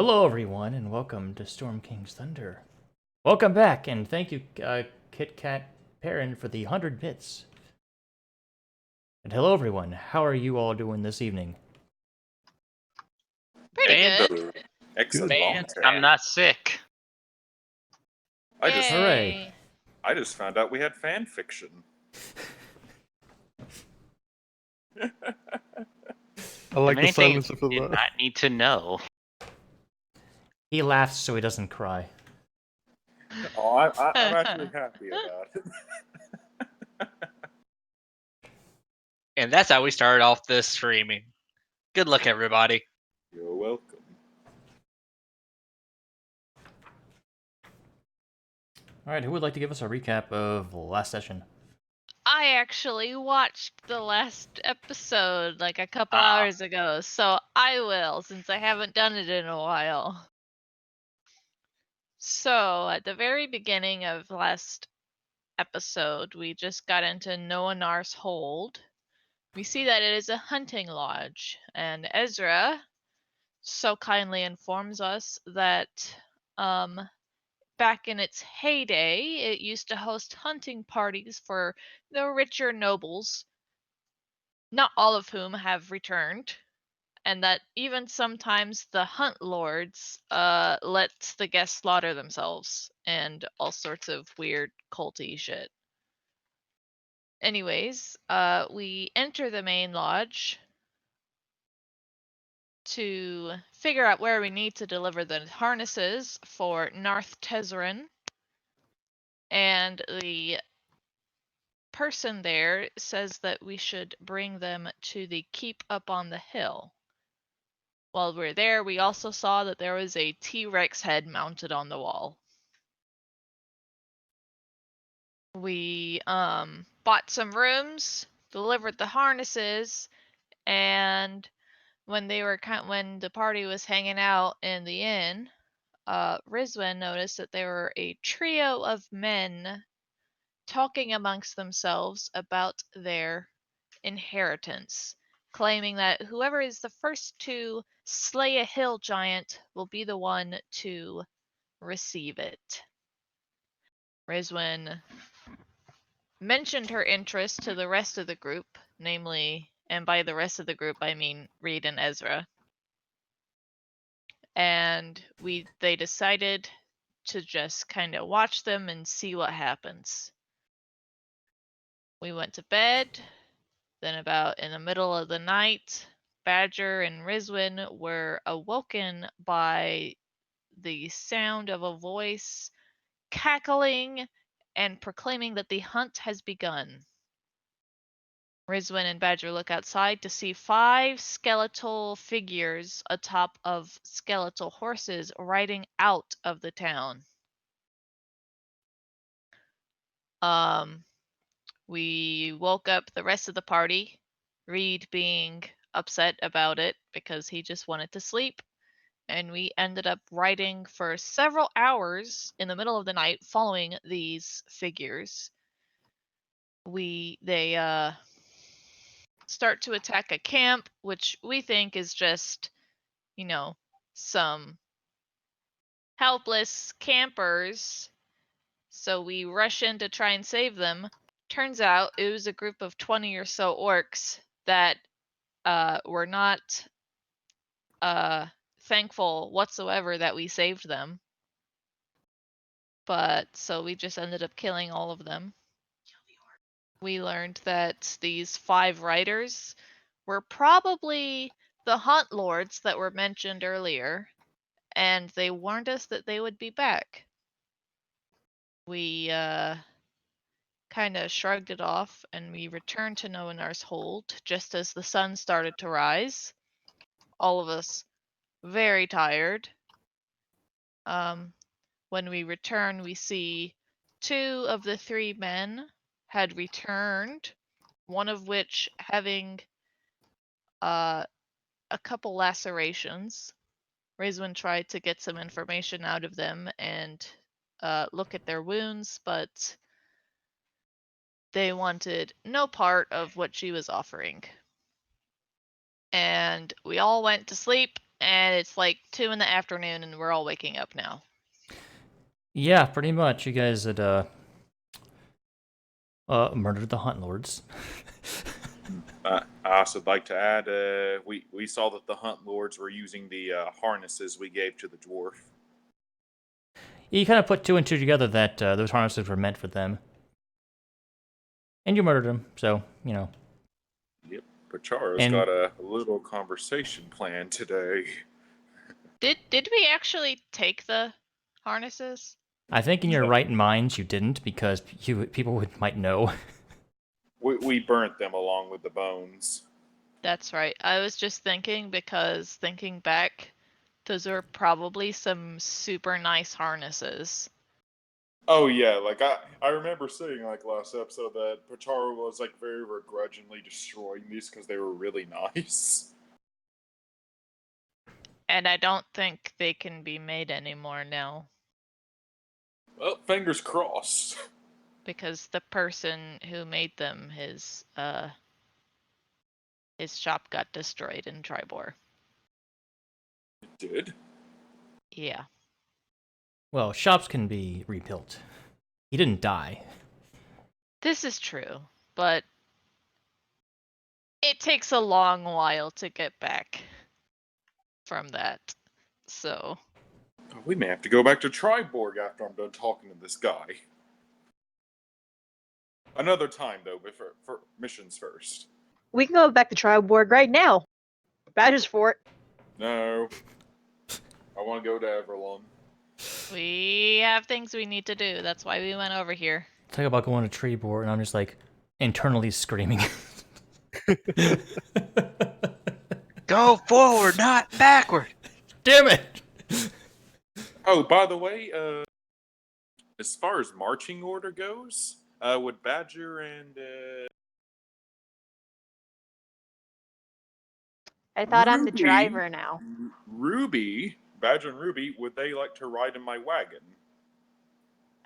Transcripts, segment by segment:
Hello, everyone, and welcome to Storm King's Thunder. Welcome back, and thank you, Kit Kat Perrin, for the 100 bits. And hello, everyone. How are you all doing this evening? Pretty Man, good. Excellent. Man, I'm not sick. I just Hooray. I just found out we had fan fiction. I like the Many things silence of you did that. not need to know. He laughs so he doesn't cry. Oh, I'm actually happy about it. And that's how we started off this streaming. Good luck, everybody. You're welcome. Alright, who would like to give us a recap of last session? I actually watched the last episode like a couple Ah. hours ago, so I will, since I haven't done it in a while. So, at the very beginning of last episode, we just got into Noanar's Hold. We see that it is a hunting lodge, and Ezra so kindly informs us that back in its heyday, it used to host hunting parties for the richer nobles, not all of whom have returned, and that even sometimes the hunt lords let the guests slaughter themselves and all sorts of weird culty shit. Anyways, we enter the main lodge to figure out where we need to deliver the harnesses for Narth Tezzeret, and the person there says that we should bring them to the keep up on the hill. While we're there, we also saw that there was a T-Rex head mounted on the wall. We bought some rooms, delivered the harnesses, and when the party was hanging out in the inn, Rizwan noticed that there were a trio of men talking amongst themselves about their inheritance, claiming that whoever is the first to slay a hill giant will be the one to receive it. Rizwan mentioned her interest to the rest of the group, namely, and by the rest of the group I mean Reed and Ezra. And they decided to just kind of watch them and see what happens. We went to bed. Then about in the middle of the night, Badger and Rizwan were awoken by the sound of a voice cackling and proclaiming that the hunt has begun. Rizwan and Badger look outside to see 5 skeletal figures atop of skeletal horses riding out of the town. We woke up the rest of the party, Reed being upset about it because he just wanted to sleep, and we ended up riding for several hours in the middle of the night following these figures. They start to attack a camp, which we think is just, some helpless campers. So we rush in to try and save them. Turns out it was a group of 20 or so orcs that were not thankful whatsoever that we saved them. But so we just ended up killing all of them. We learned that these 5 riders were probably the hunt lords that were mentioned earlier, and they warned us that they would be back. We kind of shrugged it off, and we returned to Noanar's Hold just as the sun started to rise. All of us very tired. When we return, we see 2 of the 3 men had returned, one of which having a couple lacerations. Rizwan tried to get some information out of them and look at their wounds, but they wanted no part of what she was offering. And we all went to sleep and it's like 2 in the afternoon, and we're all waking up now. Yeah, pretty much. You guys had murdered the Hunt Lords. I also would like to add, we saw that the Hunt Lords were using the harnesses we gave to the dwarf. You kind of put two and two together that those harnesses were meant for them. And you murdered them, so, you know. Yep, Pacharo's And- got a little conversation planned today. Did we actually take the harnesses? I think in your right minds you didn't, because people might know. We burnt them along with the bones. That's right. I was just thinking, because thinking back, those are probably some super nice harnesses. Oh yeah, like I remember saying like last episode that Pacharo was like very begrudgingly destroying these because they were really nice. And I don't think they can be made anymore now, Well, fingers crossed. because the person who made them, his shop got destroyed in Tribor. It did. Yeah. Well, shops can be rebuilt. He didn't die. This is true, but it takes a long while to get back from that. So, We may have to go back to Triborg after I'm done talking to this guy. Another time though, before for missions first. We can go back to Triborg right now. Badges for it. No. I want to go to Everlon. we have things we need to do. That's why we went over here. Talk about going to Treebor, and I'm just like internally screaming. Go forward, not backward. Damn it! Oh, by the way, as far as marching order goes, would Badger and I thought I'm the Ruby- driver now. Ruby, Badger and Ruby, would they like to ride in my wagon?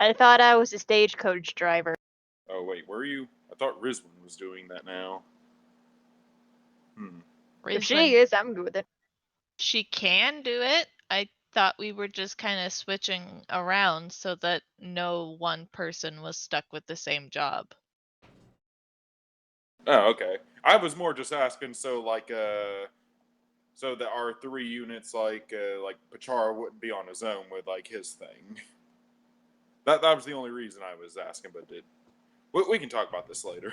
I thought I was the stagecoach driver. Oh wait, were you? I thought Rizwan was doing that now. If Rizwan, she is, I'm good with it. she can do it. I thought we were just kind of switching around so that no one person was stuck with the same job. Oh, okay. I was more just asking so so that our 3 units like Pachara wouldn't be on his own with like his thing. That was the only reason I was asking, but we can talk about this later.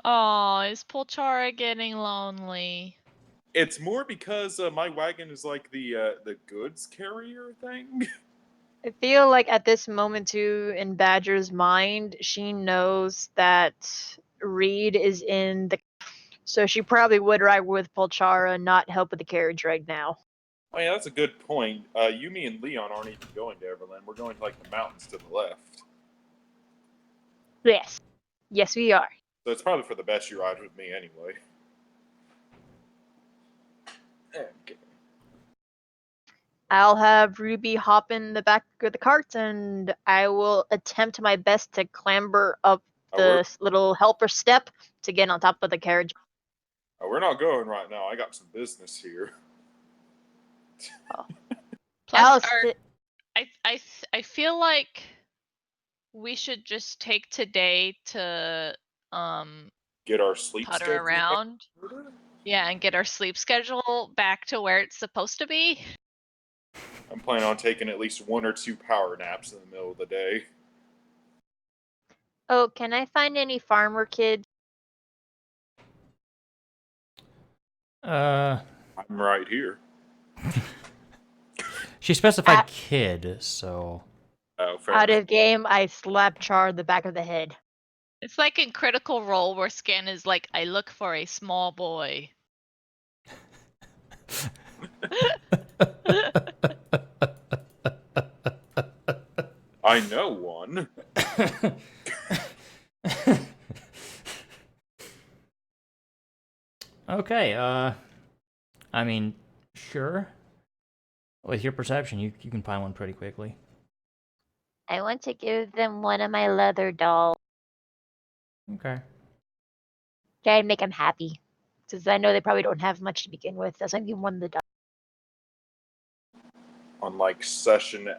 Oh, is Polchara getting lonely? It's more because my wagon is like the goods carrier thing. I feel like at this moment too, in Badger's mind, she knows that Reed is in the, so she probably would ride with Polchara and not help with the carriage right now. Oh yeah, that's a good point. Yumi and Leon aren't even going to Everland. We're going to like the mountains to the left. Yes. Yes, we are. So it's probably for the best you ride with me anyway. Okay. I'll have Ruby hop in the back of the cart, and I will attempt my best to clamber up the little helper step to get on top of the carriage. We're not going right now. I got some business here. Plus, I'll I feel like we should just take today to Get our sleep putter schedule around. in order? Yeah, and get our sleep schedule back to where it's supposed to be. I'm planning on taking at least 1 or 2 power naps in the middle of the day. Oh, can I find any farmer kids? I'm right here. She specified kid, so Oh, fair Out enough. of game, I slap Char in the back of the head. It's like in Critical Role where Scan is like, I look for a small boy. I know one. okay. I mean, sure. With your perception, you can find one pretty quickly. I want to give them one of my leather dolls. Okay. Try and make them happy. Since I know they probably don't have much to begin with. That's why I give one of the dolls. on like session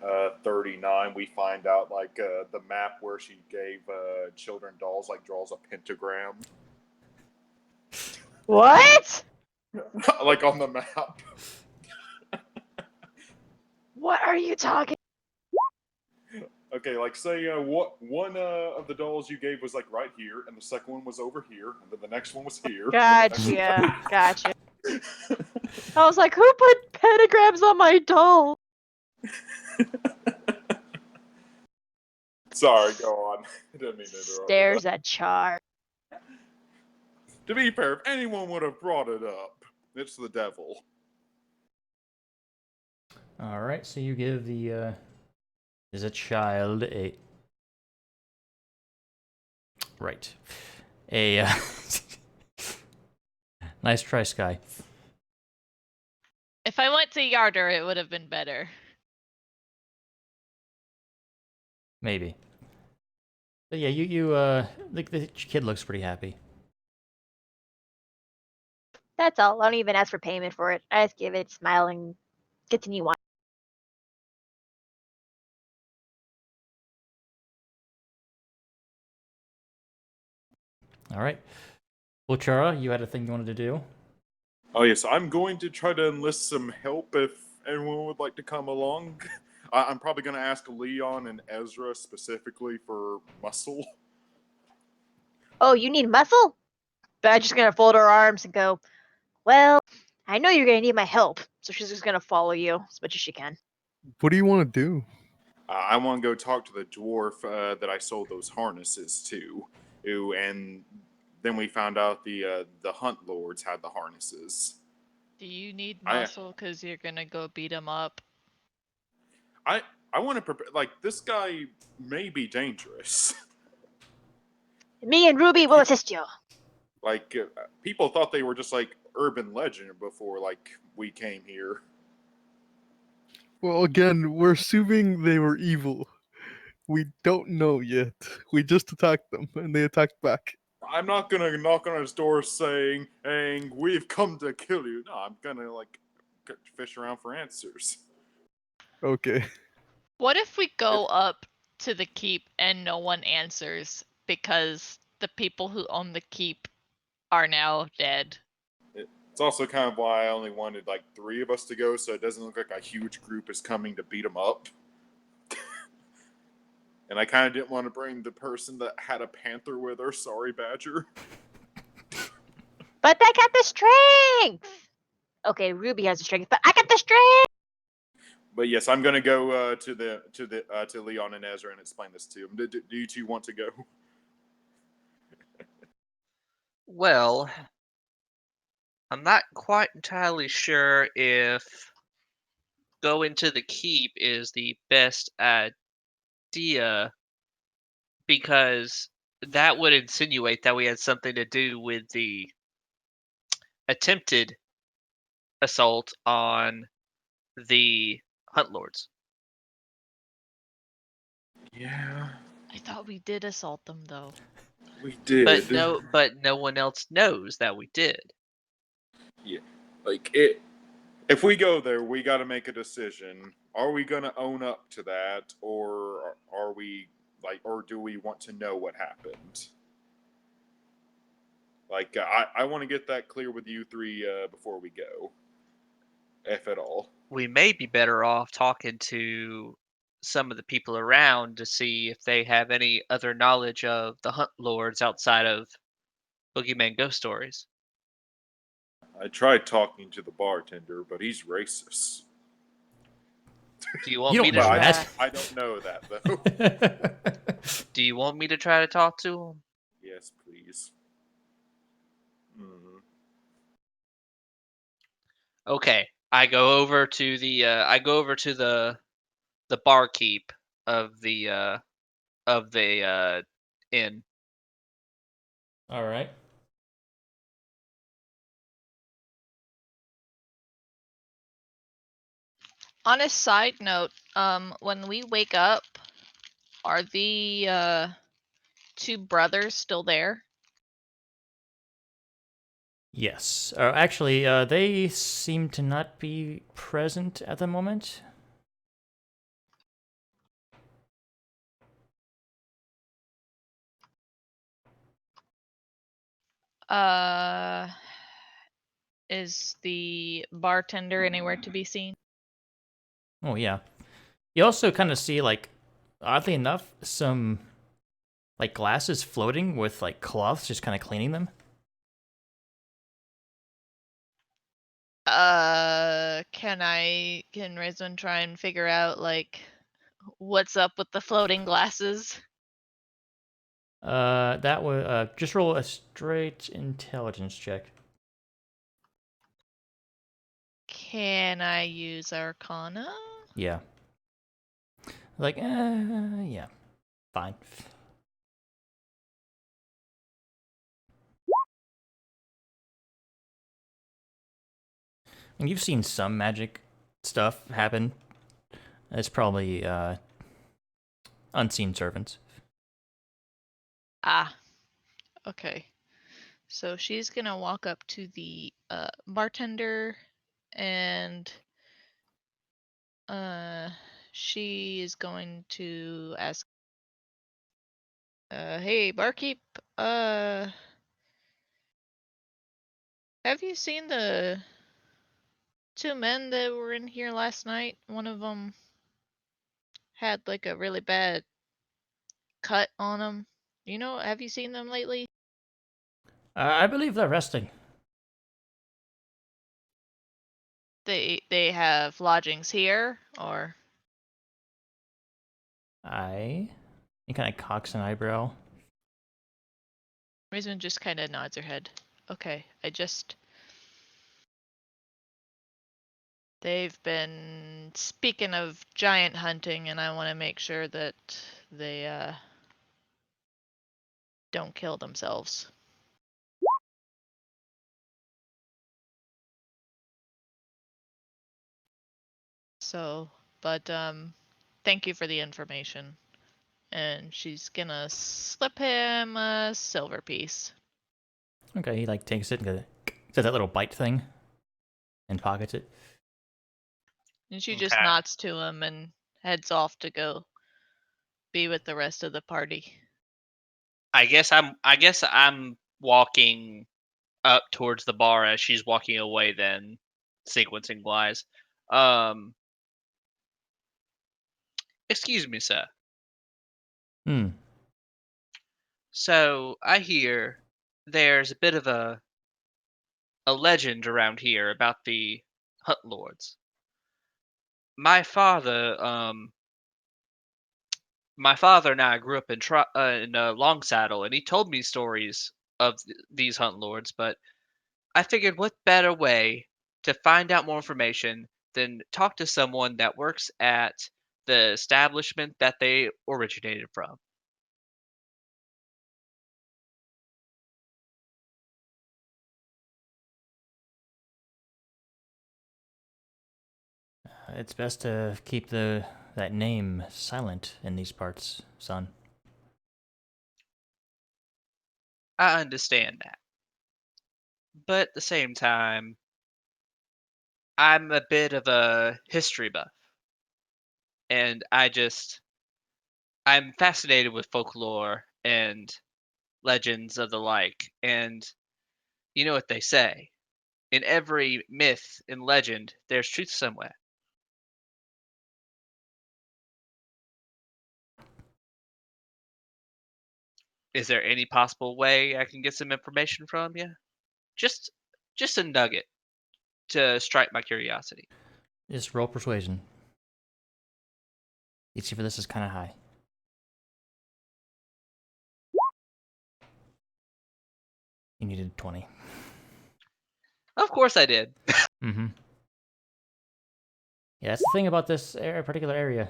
39, we find out like the map where she gave children dolls like draws a pentagram, What? like on the map. What are you talking? Okay, like say what one of the dolls you gave was like right here, and the second one was over here, and then the next one was here. Gotcha. Gotcha. I was like, who put pentagrams on my doll? Sorry, go on. I didn't mean to interrupt. Stares at Char. To be fair, if anyone would have brought it up, it's the devil. All right, so you give the is a child a right a nice try, Sky. If I went to Yarder, it would have been better. Maybe. But yeah, you the kid looks pretty happy. That's all. I don't even ask for payment for it. I just give it, smile, and continue on. All right. Well, Chara, you had a thing you wanted to do? Oh yes, I'm going to try to enlist some help if anyone would like to come along. I'm probably going to ask Leon and Ezra specifically for muscle. Oh, you need muscle? Badger's gonna fold her arms and go, well, I know you're gonna need my help, so she's just gonna follow you as much as she can. What do you want to do? I want to go talk to the dwarf that I sold those harnesses to, and then we found out the hunt lords had the harnesses. Do you need I- muscle because you're gonna go beat him up? I want to prepare. Like this guy may be dangerous. Me and Ruby will assist you. Like people thought they were just like urban legend before like we came here. Well, again, we're assuming they were evil. We don't know yet. We just attacked them, and they attacked back. I'm not gonna knock on his door saying, "Hey, we've come to kill you." No, I'm gonna like fish around for answers. Okay. What if we go up to the keep and no one answers because the people who own the keep are now dead? It's also kind of why I only wanted like 3 of us to go, so it doesn't look like a huge group is coming to beat him up. And I kind of didn't want to bring the person that had a panther with her. Sorry, Badger. But I got the strength! Okay, Ruby has the strength, but I got the strength! But yes, I'm gonna go to Leon and Ezra and explain this to them. Do you two want to go? Well, I'm not quite entirely sure if going to the keep is the best idea because that would insinuate that we had something to do with the attempted assault on the Hunt Lords. Yeah, I thought we did assault them though. we did. But no one else knows that we did. Like it. If we go there, we got to make a decision. Are we gonna own up to that, or are we like, or do we want to know what happened? Like, I want to get that clear with you 3 before we go, if at all. We may be better off talking to some of the people around to see if they have any other knowledge of the Hunt Lords outside of Boogeyman ghost stories. I tried talking to the bartender, but he's racist. Do you want You me don't to know try? that. I don't know that though. Do you want me to try to talk to him? Yes, please. Mm. Okay, I go over to the barkeep of the inn. All right. On a side note, when we wake up, are the 2 brothers still there? Yes. Actually, they seem to not be present at the moment. Is the bartender anywhere to be seen? Oh yeah. You also kind of see, like, oddly enough, some like glasses floating with like cloths just kind of cleaning them. Can Rizwan try and figure out like what's up with the floating glasses? That would just roll a straight intelligence check. Can I use Arcana? Yeah. Like, yeah, fine. And you've seen some magic stuff happen. It's probably unseen servants. Ah, okay. So she's gonna walk up to the bartender and she is going to ask, hey barkeep, have you seen the two men that were in here last night? One of them had like a really bad cut on him. Have you seen them lately? I believe they're resting. They have lodgings here, or He kind of cocks an eyebrow. Rizwan just kind of nods her head. Okay, they've been speaking of giant hunting, and I want to make sure that they don't kill themselves. So, but thank you for the information. And she's gonna slip him a silver piece. Okay, he like takes it and does that little bite thing and pockets it. And she just Okay. nods to him and heads off to go be with the rest of the party. I guess I'm walking up towards the bar as she's walking away. Then, sequencing wise, excuse me, sir. Hmm. So I hear there's a bit of a legend around here about the Hunt Lords. My father, my father and I grew up in Long Saddle, and he told me stories of these Hunt Lords. But I figured, what better way to find out more information than talk to someone that works at the establishment that they originated from? It's best to keep that name silent in these parts, son. I understand that, but at the same time, I'm a bit of a history buff, and I'm fascinated with folklore and legends of the like. And you know what they say: in every myth and legend, there's truth somewhere. Is there any possible way I can get some information from you? Just, just a nugget to strike my curiosity. Just roll persuasion. DC for this is kind of high. You needed 20. Of course I did. Mm-hmm. Yeah, that's the thing about this particular area.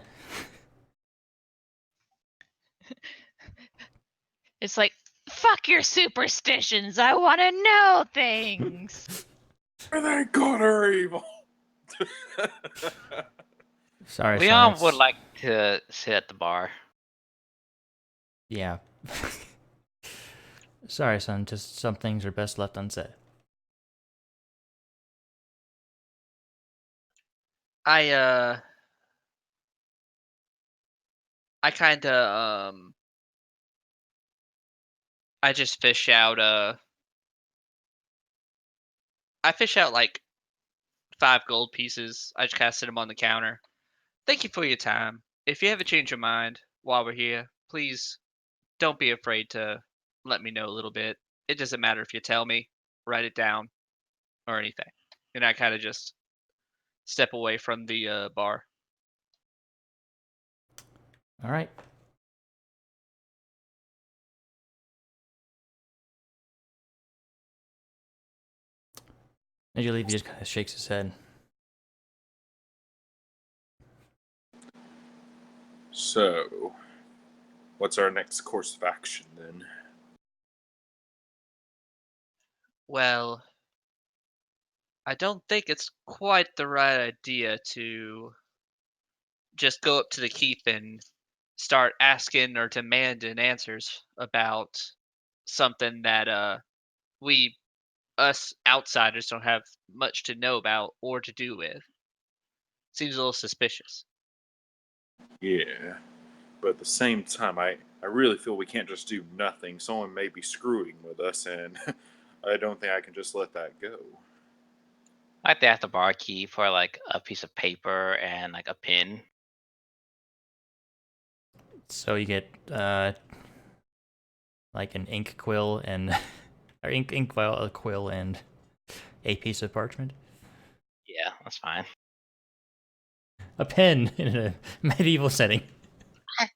It's like, fuck your superstitions. I want to know things. Thank God are evil. Sorry, Leon son. would like to sit at the bar. Yeah. Sorry, son. Just some things are best left unsaid. I I kind of I just fish out I fish out like 5 gold pieces. I just kind of sit them on the counter. Thank you for your time. If you ever change your mind while we're here, please don't be afraid to let me know a little bit. It doesn't matter if you tell me, write it down, or anything. And I kind of just step away from the bar. All right. As you leave, he just kind of shakes his head. So, what's our next course of action then? Well, I don't think it's quite the right idea to just go up to the keep and start asking or demanding answers about something that we us outsiders don't have much to know about or to do with. Seems a little suspicious. Yeah, but at the same time, I really feel we can't just do nothing. Someone may be screwing with us, and I don't think I can just let that go. Like they have the bar key for like a piece of paper and like a pin. So you get like an ink quill and or ink vial, a quill, and a piece of parchment. Yeah, that's fine. A pen in a medieval setting.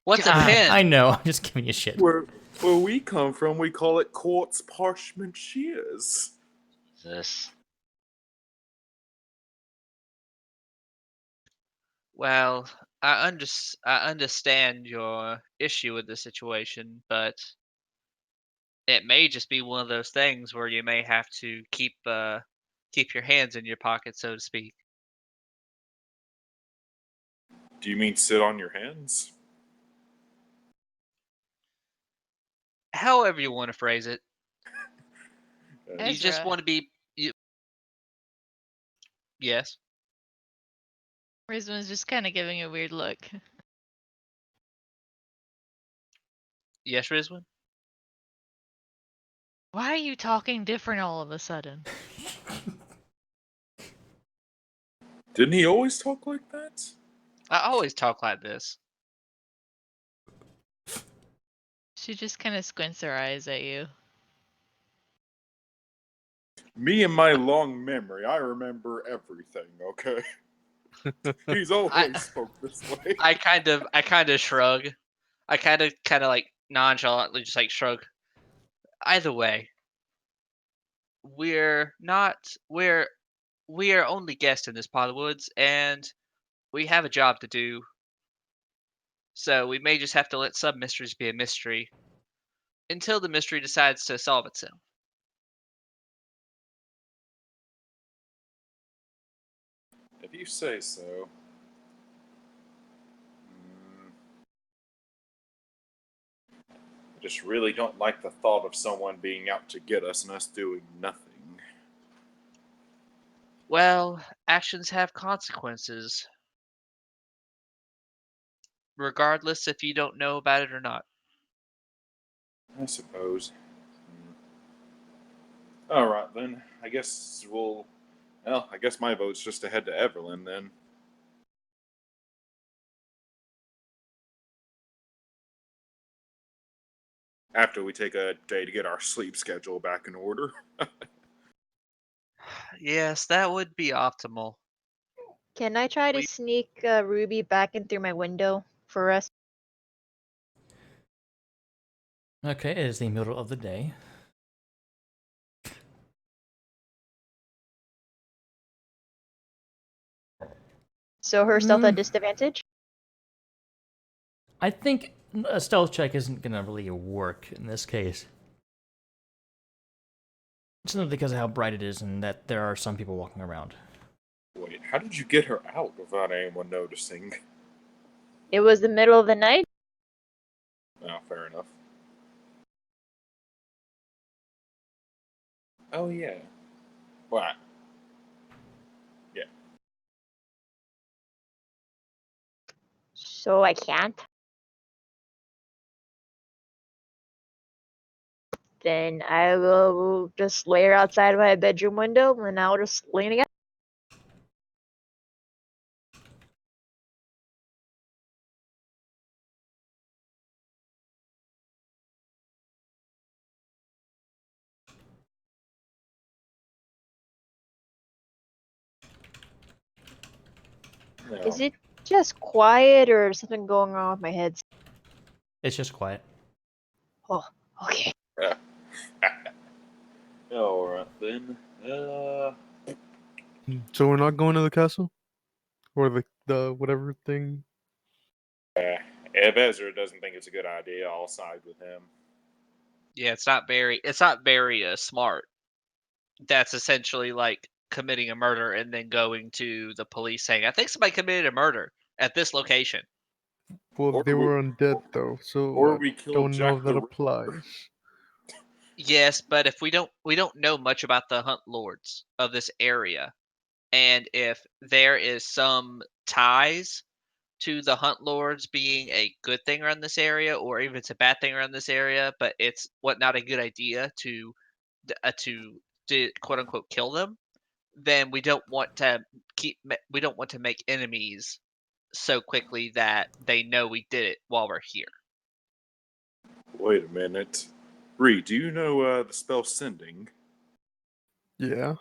What's a God. pin? I know. I'm just giving you shit. Where we come from, we call it quartz parchment shears. This. Well, I understand your issue with the situation, but it may just be one of those things where you may have to keep your hands in your pocket, so to speak. Do you mean sit on your hands? However you want to phrase it. You just Ezra. want to be yes. Rizman's just kind of giving a weird look. Yes, Rizwan? Why are you talking different all of a sudden? Didn't he always talk like that? I always talk like this. She just kind of squints her eyes at you. Me and my long memory, I remember everything, okay? He's always spoke this way. I kind of shrug. I kind of like nonchalantly just like shrug. Either way, we're not we are only guests in this part of the woods, and we have a job to do. So we may just have to let some mysteries be a mystery until the mystery decides to solve itself. If you say so. Hmm. I just really don't like the thought of someone being out to get us and us doing nothing. Well, actions have consequences, regardless if you don't know about it or not. I suppose. Alright then. I guess we'll. Well, I guess my vote's just to head to Everlyn then. After we take a day to get our sleep schedule back in order. Yes, that would be optimal. Can I try to We- sneak Ruby back in through my window for rest? Okay, it is the middle of the day. So her stealth at disadvantage? I think a stealth check isn't gonna really work in this case. Simply because of how bright it is and that there are some people walking around. Wait, how did you get her out without anyone noticing? It was the middle of the night? Oh, fair enough. Oh, yeah. What? Yeah. So I can't? then I will just lay her outside my bedroom window, and I'll just lean against. No. Is it just quiet, or something going on with my head? It's just quiet. Oh, okay. All right then. So we're not going to the castle, or the whatever thing. If Ezra doesn't think it's a good idea, I'll side with him. Yeah, it's not very smart. That's essentially like committing a murder and then going to the police saying, "I think somebody committed a murder at this location." Well, Or they we- were undead though, so or I we killed don't know Jack if that the applies. Yes, but if we don't know much about the hunt lords of this area, and if there is some ties to the hunt lords being a good thing around this area, or even it's a bad thing around this area, but it's not a good idea to quote unquote kill them, then we don't want to we don't want to make enemies so quickly that they know we did it while we're here. Wait a minute. Reed, do you know the spell Sending? Yeah.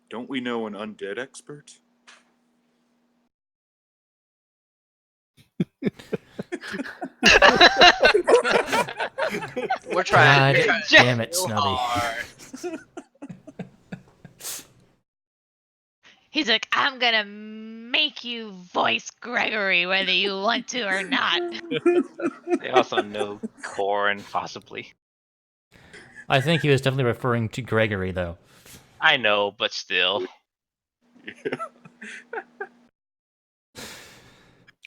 Don't we know an undead expert? We're trying. God We're trying damn it, real Snubby. hard. He's like, I'm gonna make you voice Gregory whether you want to or not. They also know corn, possibly. I think he was definitely referring to Gregory, though. I know, but still.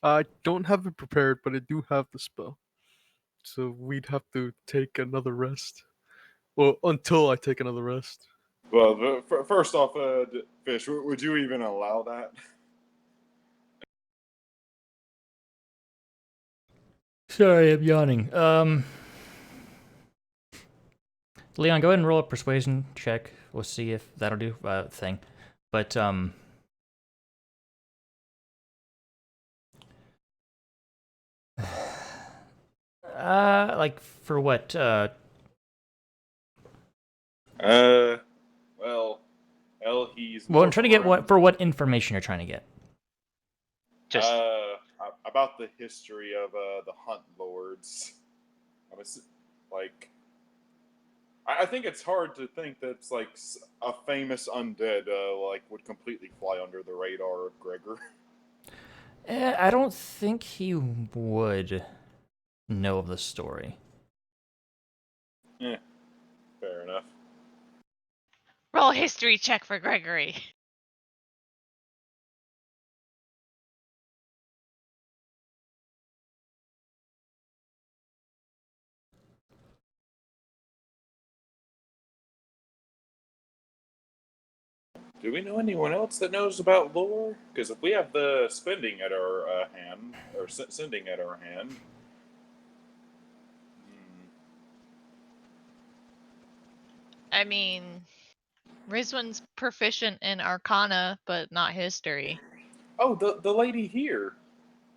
I don't have it prepared, but I do have the spell. So we'd have to take another rest. Well, until I take another rest. Well, first off, Fish, would you even allow that? Sorry, I'm yawning. Leon, go ahead and roll a persuasion check. We'll see if that'll do thing. But like for what? Well, he's. Well, I'm more trying to get from what information you're trying to get. Just about the history of the Hunt Lords. Like, I think it's hard to think that's like a famous undead like would completely fly under the radar of Gregor. I don't think he would know of the story. Yeah, fair enough. Roll a history check for Gregory. Do we know anyone else that knows about lore? Because if we have the spending at our hand, or sending at our hand, I mean, Rizwan's proficient in Arcana, but not history. oh, the lady here,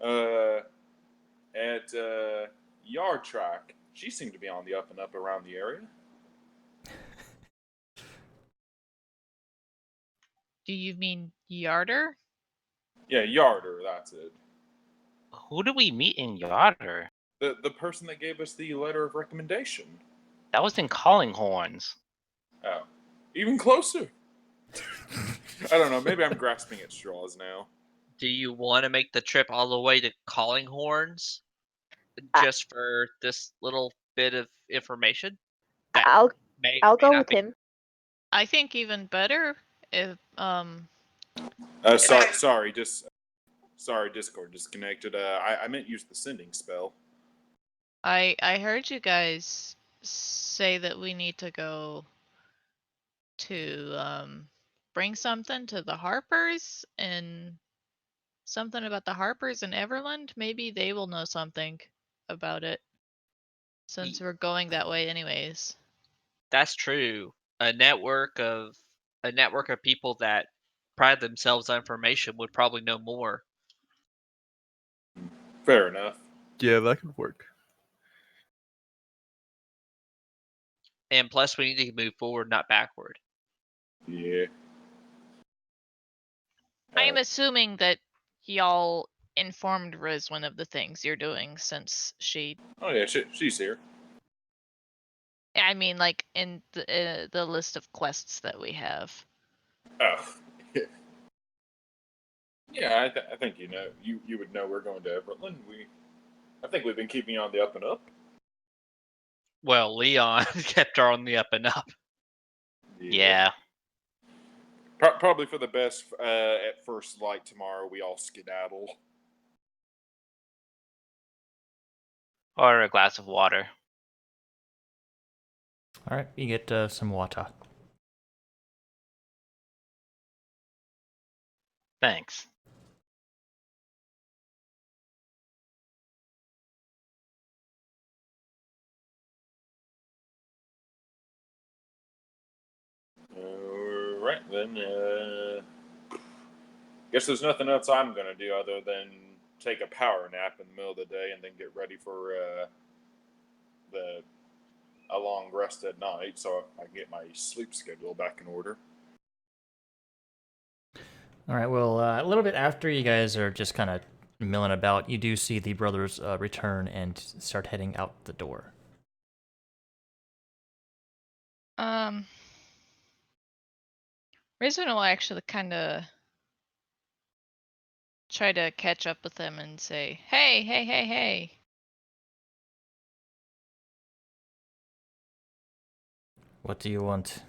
at Yard Track, she seemed to be on the up and up around the area. Do you mean Yarder? Yeah, Yarder, that's it. who do we meet in Yarder? The person that gave us the letter of recommendation. That was in Calling Horns. Oh, even closer. I don't know. Maybe I'm grasping at straws now. Do you want to make the trip all the way to Calling Horns just for this little bit of information? That I'll may I'll or may go not with be. him. I think even better if Sorry, Discord disconnected. I meant use the sending spell. I heard you guys say that we need to go to bring something to the Harpers, and something about the Harpers in Everland. Maybe they will know something about it. since we're going that way anyways. That's true. A network of people that pride themselves on information would probably know more. Fair enough. Yeah, that could work. And plus, we need to move forward, not backward. Yeah. I'm assuming that y'all informed Rizwin of the things you're doing since she. Oh yeah, she's here. I mean, like in the list of quests that we have. Oh. Yeah, I think you know you would know we're going to Everland. I think we've been keeping you on the up and up. Well, Leon kept her on the up and up. Yeah. Probably for the best. At first light tomorrow, we all skedaddle. Or a glass of water. All right, you get some water. Thanks. Right then. Guess there's nothing else I'm gonna do other than take a power nap in the middle of the day and then get ready for a long rest at night, so I can get my sleep schedule back in order. All right, well, a little bit after you guys are just kind of milling about, you do see the brothers return and start heading out the door. Rizwin will actually kind of try to catch up with them and say, "Hey, hey, hey, hey." What do you want?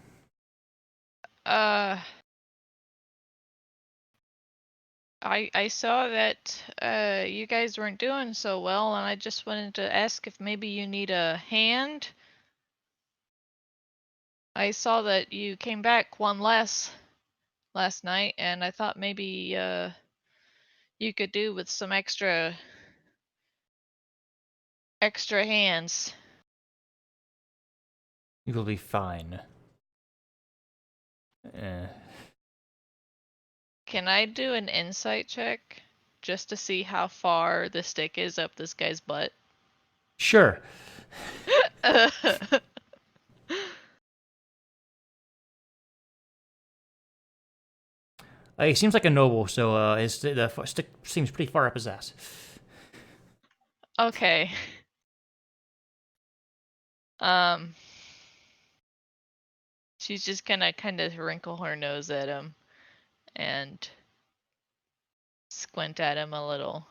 I saw that you guys weren't doing so well, and I just wanted to ask if maybe you need a hand. I saw that you came back one less last night, and I thought maybe you could do with some extra hands. You will be fine. Can I do an insight check just to see how far the stick is up this guy's butt? Sure. He seems like a noble, so the stick seems pretty far up his ass. Okay. She's just gonna kind of wrinkle her nose at him and squint at him a little,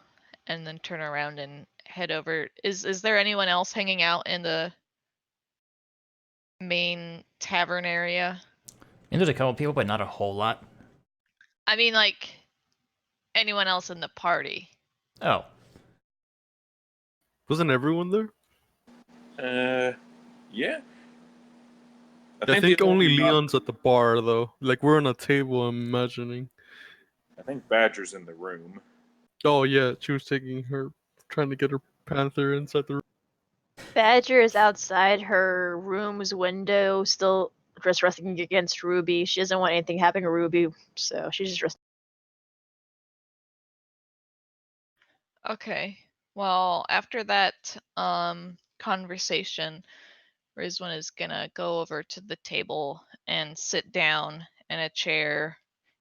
and then turn around and head over. Is there anyone else hanging out in the main tavern area? And there's a couple people, but not a whole lot. I mean, like, anyone else in the party? Oh. Wasn't everyone there? Yeah. I think the only not- Leon's at the bar, though. Like, we're on a table, I'm imagining. I think Badger's in the room. Oh, yeah, she was trying to get her panther inside the room. Badger is outside her room's window, still just resting against Ruby. She doesn't want anything happening to Ruby, so she's just resting. Okay. Well, after that conversation, Rizwan is gonna go over to the table and sit down in a chair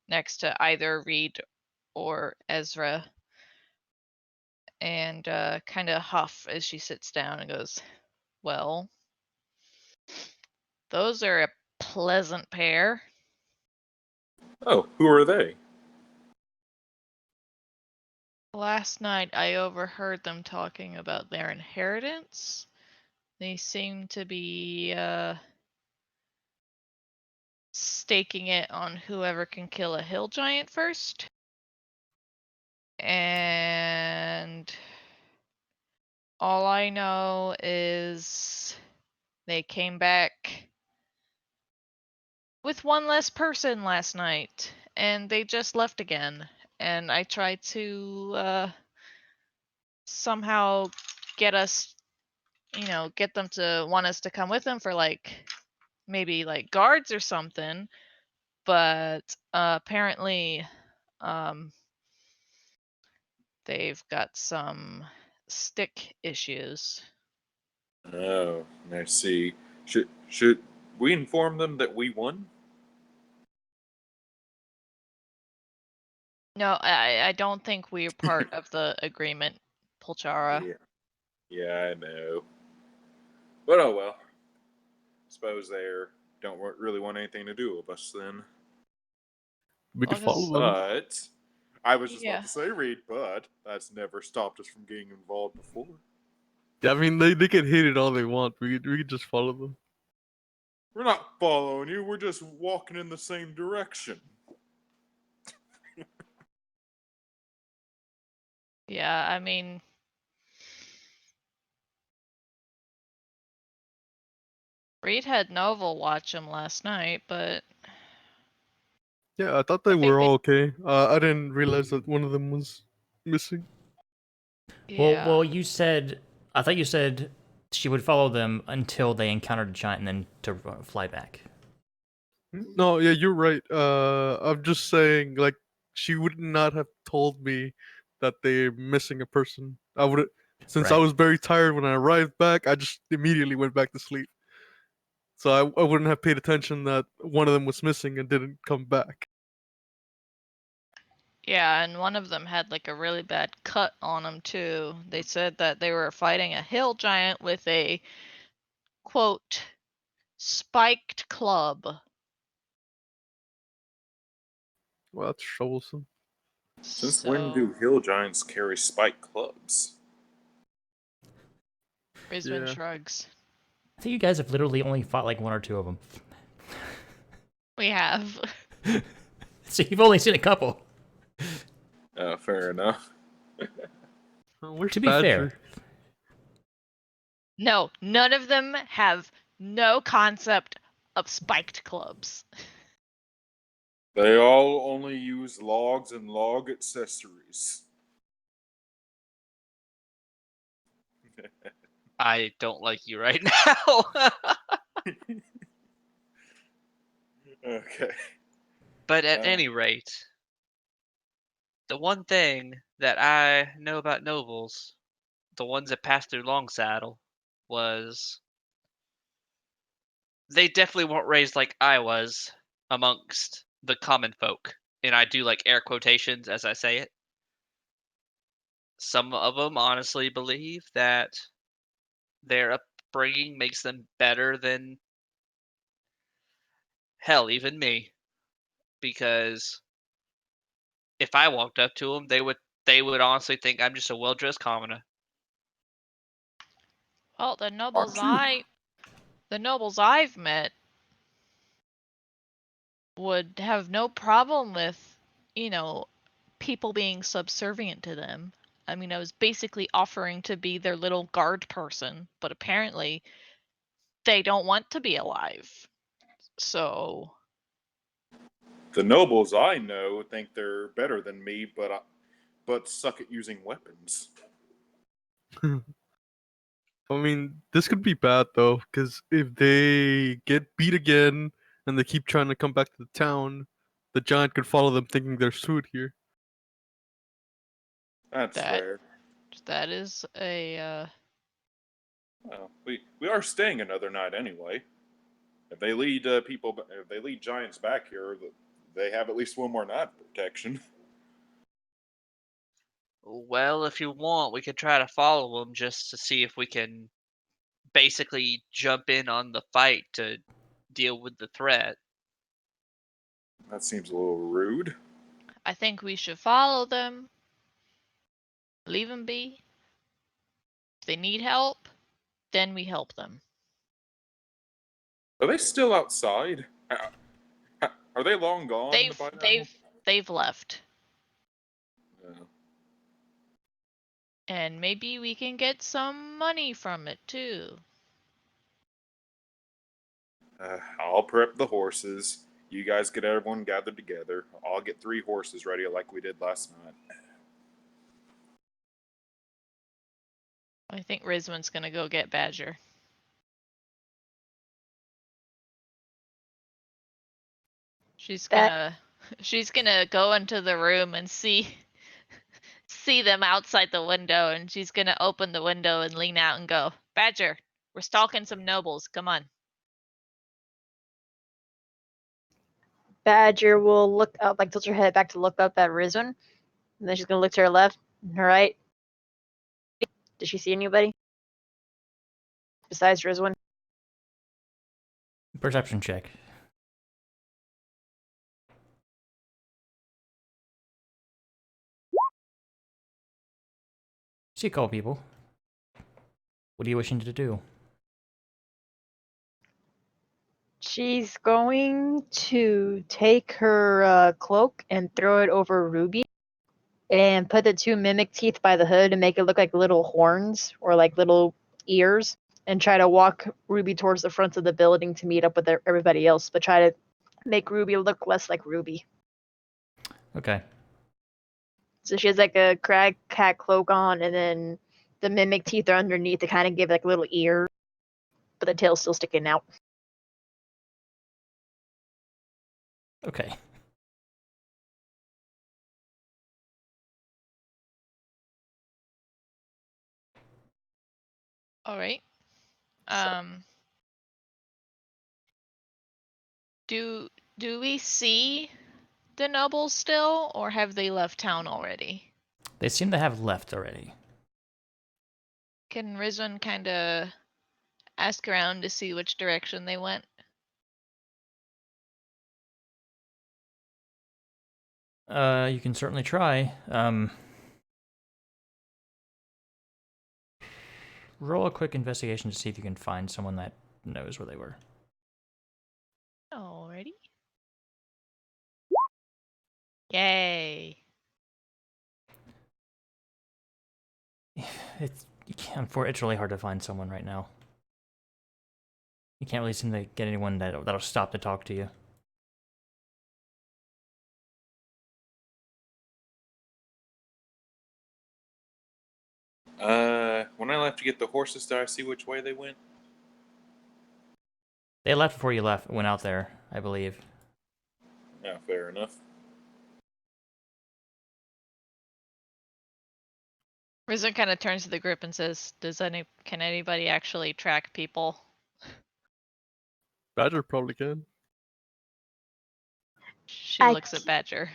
next to either Reed or Ezra, and kind of huff as she sits down and goes, "Well, those are a pleasant pair." Oh, who are they? Last night I overheard them talking about their inheritance. They seem to be staking it on whoever can kill a hill giant first. And all I know is they came back with one less person last night, and they just left again. And I tried to somehow get us get them to want us to come with them for like maybe like guards or something. But apparently, they've got some stick issues. Oh, I see. Should we inform them that we won? No, I don't think we're part of the agreement, Polchara. Yeah. Yeah, I know. But oh well. Suppose they don't really want anything to do with us then. We could I'll follow just- them. But I was just Yeah. about to say, Reed, but that's never stopped us from getting involved before. Yeah, I mean, they can hate it all they want. We could just follow them. We're not following you, we're just walking in the same direction. Yeah, I mean, Reed had Novel watch him last night, but Yeah, I thought they I think were they- all okay. I didn't realize that one of them was missing. yeah. Well, I thought you said she would follow them until they encountered a giant and then to fly back. No, yeah, you're right. I'm just saying, like, she would not have told me that they're missing a person. I would, since I Right. was very tired when I arrived back, I just immediately went back to sleep. So I wouldn't have paid attention that one of them was missing and didn't come back. Yeah, and one of them had like a really bad cut on him too. They said that they were fighting a hill giant with a quote spiked club. Well, that's troublesome. Since when do hill giants carry spiked clubs? Brisbane Yeah. shrugs. I think you guys have literally only fought like one or two of them. We have. So you've only seen a couple. Fair enough. Where's To be Badger? fair, No, none of them have no concept of spiked clubs. They all only use logs and log accessories. I don't like you right now. Okay. But at any rate, the one thing that I know about nobles, the ones that passed through Long Saddle, was they definitely weren't raised like I was amongst the common folk. And I do like air quotations as I say it. Some of them honestly believe that their upbringing makes them better than hell, even me. Because if I walked up to them, they would honestly think I'm just a well-dressed commoner. Well, Aren't you? the nobles I've met would have no problem with, people being subservient to them. I mean, I was basically offering to be their little guard person, but apparently they don't want to be alive. So, The nobles I know think they're better than me, but suck at using weapons. I mean, this could be bad though, because if they get beat again and they keep trying to come back to the town, the giant could follow them thinking there's food here. That's That- fair. that is a Well, we are staying another night anyway. If they lead if they lead giants back here, they have at least one more night of protection. Well, if you want, we could try to follow them just to see if we can basically jump in on the fight to deal with the threat. That seems a little rude. I think we should follow them. Leave them be. If they need help, then we help them. Are they still outside? Are they long gone They've by now? they've left. No. And maybe we can get some money from it too. I'll prep the horses. You guys get everyone gathered together. I'll get 3 horses ready like we did last night. I think Rizwan's gonna go get Badger. She's That- gonna go into the room and see them outside the window, and she's gonna open the window and lean out and go, Badger, we're stalking some nobles. Come on. Badger will look up, like tilt her head back to look up at Rizwan, and then she's gonna look to her left and her right. Does she see anybody besides Rizwan? Perception check. See a couple people. What are you wishing to do? She's going to take her cloak and throw it over Ruby, and put the two mimic teeth by the hood and make it look like little horns or like little ears, and try to walk Ruby towards the front of the building to meet up with everybody else, but try to make Ruby look less like Ruby. Okay. So she has like a crag cat cloak on, and then the mimic teeth are underneath to kind of give like little ears, but the tail's still sticking out. Okay. All right. Do we see the nobles still, or have they left town already? They seem to have left already. Can Rizwan kind of ask around to see which direction they went? You can certainly try. Roll a quick investigation to see if you can find someone that knows where they were. Alrighty. Yay. It's really hard to find someone right now. You can't really seem to get anyone that'll stop to talk to you. When I left to get the horses, did I see which way they went? They left before you went out there, I believe. Yeah, fair enough. Rizwan kind of turns to the group and says, can anybody actually track people? Badger probably can. She looks at Badger.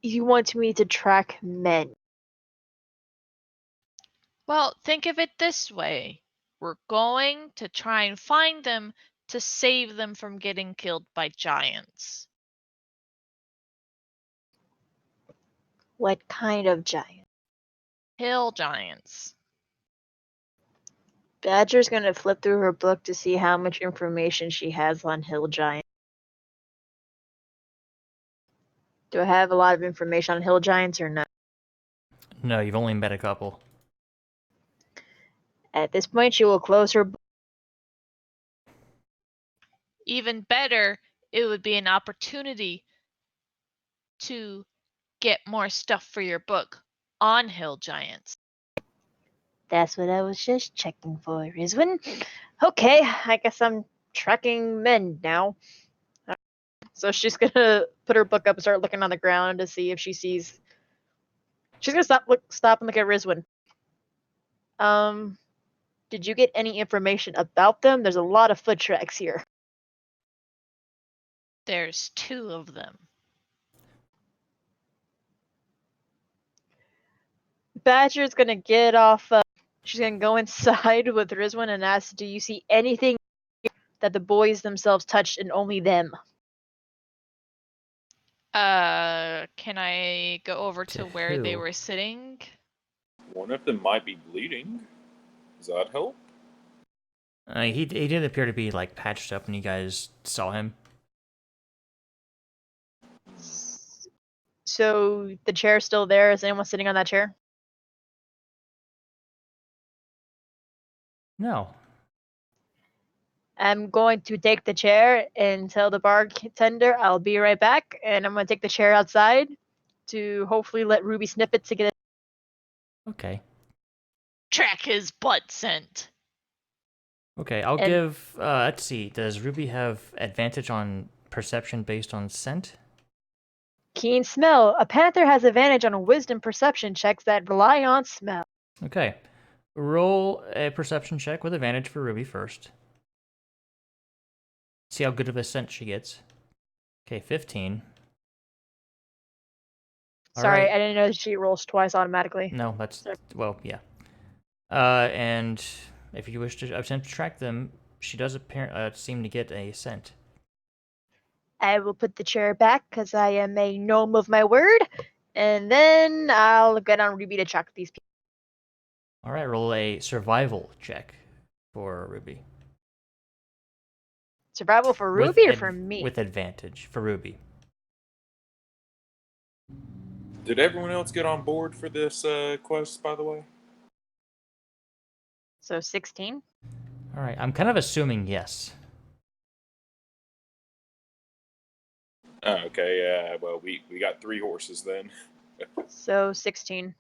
You want me to track men? Well, think of it this way. We're going to try and find them to save them from getting killed by giants. What kind of giant? Hill giants. Badger's gonna flip through her book to see how much information she has on hill giants. Do I have a lot of information on hill giants or no? No, you've only met a couple. At this point, she will close her book. Even better, it would be an opportunity to get more stuff for your book on hill giants. That's what I was just checking for, Rizwan. Okay, I guess I'm tracking men now. So she's gonna put her book up and start looking on the ground to see if she sees. She's gonna stop and look at Rizwan. Did you get any information about them? There's a lot of foot tracks here. There's 2 of them. Badger's gonna get off. She's gonna go inside with Rizwan and ask, "Do you see anything that the boys themselves touched, and only them?" Can I go over to where they who? were sitting? One of them might be bleeding. Does that help? He did appear to be like patched up when you guys saw him. So the chair's still there. Is anyone sitting on that chair? No. I'm going to take the chair and tell the bartender I'll be right back, and I'm going to take the chair outside to hopefully let Ruby snip it to get it. Okay. track his butt scent. Okay, I'll And- give. Let's see. Does Ruby have advantage on perception based on scent? Keen smell. A panther has advantage on wisdom perception checks that rely on smell. Okay. Roll a perception check with advantage for Ruby first. See how good of a scent she gets. Okay, 15. Sorry, Alright. I didn't know she rolls twice automatically. No, that's Sorry. well, yeah. And if you wish to attempt to track them, she does seem to get a scent. I will put the chair back because I am a gnome of my word, and then I'll get on Ruby to track these people. All right, roll a survival check for Ruby. Survival for With Ruby or for me? With advantage for Ruby. Did everyone else get on board for this quest, by the way? So 16. All right, I'm kind of assuming yes. Oh, okay, well, we got 3 horses then. So 16.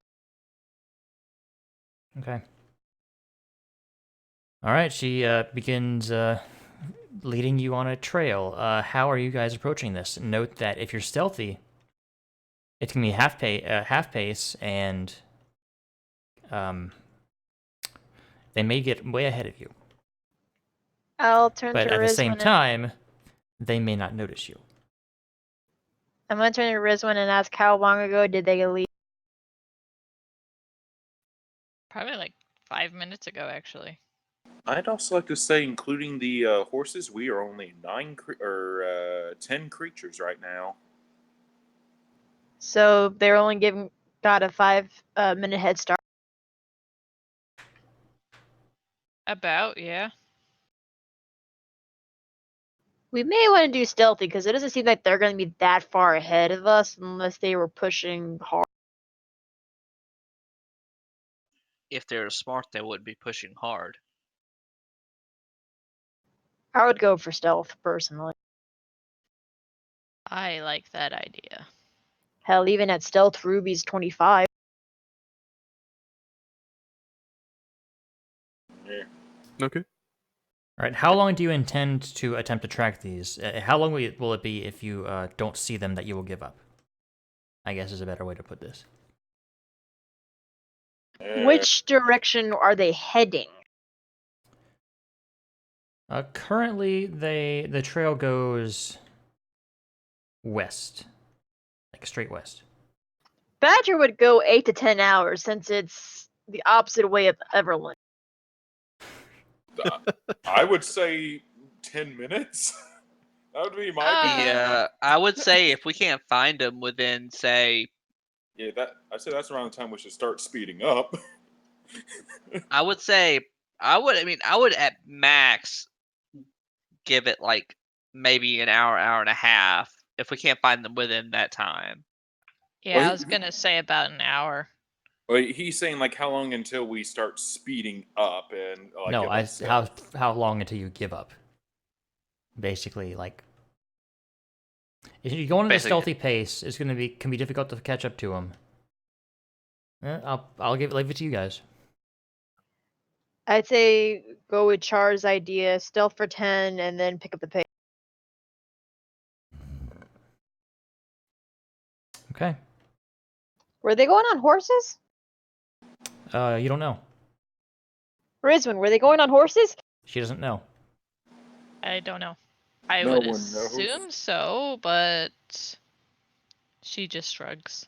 Okay. All right, she begins leading you on a trail. How are you guys approaching this? Note that if you're stealthy, it's gonna be half pace, and they may get way ahead of you. I'll turn But to at the same Rizwan. time, they may not notice you. I'm gonna turn to Rizwan and ask how long ago did they leave? Probably like 5 minutes ago, actually. I'd also like to say, including the horses, we are only 10 creatures right now. So they're only got a 5 minute head start. About, yeah. We may want to do stealthy because it doesn't seem like they're going to be that far ahead of us unless they were pushing hard. If they're smart, they wouldn't be pushing hard. I would go for stealth personally. I like that idea. Hell, even at stealth, Ruby's 25. Yeah. Okay. All right, how long do you intend to attempt to track these? How long will it be if you don't see them that you will give up? I guess is a better way to put this. Which direction are they heading? Currently, the trail goes west, like straight west. Badger would go 8 to 10 hours since it's the opposite way of Everland. I would say 10 minutes. That would be my guess. Yeah, I would say if we can't find them within, say, Yeah, I say that's around the time we should start speeding up. I would at max give it like maybe an hour, hour and a half if we can't find them within that time. Yeah, Well, I was gonna say about an hour. Well, he's saying like how long until we start speeding up and like No, give I us how long until you give up? Basically, like if you're going at a Basically- stealthy pace, it's can be difficult to catch up to them. I'll leave it to you guys. I'd say go with Char's idea, stealth for 10, and then pick up the pace. Okay. Were they going on horses? You don't know. Rizwan, were they going on horses? She doesn't know. I don't know. I No would one knows. assume so, but she just shrugs.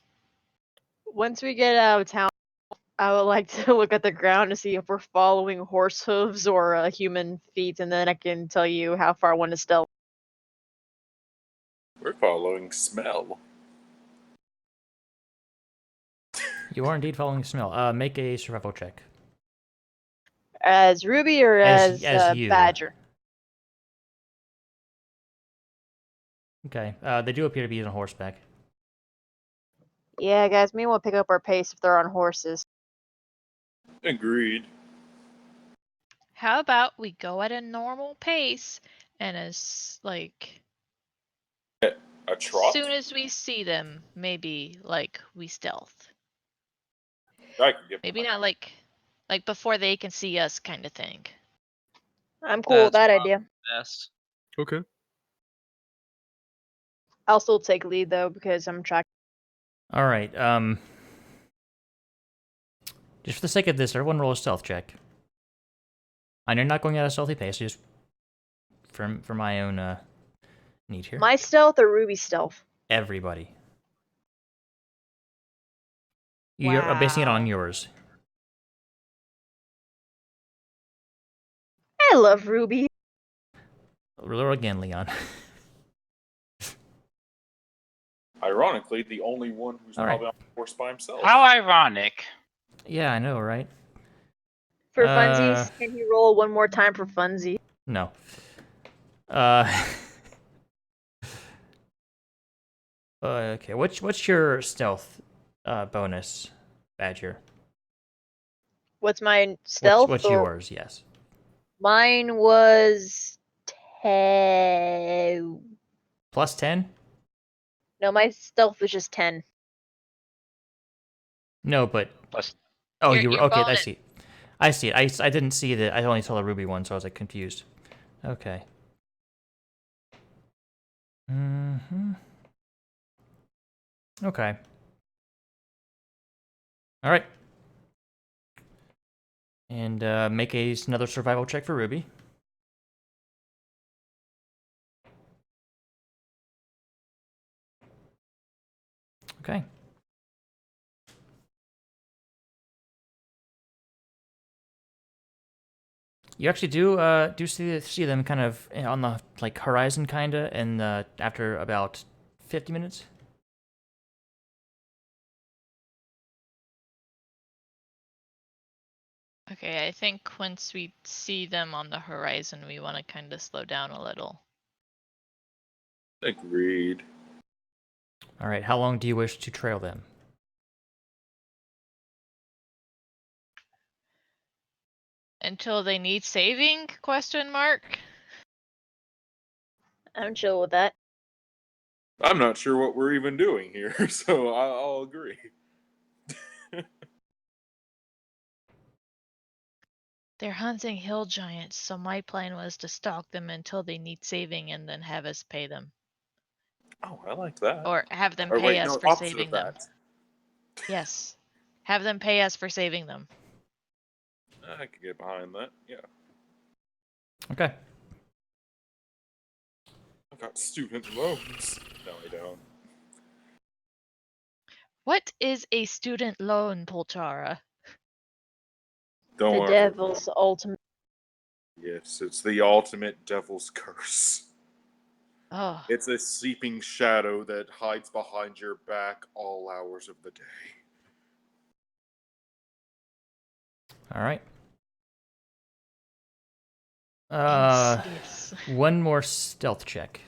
Once we get out of town, I would like to look at the ground to see if we're following horse hooves or human feet, and then I can tell you how far one is stealth. We're following smell. You are indeed following smell. Make a survival check. As Ruby or As as you. Badger? Okay. They do appear to be on horseback. Yeah, guys, we won't pick up our pace if they're on horses. Agreed. How about we go at a normal pace, and as like A trot? soon as we see them, maybe like we stealth. I could give Maybe them not like Like before they can see us, kind of thing. I'm cool with That's that probably idea. best. Okay. I'll still take lead though because I'm tracking. All right. Just for the sake of this, everyone roll a stealth check. I know you're not going at a stealthy pace, just for my own need here. My stealth or Ruby's stealth? Everybody. You're basing it on Wow. yours. I love Ruby. Roll again, Leon. Ironically, the only one who's All right. probably on the force by himself. How ironic. Yeah, I know, right? For funsies, can he roll one more time for funsies? No. Okay. What's your stealth bonus, Badger? What's my stealth? What's or- yours? Yes. Mine was 10. Plus 10? No, my stealth was just 10. No, but Plus, oh, Your- you were your okay. I bonus- see. I see it. I didn't see that. I only saw the ruby one, so I was like confused. Okay. Okay. All right. And make another survival check for Ruby. Okay. You actually do see them kind of on the like horizon kinda, and after about 50 minutes. Okay, I think once we see them on the horizon, we want to kind of slow down a little. Agreed. All right. How long do you wish to trail them? Until they need saving? Question mark. I'm chill with that. I'm not sure what we're even doing here, so I'll agree. They're hunting hill giants, so my plan was to stalk them until they need saving and then have us pay them. Oh, I like that. Or have them Or pay wait, us no, for opposite saving of them. that. Yes. Have them pay us for saving them. I could get behind that. Yeah, Okay. I've got student loans. No, I don't. What is a student loan, Polchara? Don't The worry. devil's ultimate. Yes, it's the ultimate devil's curse. Oh, It's a sleeping shadow that hides behind your back all hours of the day. All right. insidious. One more stealth check.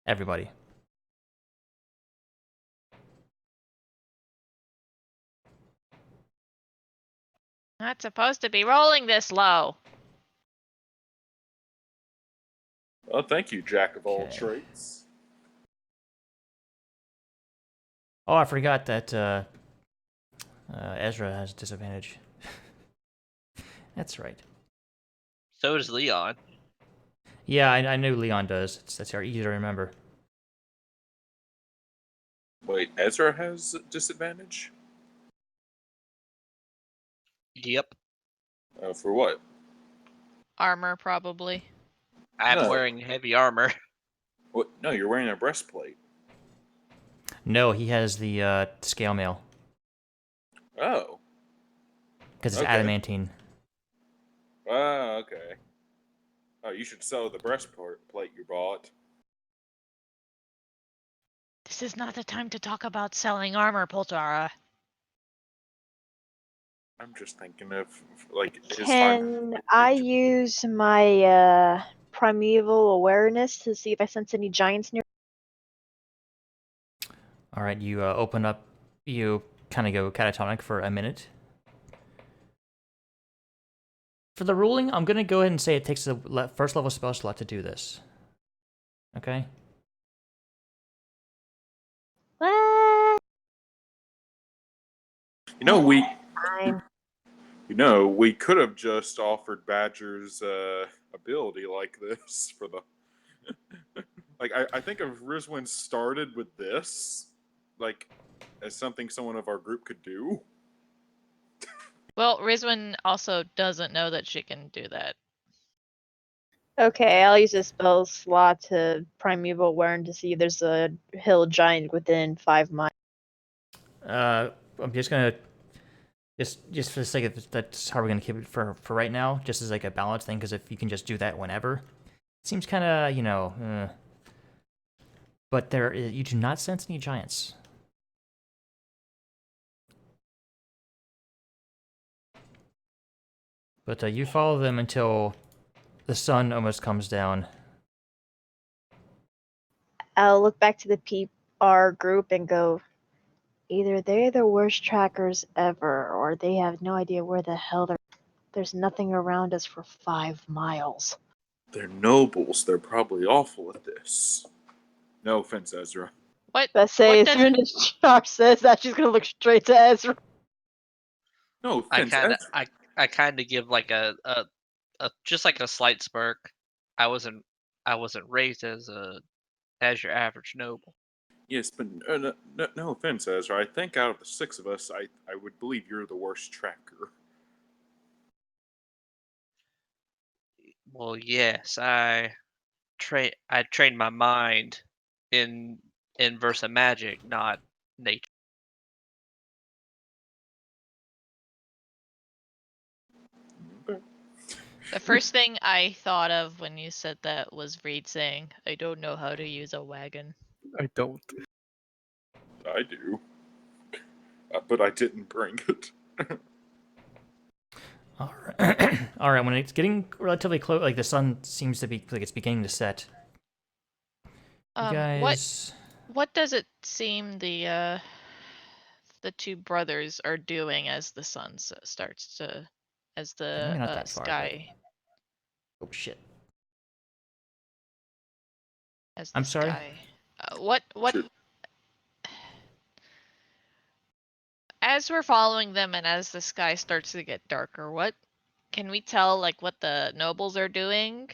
Everybody. Not supposed to be rolling this low. Well, thank you, Jack of all Okay. trades. Oh, I forgot that Ezra has disadvantage. That's right. So does Leon. Yeah, I knew Leon does. That's easy to remember. Wait, Ezra has disadvantage? Yep. For what? Armor, probably. I'm No. wearing heavy armor. What? No, you're wearing a breastplate. No, he has the scale mail Oh. because it's Okay. adamantine. Ah, okay. Oh, you should sell the breastplate you bought. This is not the time to talk about selling armor, Polchara. I'm just thinking of like his Can time. I use my primeval awareness to see if I sense any giants near? All right, you open up. You kind of go catatonic for a minute. For the ruling, I'm gonna go ahead and say it takes a first level spell slot to do this. Okay. What? You know, we Fine. We could have just offered Badger's ability like this for the. Like, I think if Rizwin started with this, like, as something someone of our group could do. Well, Rizwin also doesn't know that she can do that. Okay, I'll use a spell slot to Primeval Awareness to see if there's a hill giant within 5 miles. I'm just gonna just for the sake of that's how we're gonna keep it for right now, just as like a balance thing. Because if you can just do that whenever, it seems kind of But you do not sense any giants. But you follow them until the sun almost comes down. I'll look back to the our group and go, either they're the worst trackers ever, or they have no idea where the hell they're. There's nothing around us for 5 miles. They're nobles. They're probably awful at this. No offense, Ezra. What? Let's say What as does soon as Josh says that, she's gonna look straight to Ezra. No I offense, kind of Ezra. I kind of give like a just like a slight smirk. I wasn't raised as your average noble. Yes, but no offense, Ezra. I think out of the 6 of us, I would believe you're the worst tracker. Well, yes, I trained my mind in Versa magic, not nature. Okay. The first thing I thought of when you said that was Reed saying, "I don't know how to use a wagon." I don't. I do. But I didn't bring it. All right. All right. When it's getting relatively close, like the sun seems to be like it's beginning to set. You guys. What does it seem the two brothers are doing as the sun starts to, as Maybe the not that far, but- sky, Oh shit. as the I'm sorry? sky. What Sure. as we're following them and as the sky starts to get darker, what can we tell like what the nobles are doing?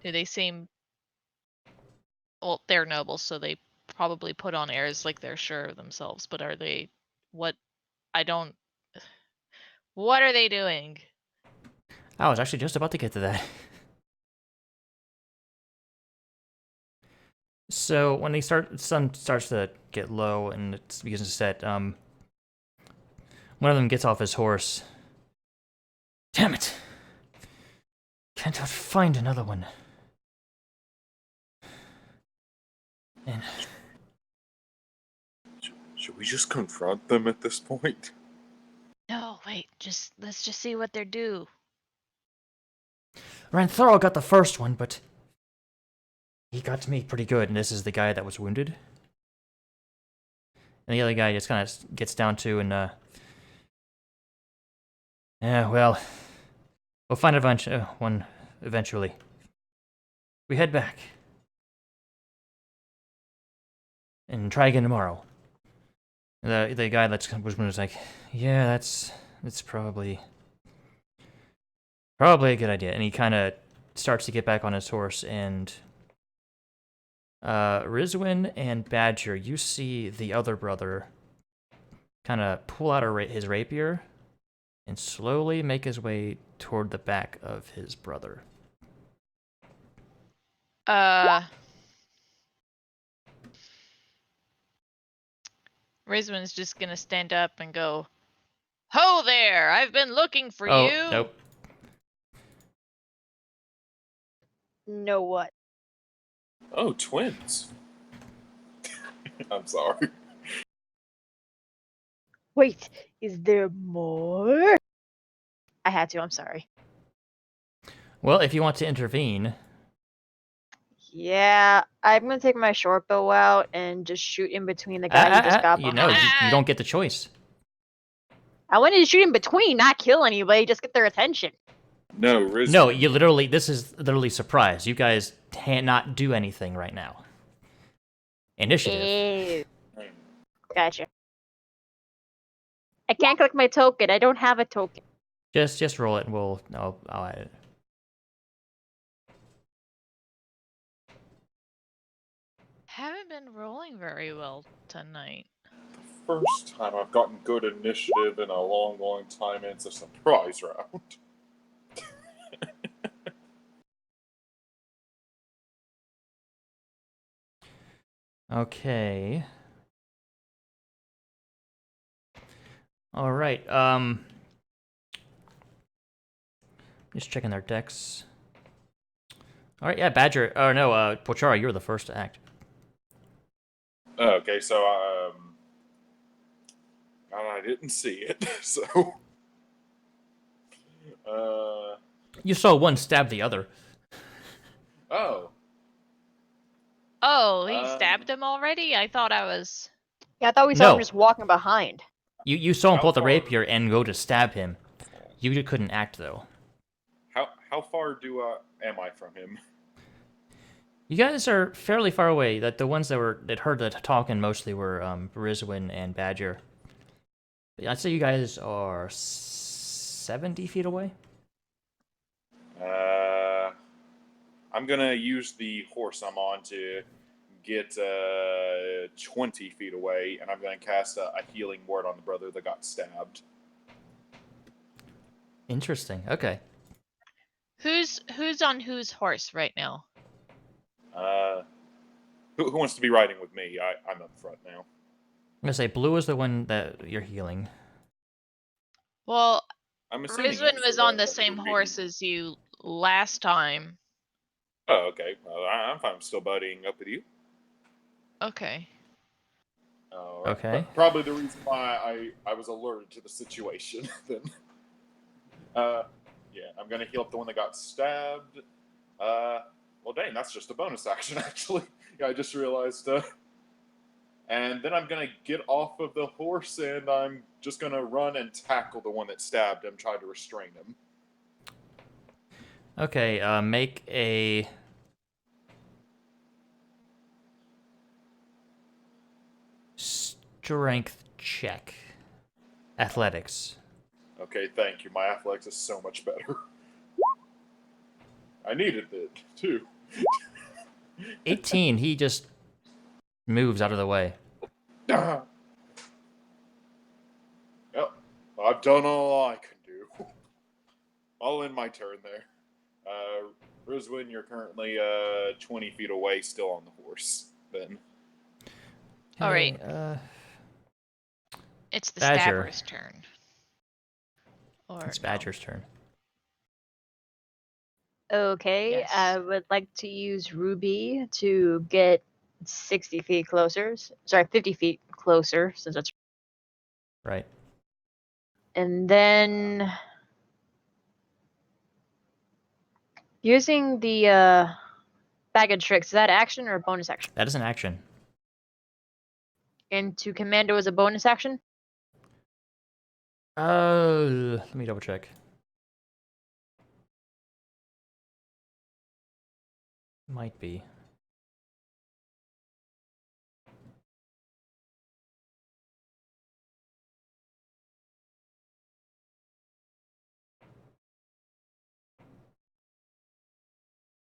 Do they seem, well, they're nobles, so they probably put on airs like they're sure of themselves, but are they, what, I don't, what are they doing? I was actually just about to get to that. So when the sun starts to get low and it begins to set, one of them gets off his horse. Damn it! Can't I find another one? And Should we just confront them at this point? No, wait, let's just see what they're do. Ranthorl got the first one, but he got me pretty good, and this is the guy that was wounded. And the other guy just kind of gets down to, and yeah, well, we'll find one eventually. We head back and try again tomorrow. The guy was like, yeah, that's probably a good idea. And he kind of starts to get back on his horse, and Rizwin and Badger, you see the other brother kind of pull out his rapier and slowly make his way toward the back of his brother. Rizwin's just gonna stand up and go, "Ho there! I've been looking for Oh, you." nope. Know what? Oh, twins. I'm sorry. Wait, is there more? I had to, I'm sorry. Well, if you want to intervene, Yeah, I'm gonna take my short bow out and just shoot in between the guy who just got you behind. know, you don't get the choice. I wanted to shoot in between, not kill anybody, just get their attention. No, Riz. No, this is literally surprise. You guys cannot do anything right now. Initiative. Ew. Gotcha. I can't click my token. I don't have a token. Just roll it, and I'll add it. Haven't been rolling very well tonight. First time I've gotten good initiative in a long, long time, and it's a surprise round. Okay. All right. Just checking their decks. All right. Yeah, Badger. Oh no, Pochara, you were the first to act. Okay, so I didn't see it, so You saw one stab the other. oh, Oh, he stabbed him already? I thought I was. Yeah, I thought we saw him No. just walking behind. You saw him How pull out the far- rapier and go to stab him. You couldn't act though. how far am I from him? You guys are fairly far away. That the ones that heard the talking mostly were Rizwin and Badger. I'd say you guys are 70 feet away. I'm gonna use the horse I'm on to get 20 feet away, and I'm gonna cast a healing word on the brother that got stabbed. Interesting. Okay. Who's on whose horse right now? Who wants to be riding with me? I'm up front now. I'm gonna say blue is the one that you're healing. Well, I'm assuming Rizwin it's was the on the that same we're horse meeting. as you last time. Oh, okay. Well, I'm fine. I'm still buddying up with you. Okay. All right. Okay. Probably the reason why I was alerted to the situation then. Yeah, I'm gonna heal up the one that got stabbed. Well, dang, that's just a bonus action actually. Yeah, I just realized. And then I'm gonna get off of the horse and I'm just gonna run and tackle the one that stabbed him, try to restrain him. Okay. Make a strength check. Athletics. Okay, thank you. My athletics is so much better. I needed it too. 18. He just moves out of the way. Yep, I've done all I can do. I'll end my turn there. Rizwin, you're currently 20 feet away, still on the horse. Then. All right. Hey, It's the Badger. stabber's turn. Or It's no. Badger's turn. Okay, Yes. I would like to use Ruby to get 60 feet closer. Sorry, 50 feet closer, since that's. Right. And then using the bag of tricks, is that action or a bonus action? That is an action. And to commando is a bonus action? Let me double check. Might be.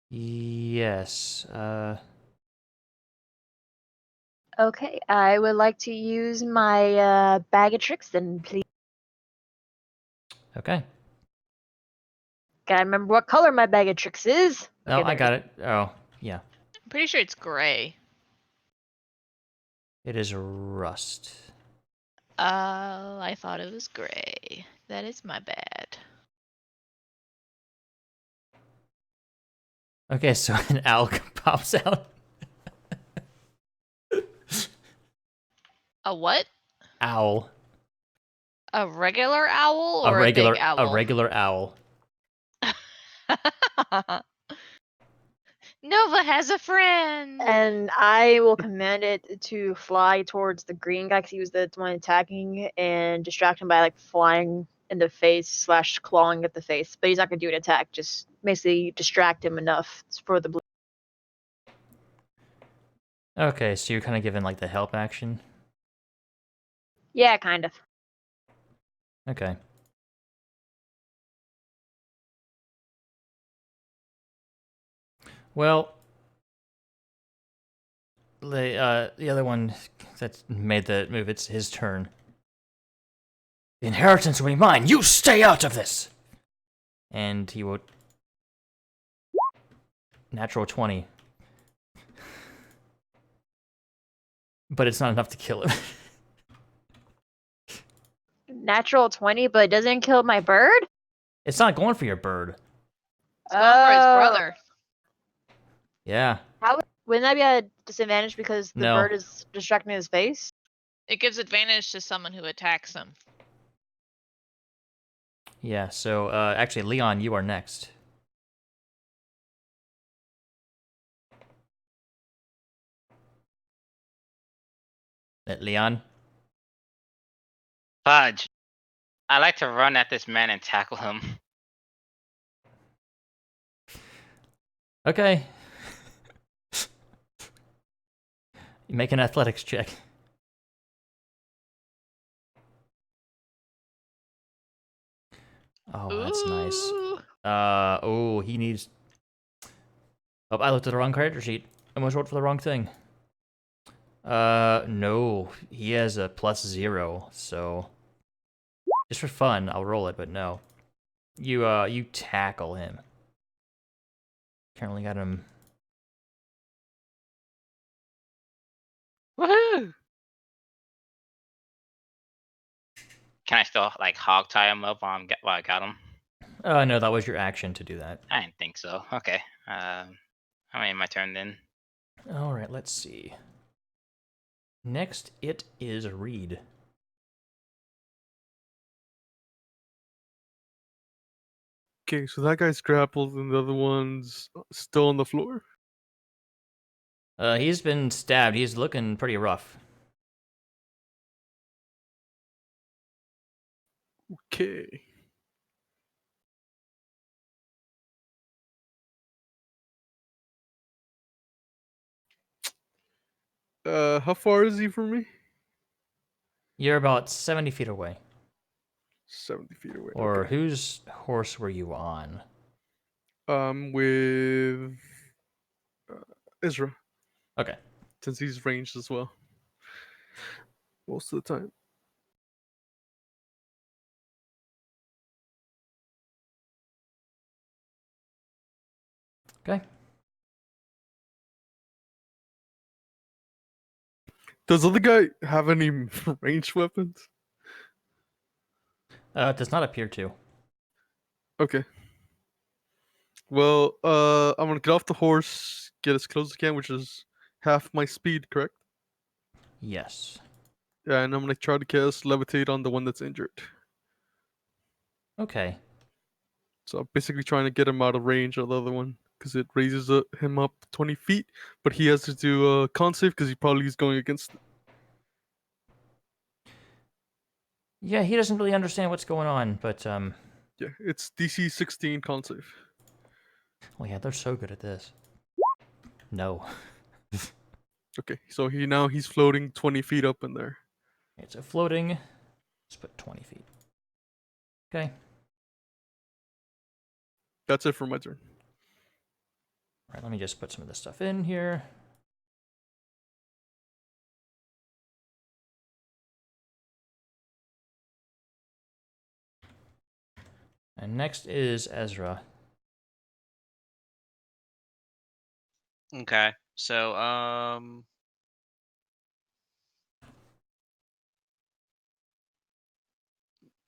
Yes. Okay, I would like to use my bag of tricks then, please. Okay. Gotta remember what color my bag of tricks is. No, Okay, I there got it. Oh, yeah. I'm pretty sure it's gray. It is rust. I thought it was gray. That is my bad. Okay, so an owl pops out. A what? Owl. A regular owl or a big owl? A regular owl. Nova has a friend. And I will command it to fly towards the green guy because he was the one attacking and distract him by like flying in the face / clawing at the face. But he's not gonna do an attack, just basically distract him enough for the blue. Okay, so you're kind of given like the help action. Yeah, kind of. Okay. Well, the other one that made the move, it's his turn. The inheritance will be mine. You stay out of this. And he will. Natural 20. But it's not enough to kill him. Natural 20, but it doesn't kill my bird? It's not going for your bird. It's going for his Oh. brother. Yeah. Wouldn't that be a disadvantage because the No. bird is distracting his face? It gives advantage to someone who attacks him. Yeah, so actually, Leon, you are next. Leon? Fudge. I like to run at this man and tackle him. Okay. You make an athletics check. Oh, that's nice. Ooh. Oh, he needs... Oh, I looked at the wrong character sheet. I almost rolled for the wrong thing. No. He has a +0, so... Just for fun, I'll roll it, but no. You tackle him. Currently got him... Woohoo! Can I still like hog tie him up while I got him? No, that was your action to do that. I didn't think so. Okay. How many my turn then? Alright, let's see. Next, it is Reed. Okay, so that guy's grappled and the other one's still on the floor. He's been stabbed. He's looking pretty rough. Okay. How far is he from me? You're about 70 feet away. 70 feet away. Or Okay. whose horse were you on? With Ezra, Okay. since he's ranged as well. Most of the time. Okay. Does the other guy have any ranged weapons? It does not appear to. Okay. Well, I'm gonna get off the horse, get as close as I can, which is half my speed, correct? Yes. Yeah, and I'm gonna try to cast levitate on the one that's injured. Okay. So I'm basically trying to get him out of range of the other one, because it raises him up 20 feet, but he has to do a con save because he probably is going against. Yeah, he doesn't really understand what's going on, but Yeah, it's DC 16 con save. oh yeah, they're so good at this. No. Okay, so he's floating 20 feet up in there. It's a floating. Let's put 20 feet. Okay. That's it for my turn. All right, let me just put some of this stuff in here. And next is Ezra. Okay. So, all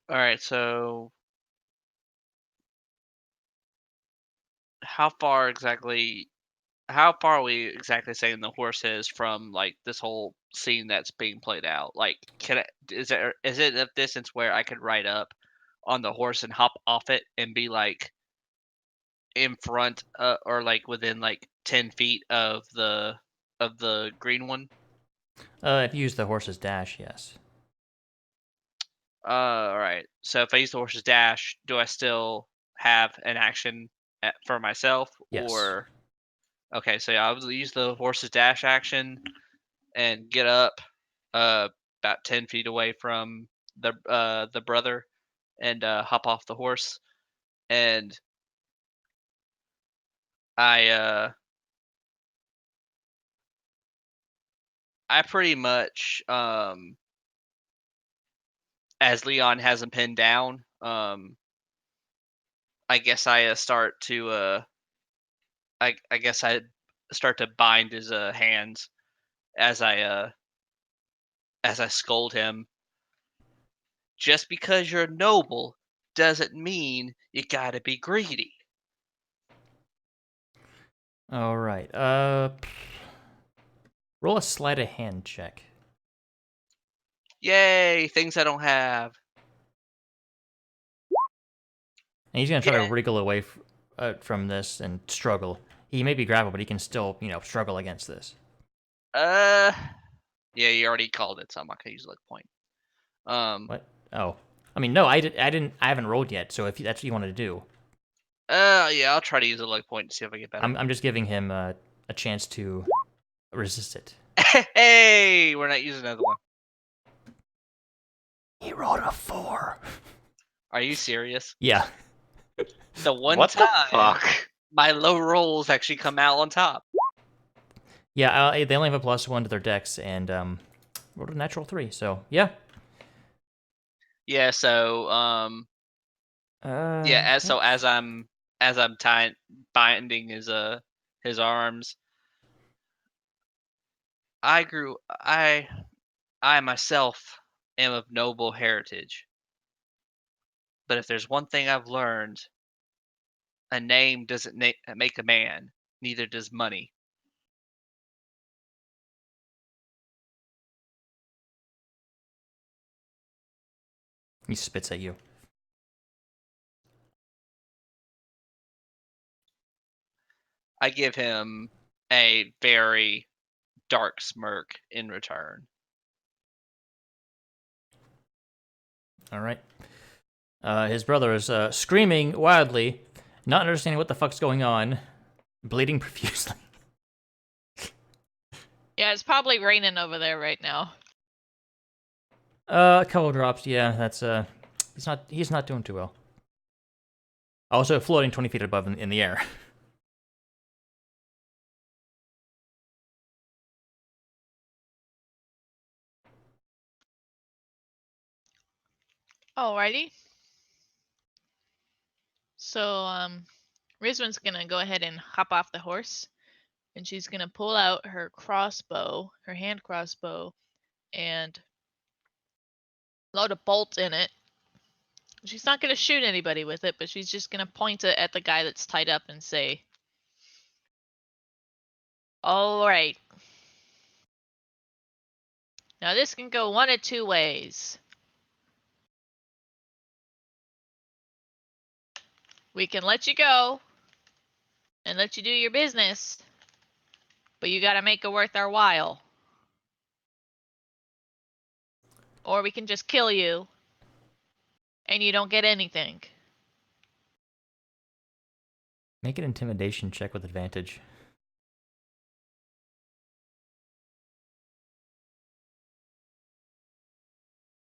right. So, how far are we exactly saying the horse is from like this whole scene that's being played out? Like, is it a distance where I could ride up on the horse and hop off it and be like in front, or like within like 10 feet of the green one? If you use the horse's dash, yes. All right. So if I use the horse's dash, do I still have an action for myself, Yes. or okay? So yeah, I'll use the horse's dash action and get up, about 10 feet away from the brother, and hop off the horse, and I I pretty much, as Leon has him pinned down, I guess I start to, I guess I start to bind his hands as I scold him. Just because you're noble doesn't mean you gotta be greedy. All right. Roll a sleight of hand check. Yay, things I don't have. And he's gonna try to Yeah. wriggle away from this and struggle. He may be grappled, but he can still, struggle against this. Yeah, you already called it, so I'm not gonna use a luck point. What? Oh, I mean, no, I didn't. I haven't rolled yet. So if that's what you wanted to do, Yeah, I'll try to use a luck point to see if I get better. I'm just giving him a chance to resist it. Hey, we're not using another one. He rolled a 4. Are you serious? Yeah. The one What the time fuck? my low rolls actually come out on top. Yeah, they only have a +1 to their dex, and rolled a natural 3. So yeah. Yeah, so yeah, as I'm binding his arms, I myself am of noble heritage. But if there's one thing I've learned, a name doesn't make a man, neither does money. He spits at you. I give him a very dark smirk in return. All right. His brother is screaming wildly, not understanding what the fuck's going on, bleeding profusely. Yeah, it's probably raining over there right now. A couple drops. Yeah, that's he's not doing too well. Also floating 20 feet above in the air. Alrighty. So, Rizwan's gonna go ahead and hop off the horse, and she's gonna pull out her crossbow, her hand crossbow, and load a bolt in it. She's not gonna shoot anybody with it, but she's just gonna point it at the guy that's tied up and say, "Alright. Now this can go one of two ways. We can let you go and let you do your business, but you gotta make it worth our while. Or we can just kill you and you don't get anything." Make an intimidation check with advantage.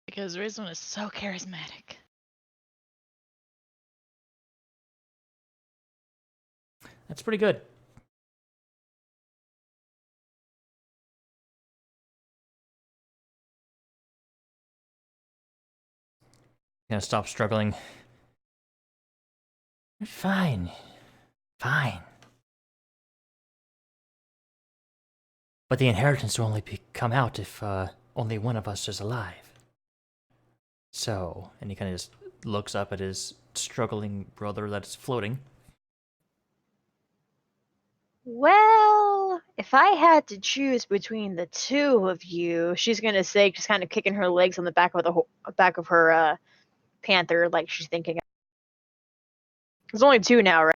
Because Rizwan is so charismatic. That's pretty good. Gonna stop struggling. Fine. Fine. But the inheritance will only come out if only one of us is alive. So, and he kind of just looks up at his struggling brother that's floating. Well, if I had to choose between the two of you, she's gonna say, just kind of kicking her legs on the back of back of her panther, like she's thinking. There's only two now, right?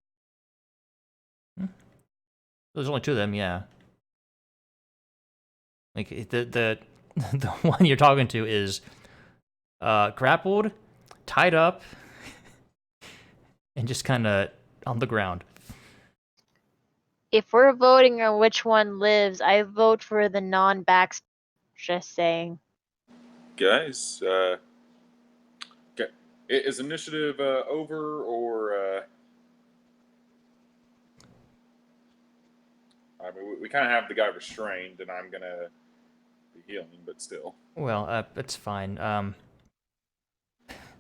There's only 2 of them, yeah. Like the the one you're talking to is grappled, tied up, and just kind of on the ground. If we're voting on which one lives, I vote for the non-backs. Just saying. Guys, okay. Is initiative over or? I mean, we kind of have the guy restrained, and I'm gonna healing, but still. Well, it's fine.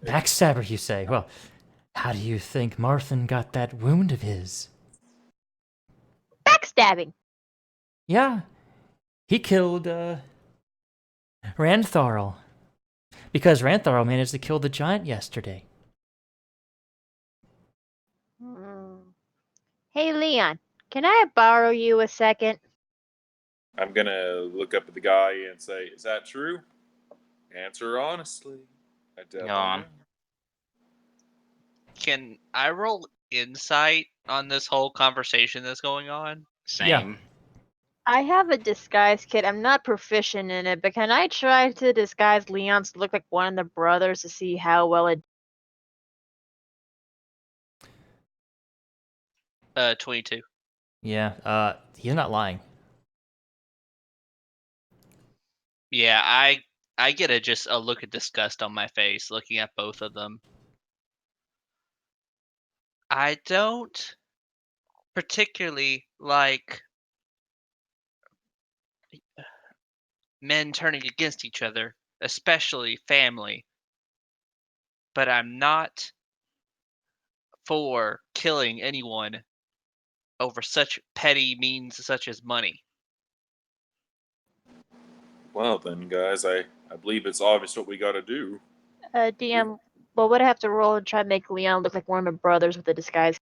Backstabber, you say? Well, how do you think Marthin got that wound of his? Backstabbing. Yeah, he killed, Rantharl. Because Rantharl managed to kill the giant yesterday. Hmm. Hey, Leon, can I borrow you a second? I'm gonna look up at the guy and say, "Is that true?" Answer honestly. I definitely on. am. Can I roll insight on this whole conversation that's going on? Same. I have a disguise kit. I'm not proficient in it, but can I try to disguise Leon's to look like one of the brothers to see how well it... 22. Yeah, he's not lying. Yeah, I get a look of disgust on my face looking at both of them. I don't particularly like men turning against each other, especially family. But I'm not for killing anyone over such petty means such as money. Well then, guys, I believe it's obvious what we gotta do. DM, what would I have to roll and try to make Leon look like one of my brothers with a disguise?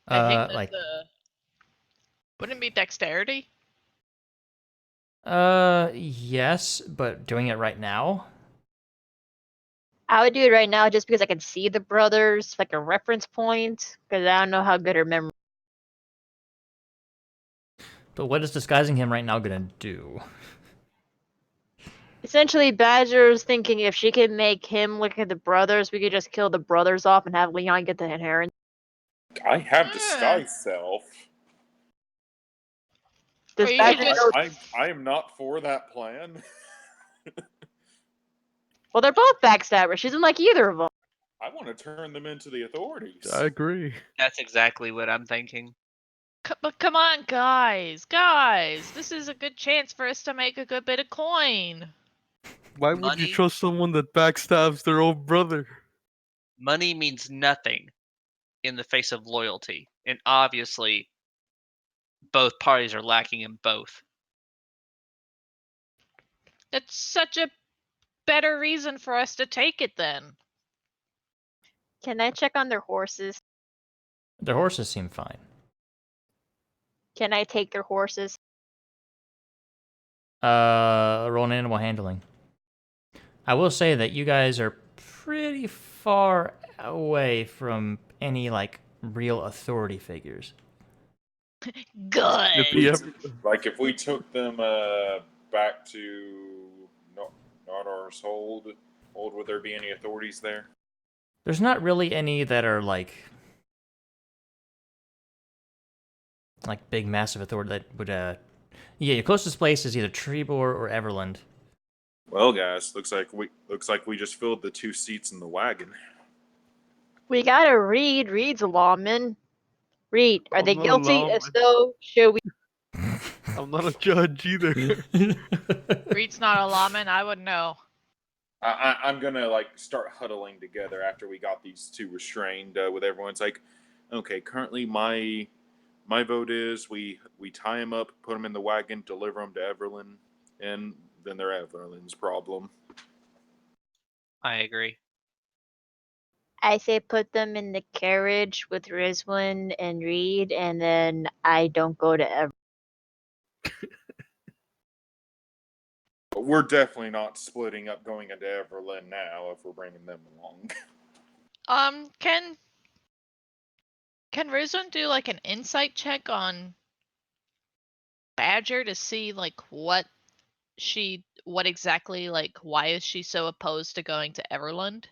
I think that Like, wouldn't it be dexterity? yes, but doing it right now? I would do it right now just because I can see the brothers, like a reference point, because I don't know how good her memory... But what is disguising him right now gonna do? Essentially, Badger's thinking if she can make him look at the brothers, we could just kill the brothers off and have Leon get the inheritance. I have disguise self. Does Or you could Badger just- know... I am not for that plan. Well, they're both backstabbers. She doesn't like either of them. I want to turn them into the authorities. I agree. That's exactly what I'm thinking. But come on, guys, this is a good chance for us to make a good bit of coin. Why would you Money? trust someone that backstabs their own brother? Money means nothing in the face of loyalty, and obviously both parties are lacking in both. That's such a better reason for us to take it then. Can I check on their horses? Their horses seem fine. Can I take their horses? Roll an animal handling. I will say that you guys are pretty far away from any, like, real authority figures. Good. If we took them back to Nodar's hold, would there be any authorities there? There's not really any that are, like big, massive authority that would, yeah, your closest place is either Trebor or Everland. Well, guys, looks like we just filled the 2 seats in the wagon. We gotta read. Reed's a lawman. Reed, are I'm they not a guilty? If lawman. so, should we... I'm not a judge either. Reed's not a lawman, I would know. I'm gonna start huddling together after we got these 2 restrained with everyone. It's like, okay, currently my vote is we tie them up, put them in the wagon, deliver them to Everlyn, and then they're Everlyn's problem. I agree. I say put them in the carriage with Rizwan and Reed, and then I don't go to Ever... But we're definitely not splitting up going into Everlyn now if we're bringing them along. Can Rizwan do like an insight check on Badger to see like what exactly, like, why is she so opposed to going to Everland?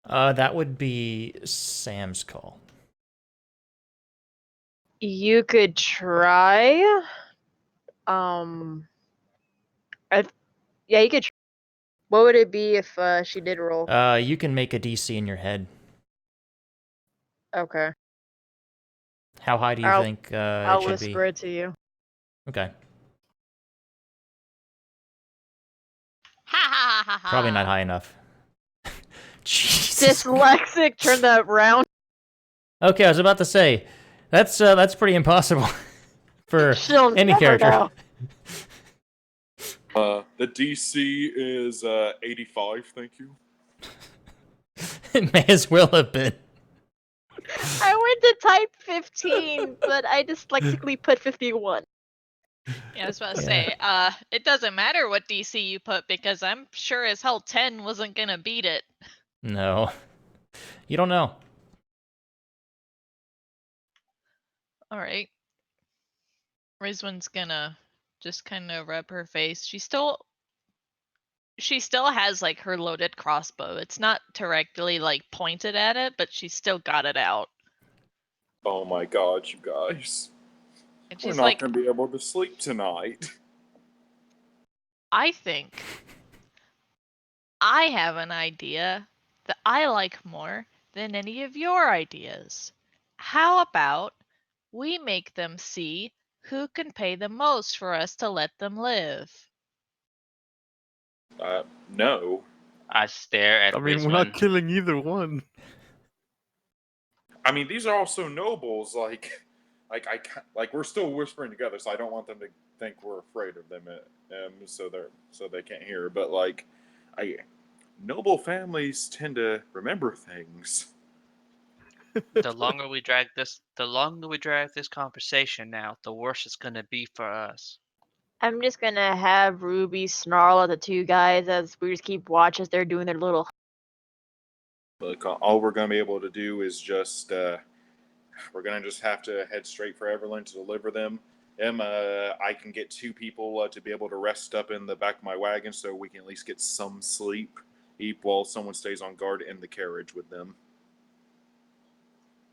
That would be Sam's call. You could try. Yeah, you could. What would it be if she did roll? You can make a DC in your head. Okay. How high do you I'll- think it I'll should whisper be? it to you. Okay. Ha ha ha ha! Probably not high enough. Jesus. Dyslexic, turn that round. Okay, I was about to say, that's pretty impossible for She'll any never character. know. The DC is 85. Thank you. It may as well have been. I went to type 15, but I dyslexically put 51. Yeah, I was about to Yeah. say, it doesn't matter what DC you put because I'm sure as hell 10 wasn't gonna beat it. No. You don't know. Alright. Rizwin's gonna just kind of rub her face. She still has like her loaded crossbow. It's not directly like pointed at it, but she's still got it out. Oh my god, you guys. And We're she's not like, going to be able to sleep tonight. I think I have an idea that I like more than any of your ideas. How about we make them see who can pay the most for us to let them live? No. I stare at I mean, we're not Rizwan. killing either one. I mean, these are also nobles. Like we're still whispering together, so I don't want them to think we're afraid of them. So they can't hear. But like, noble families tend to remember things. The longer we drag this conversation out, the worse it's gonna be for us. I'm just gonna have Ruby snarl at the two guys as we just keep watch as they're doing their little. Like all we're gonna be able to do is just we're gonna just have to head straight for Everland to deliver them. I can get two people to be able to rest up in the back of my wagon so we can at least get some sleep, while someone stays on guard in the carriage with them.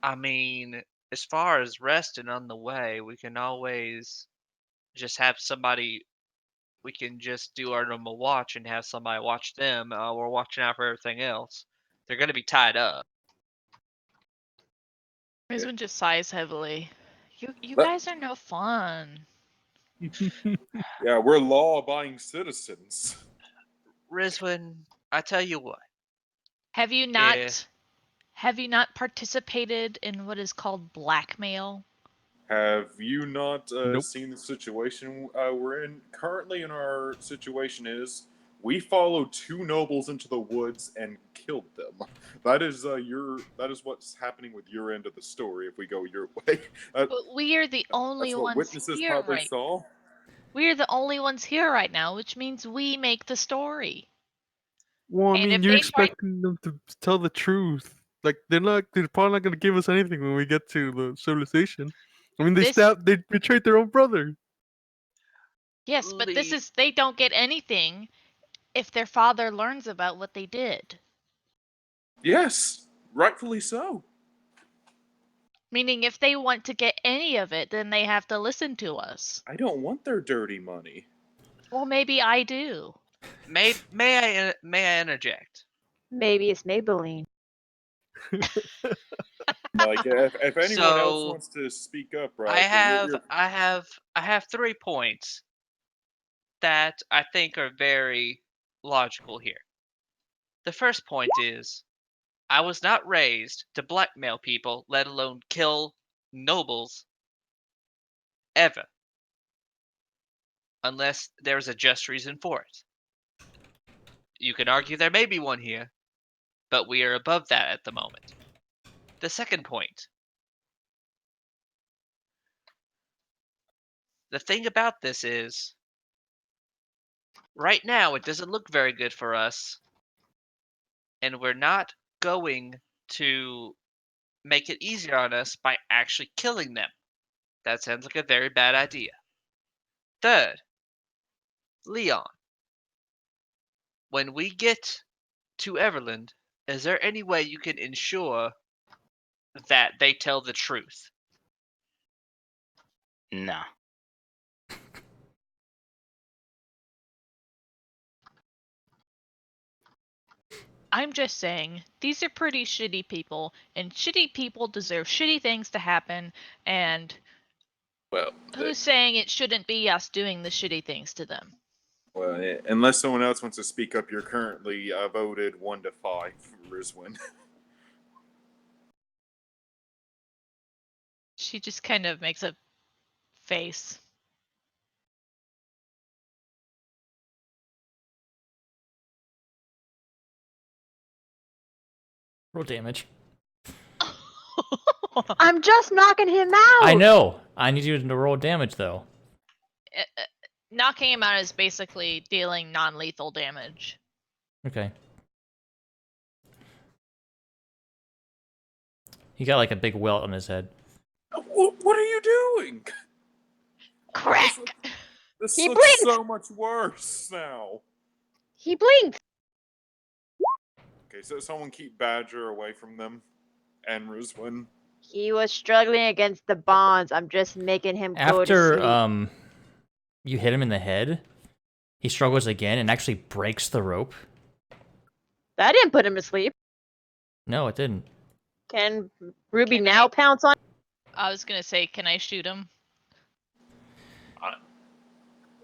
I mean, as far as resting on the way, we can always just have somebody. We can just do our normal watch and have somebody watch them. We're watching out for everything else. They're gonna be tied up. Rizwin just sighs heavily. You But- guys are no fun. Yeah, we're law-abiding citizens. Rizwin, I tell you what. Have you Yeah. not participated in what is called blackmail? Have you not Nope. seen the situation we're in? Currently, in our situation is we followed two nobles into the woods and killed them. That is what's happening with your end of the story. If we go your way, But we are the only that's what ones witnesses here probably right. saw. We're the only ones here right now, which means we make the story. Well, I And mean, if you're they try- expecting them to tell the truth. Like they're probably not gonna give us anything when we get to the civilization. I mean, they betrayed their own brother. Yes, but Lee- they don't get anything if their father learns about what they did. Yes, rightfully so. Meaning if they want to get any of it, then they have to listen to us. I don't want their dirty money. Well, maybe I do. May I interject? Maybe it's Maybelline. Like, if anyone else So, wants to speak up, right? I have 3 points that I think are very logical here. The first point is I was not raised to blackmail people, let alone kill nobles, ever, unless there's a just reason for it. You can argue there may be one here, but we are above that at the moment. The second point. The thing about this is, right now it doesn't look very good for us, and we're not going to make it easier on us by actually killing them. That sounds like a very bad idea. Third, Leon, when we get to Everland, is there any way you can ensure that they tell the truth? No. I'm just saying, these are pretty shitty people, and shitty people deserve shitty things to happen, and Well, who's saying it shouldn't be us doing the shitty things to them? well, unless someone else wants to speak up, you're currently voted 1 to 5 for Rizwin. She just kind of makes a face. Roll damage. I'm just knocking him out. I know. I need you to roll damage though. Knocking him out is basically dealing non-lethal damage. Okay. He got like a big welt on his head. What are you doing? Crack. This He looks blinked. so much worse now. He blinked. Okay, so someone keep Badger away from them and Rizwin. He was struggling against the bonds. I'm just making him go to sleep. After you hit him in the head, he struggles again and actually breaks the rope. That didn't put him to sleep. No, it didn't. Can Ruby Can now pounce on? I was gonna say, can I shoot him?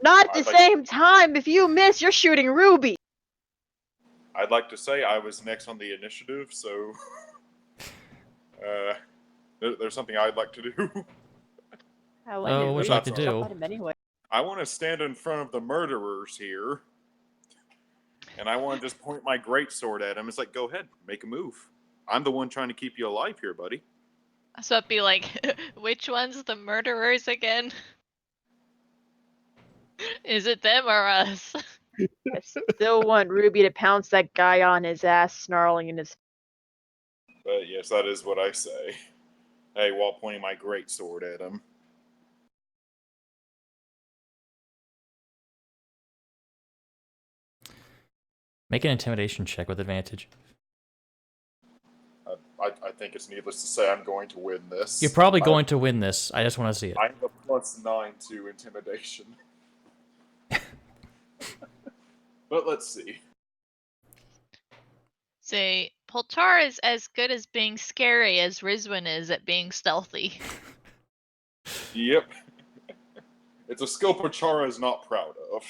Not at the I'd like- same time. If you miss, you're shooting Ruby. I'd like to say I was next on the initiative, so there's something I'd like to do. I what would you like to do? Anyway. I want to stand in front of the murderers here, and I want to just point my greatsword at him. It's like, go ahead, make a move. I'm the one trying to keep you alive here, buddy. So it'd be like, which one's the murderers again? Is it them or us? I still want Ruby to pounce that guy on his ass, snarling in his. But yes, that is what I say. Hey, while pointing my greatsword at him. Make an intimidation check with advantage. I think it's needless to say I'm going to win this. You're probably going to win this. I just want to see it. I have a +9 to intimidation. But let's see. Say, Poltar is as good as being scary as Rizwin is at being stealthy. Yep. It's a skill Pachara is not proud of.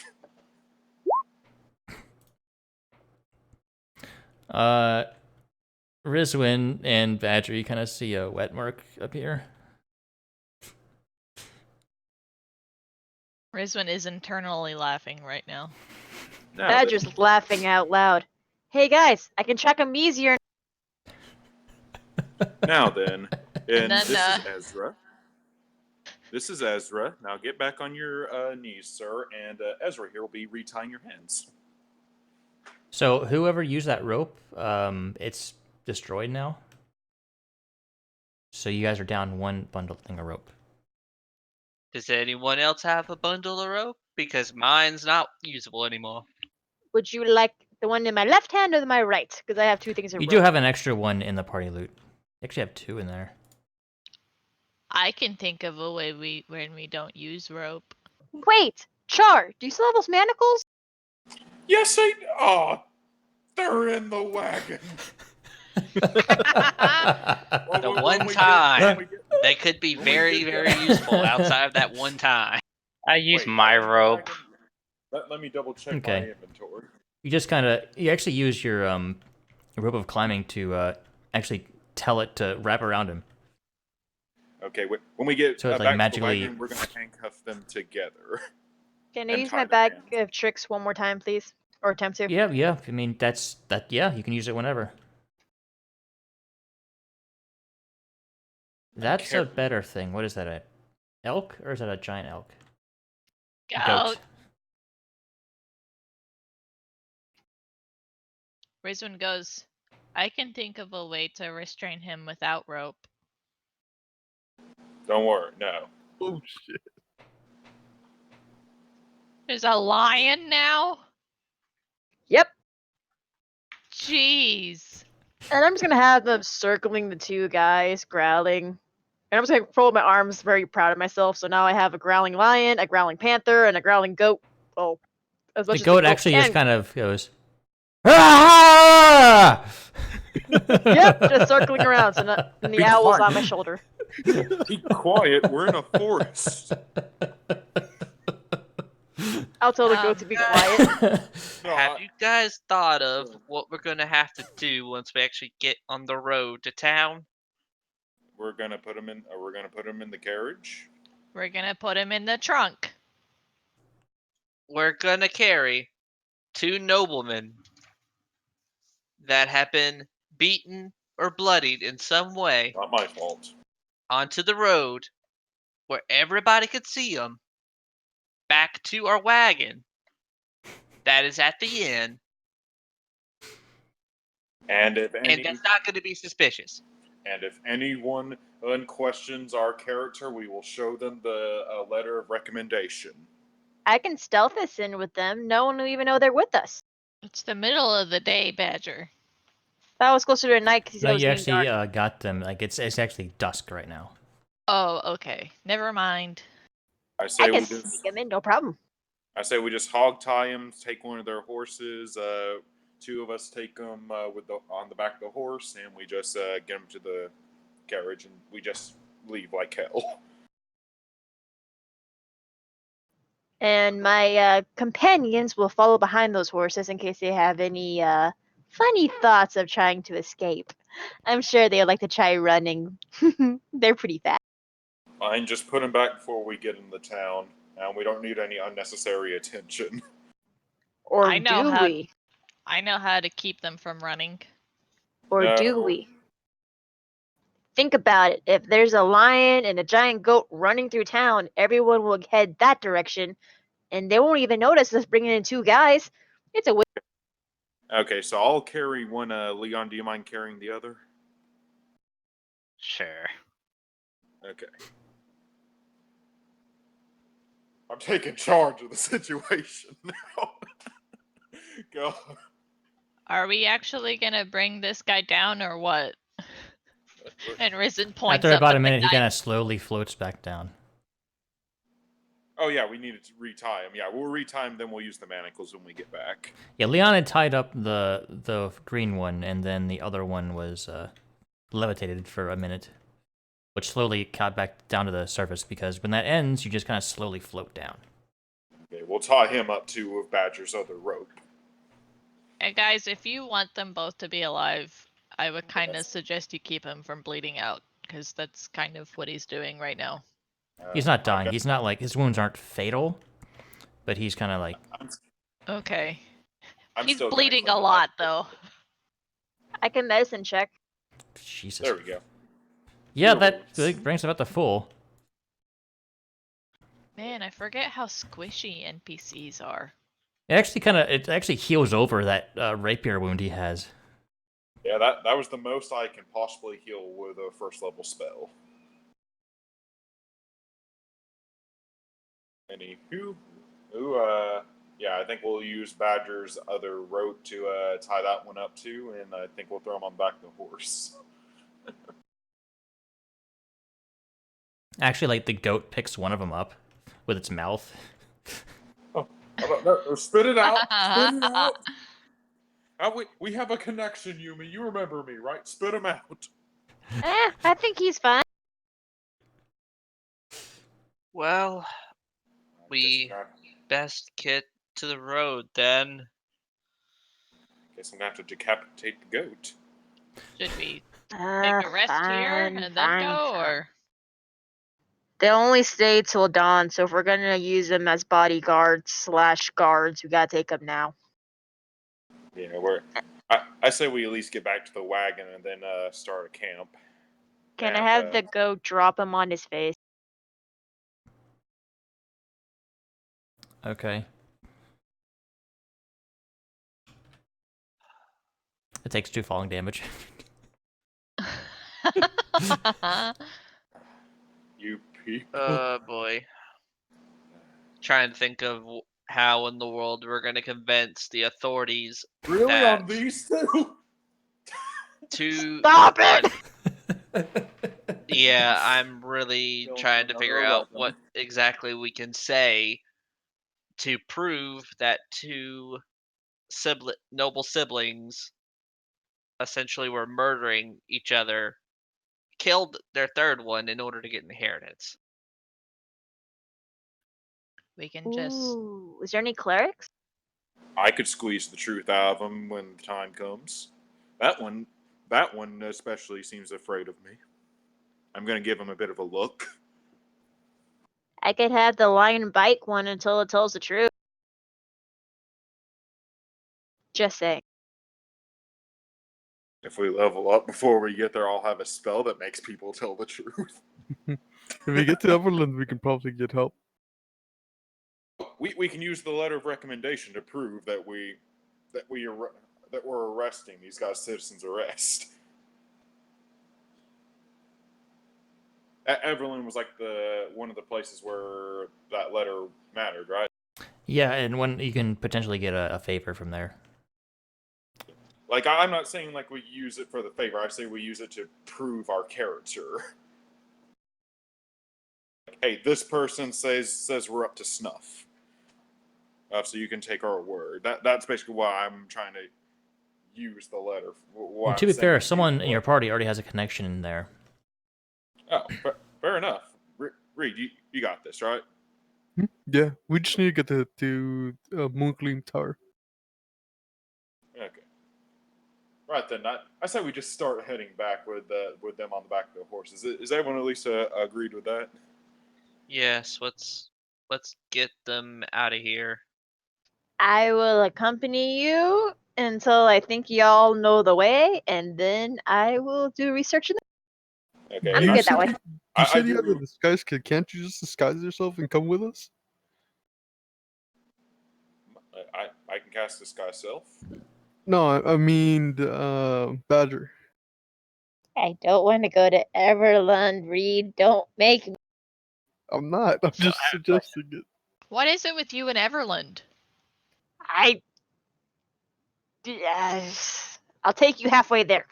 Rizwin and Badger, you kind of see a wet mark up here. Rizwin is internally laughing right now. Now Badger's laughing out loud. Hey guys, I can check him easier. Now then, and then, this is Ezra. This is Ezra. Now get back on your knees, sir, and Ezra here will be retying your hands. So whoever used that rope, it's destroyed now. So you guys are down one bundle thing of rope. Does anyone else have a bundle of rope? Because mine's not usable anymore. Would you like the one in my left hand or my right? Because I have two things of You rope. do have an extra one in the party loot. You actually have two in there. I can think of a way when we don't use rope. Wait, Char, do you still have those manacles? Yes, they're in the wagon. The one time. They could be very, very useful outside of that one time. I use Wait, my I'm in the rope. wagon? Let me double check Okay. my inventory. You just kind of, you actually use your rope of climbing to actually tell it to wrap around him. Okay, when we get So it's, back like, to magically- the wagon, we're going to handcuff them together. Can I And use tie my their bag hands. of tricks one more time, please? Or attempt to? Yeah. I mean, yeah, you can use it whenever. That's a careful. better thing. What is that, a elk? Or is that a giant elk? Goat. Rizwin goes, I can think of a way to restrain him without rope. Don't worry, no. Oh shit. There's a lion now? Yep. Jeez. And I'm just gonna have them circling the two guys, growling. And I'm just gonna fold my arms, very proud of myself. So now I have a growling lion, a growling panther, and a growling goat. Well, as much The as goat actually can. just kind of goes, "Ah!" Ah! Yep, just circling around, so not, and the Be owl's quiet. on my shoulder. Be quiet. We're in a forest. I'll tell the goat to be guys- quiet. No, Have you guys thought of what we're gonna have to do once we actually get on the road to town? we're gonna put him in. We're gonna put him in the carriage. We're gonna put him in the trunk. We're gonna carry 2 noblemen that have been beaten or bloodied in some way Not my fault. onto the road where everybody could see them back to our wagon that is at the inn, And if and any, that's not going to be suspicious. and if anyone questions our character, we will show them the letter of recommendation. I can stealth us in with them. No one will even know they're with us. It's the middle of the day, Badger. That was closer to night because No, it was you getting actually dark. got them. Like it's actually dusk right now. Oh, okay. Never mind. I say I we can just. sneak them in, no problem. I say we just hog tie him. Take one of their horses. 2 of us take them on the back of the horse, and we just get them to the carriage, and we just leave like hell. And my companions will follow behind those horses in case they have any funny thoughts of trying to escape. I'm sure they would like to try running. They're pretty fast. Fine, just put him back before we get in the town, and we don't need any unnecessary attention. Or I know do how- we? I know how to keep them from running. Or do No. we? Think about it. If there's a lion and a giant goat running through town, everyone will head that direction, and they won't even notice us bringing in 2 guys. It's a Okay, so I'll carry one. Leon, do you mind carrying the other? Sure. Okay. I'm taking charge of the situation now. Go. Are we actually gonna bring this guy down or what? And Risen points After up about at a the minute, he guy. kind of slowly floats back down. Oh yeah, we needed to retie him. Yeah, we'll retie him, then we'll use the manacles when we get back. Yeah, Leon had tied up the green one, and then the other one was levitated for a minute, which slowly got back down to the surface because when that ends, you just kind of slowly float down. Okay, we'll tie him up too with Badger's other rope. And guys, if you want them both to be alive, I would kind of suggest you keep him from bleeding out, because that's kind of what he's doing right now. He's not dying. He's not like his wounds aren't fatal, but he's kind of like Okay. I'm He's still gonna bleeding clean a him lot, up. though. I can medicine check. Jesus. There we go. Yeah, Cure that wounds. brings about the full. Man, I forget how squishy NPCs are. It actually heals over that rapier wound he has. Yeah, that was the most I can possibly heal with a first level spell. Anywho, yeah, I think we'll use Badger's other rope to tie that one up too, and I think we'll throw him on the back of the horse. Actually, like the goat picks one of them up with its mouth. No, spit it out! Spit it out! We have a connection, Yumi. You remember me, right? Spit him out. I think he's fine. Well, Guess we I'm gonna- best get to the road then. Guess I'm gonna have to decapitate the goat. Should we take a rest here Fine, and then go, fine. or? They only stay till dawn, so if we're gonna use them as bodyguards / guards, we gotta take them now. Yeah, I say we at least get back to the wagon and then start a camp. Can I And, have the goat drop him on his face? Okay. It takes 2 falling damage. You people. Oh boy. Trying to think of how in the world we're going to convince the authorities Really that- on these two? to. Stop it! Yeah, I'm really Don't trying to another figure out 11. what exactly we can say to prove that 2 noble siblings essentially were murdering each other, killed their third one in order to get inheritance. We can just. Ooh, is there any clerics? I could squeeze the truth out of him when the time comes. That one especially seems afraid of me. I'm gonna give him a bit of a look. I could have the lion bite one until it tells the truth. Just saying. If we level up before we get there, I'll have a spell that makes people tell the truth. If we get to Everland, we can probably get help. We can use the letter of recommendation to prove that we're arresting these guys' citizens arrest. Everland was like one of the places where that letter mattered, right? Yeah, and when you can potentially get a favor from there. Like, I'm not saying like we use it for the favor. I say we use it to prove our character. Like, hey, this person says we're up to snuff. So you can take our word. That's basically why I'm trying to use the letter. And to be fair, someone in your party already has a connection in there. Oh, fair enough. Reed, you got this, right? Yeah, we just need to get to Moongleam Tower. Okay. Right then, I say we just start heading back with them on the back of their horses. Is everyone at least agreed with that? Yes, let's get them out of here. I will accompany you until I think y'all know the way, and then I will do research. Okay. I'm You good that said way. You said you had do- a disguise kit. Can't you just disguise yourself and come with us? I can cast disguise self. No, I mean Badger. I don't want to go to Everland, Reed. Don't make me. I'm not. I'm So just I have a suggesting it. What is it with you and Everland? I'll take you halfway there.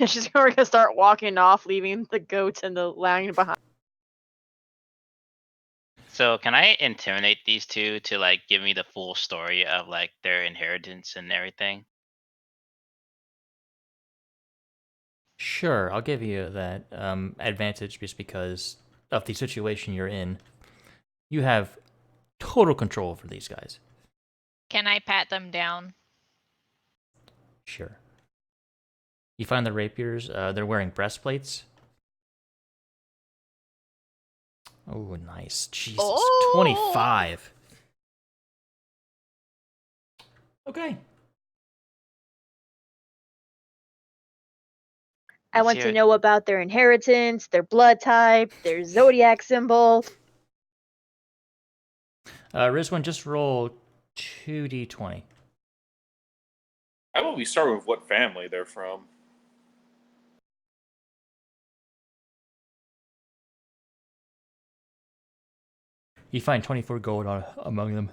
She's gonna start walking off, leaving the goats and the lion behind. So can I intimidate these two to like give me the full story of like their inheritance and everything? Sure, I'll give you that advantage just because of the situation you're in. You have total control over these guys. Can I pat them down? Sure. You find the rapiers. They're wearing breastplates. Oh, nice. Jesus. Oh! 25. Okay. I Let's want hear to it. know about their inheritance, their blood type, their zodiac symbol. Rizwan, just roll 2d20. How about we start with what family they're from? You find 24 gold among them.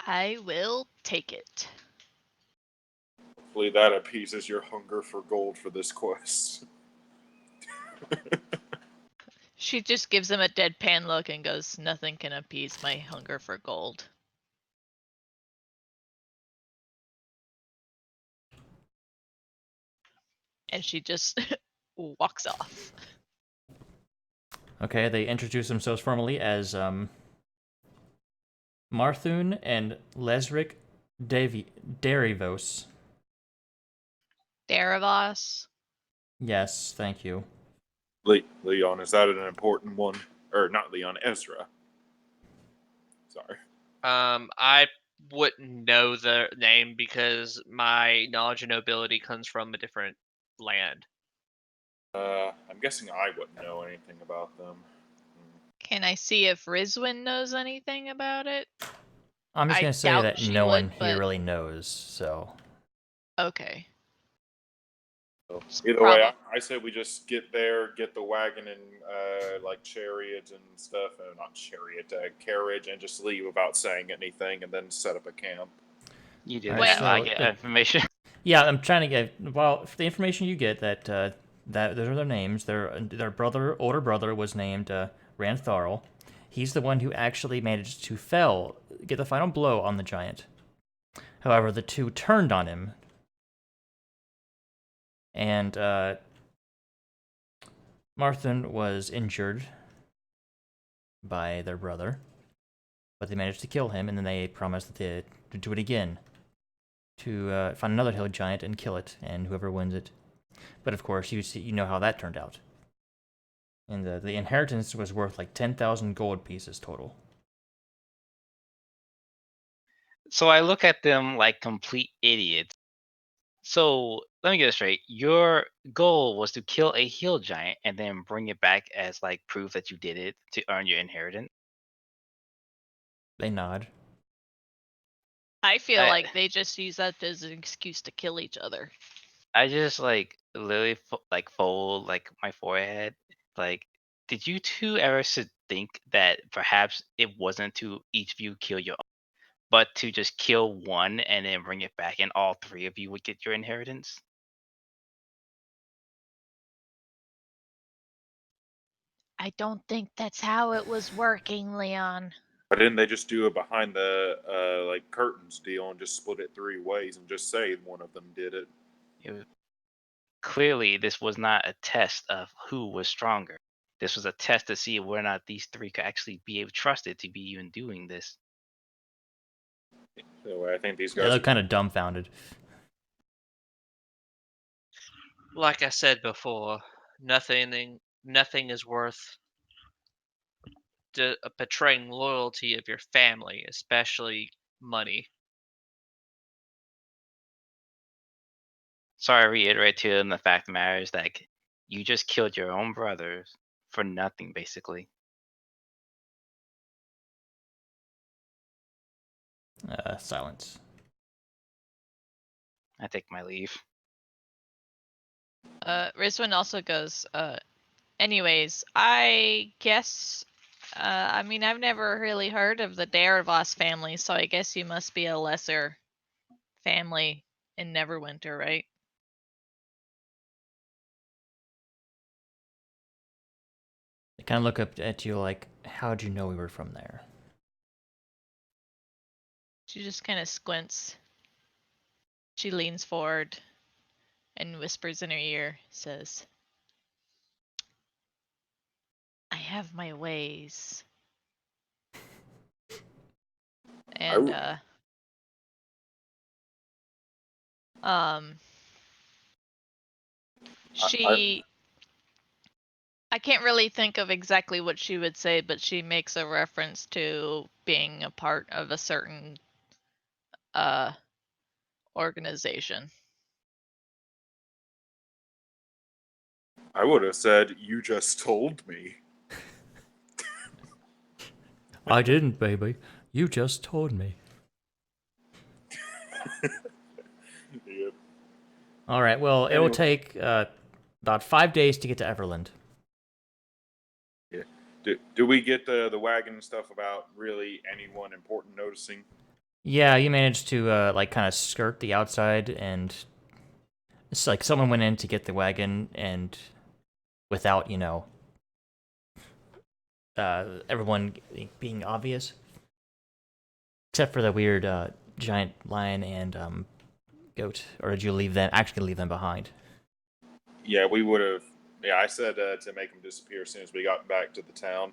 I will take it. Hopefully that appeases your hunger for gold for this quest. She just gives him a deadpan look and goes, "Nothing can appease my hunger for gold." And she just walks off. Okay, they introduce themselves formally as Marthun and Lesric Derivos. Daravos. Yes, thank you. Leon, is that an important one? Or not Leon, Ezra. Sorry. I wouldn't know the name because my knowledge and nobility comes from a different land. I'm guessing I wouldn't know anything about them. Can I see if Rizwin knows anything about it? I'm just I going to say doubt that she no would, one here but- really knows, so... Okay. So It's either way, prob- I say we just get there, get the wagon and like chariot and stuff. Not chariot, carriage, and just leave without saying anything, and then set up a camp. You do Alright, that. I so get the- information. Yeah, I'm trying to get... Well, the information you get, that those are their names. Their older brother was named Rantharl. He's the one who actually managed to get the final blow on the giant. However, the two turned on him And Marthin was injured by their brother, but they managed to kill him, and then they promised that they would do it again, to find another hill giant and kill it, and whoever wins it. But of course, you know how that turned out. And the inheritance was worth like 10,000 gold pieces total. So I look at them like complete idiots. So let me get this straight. Your goal was to kill a hill giant and then bring it back as like proof that you did it to earn your inheritance. They nod. I feel I- like they just use that as an excuse to kill each other. I just like literally like fold like my forehead. Like, did you two ever think that perhaps it wasn't to each of you kill your own, but to just kill one and then bring it back, and all three of you would get your inheritance? I don't think that's how it was working, Leon. Why didn't they just do a behind the like curtains deal and just split it 3 ways and just say one of them did it? It was, clearly, this was not a test of who was stronger. This was a test to see whether or not these three could actually be trusted to be even doing this. So I think these They guys look are kind of dumbfounded. Like I said before, nothing is worth betraying loyalty of your family, especially money. So I reiterate to them the fact of the matter is that you just killed your own brothers for nothing, basically. Silence. I take my leave. Rizwan also goes, anyways, I guess, I mean, I've never really heard of the Darevos family, so I guess you must be a lesser family in Neverwinter, right? They kind of look up at you like, how'd you know we were from there? She just kind of squints. She leans forward and whispers in her ear, says, I have my ways. And, she, I can't really think of exactly what she would say, but she makes a reference to being a part of a certain, organization. I would have said, "You just told me." I didn't, baby. You just told me. Yep. All right. Well, it'll Anyway. take about 5 days to get to Everland. Yeah. Do we get the wagon and stuff about really anyone important noticing? Yeah, you managed to like kind of skirt the outside, and it's like someone went in to get the wagon, and without everyone being obvious, except for the weird giant lion and goat. Or did you actually leave them behind? Yeah, we would have. Yeah, I said to make them disappear as soon as we got back to the town.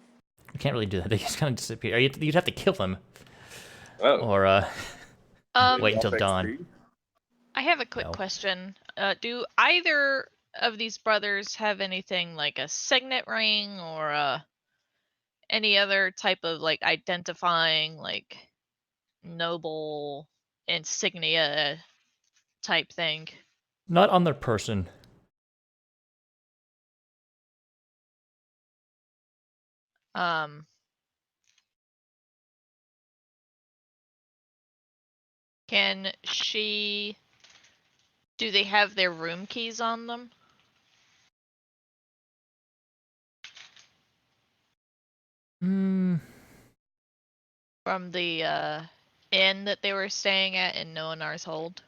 You can't really do that. They just kind of disappear. You'd have to kill them, Oh, or wait until Off dawn. XP? I have a quick No. question. Do either of these brothers have anything like a signet ring or any other type of like identifying like noble insignia type thing? Not on their person. Um, can she? Do they have their room keys on them? Hmm. From the inn that they were staying at in Noanar's Hold?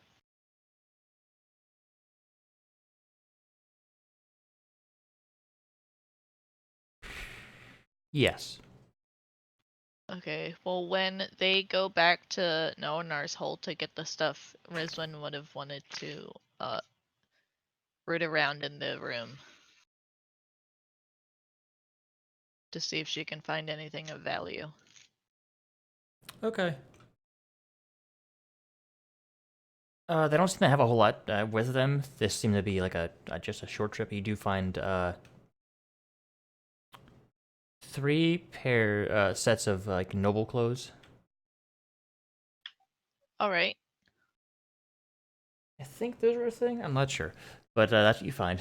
Yes. Okay, well, when they go back to Noanar's Hold to get the stuff, Rizwan would have wanted to root around in the room to see if she can find anything of value. Okay. They don't seem to have a whole lot with them. This seemed to be like just a short trip. You do find 3 sets of like noble clothes. All right. I think those are a thing. I'm not sure, but that's what you find.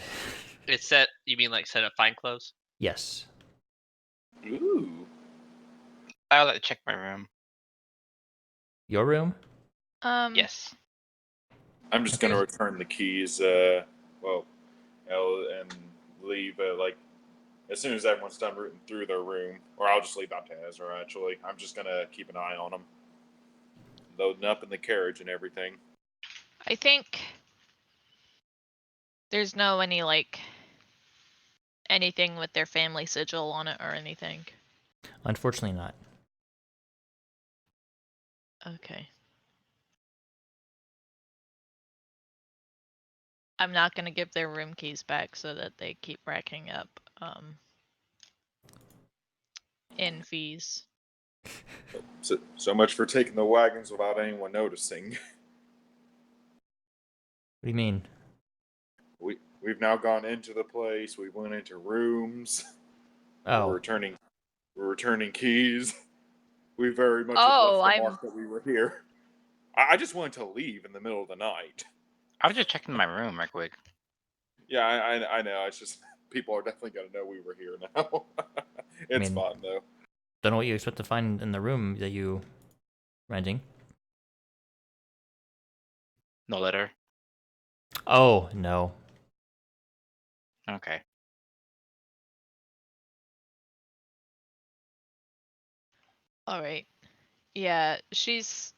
It's set. You mean like set of fine clothes? Yes. Ooh. I'll let check my room. Your room? Yes. I'm just Okay. gonna return the keys. Well, and leave. Like as soon as everyone's done rooting through their room, or I'll just leave that to Ezra. Actually, I'm just gonna keep an eye on them, loading up in the carriage and everything. I think there's no anything with their family sigil on it or anything. Unfortunately not. Okay. I'm not gonna give their room keys back so that they keep racking up in fees. So much for taking the wagons without anyone noticing. What do you mean? We've now gone into the place. We went into rooms. We're Oh, returning keys. We very much have Oh, left the mark that we were here. I just wanted to leave in the middle of the night. I was just checking my room right quick. Yeah, I know. It's just people are definitely gonna know we were here now. It's mean- fun though. don't know what you expect to find in the room that you renting. No letter. Oh no. Okay. all right. Yeah, she's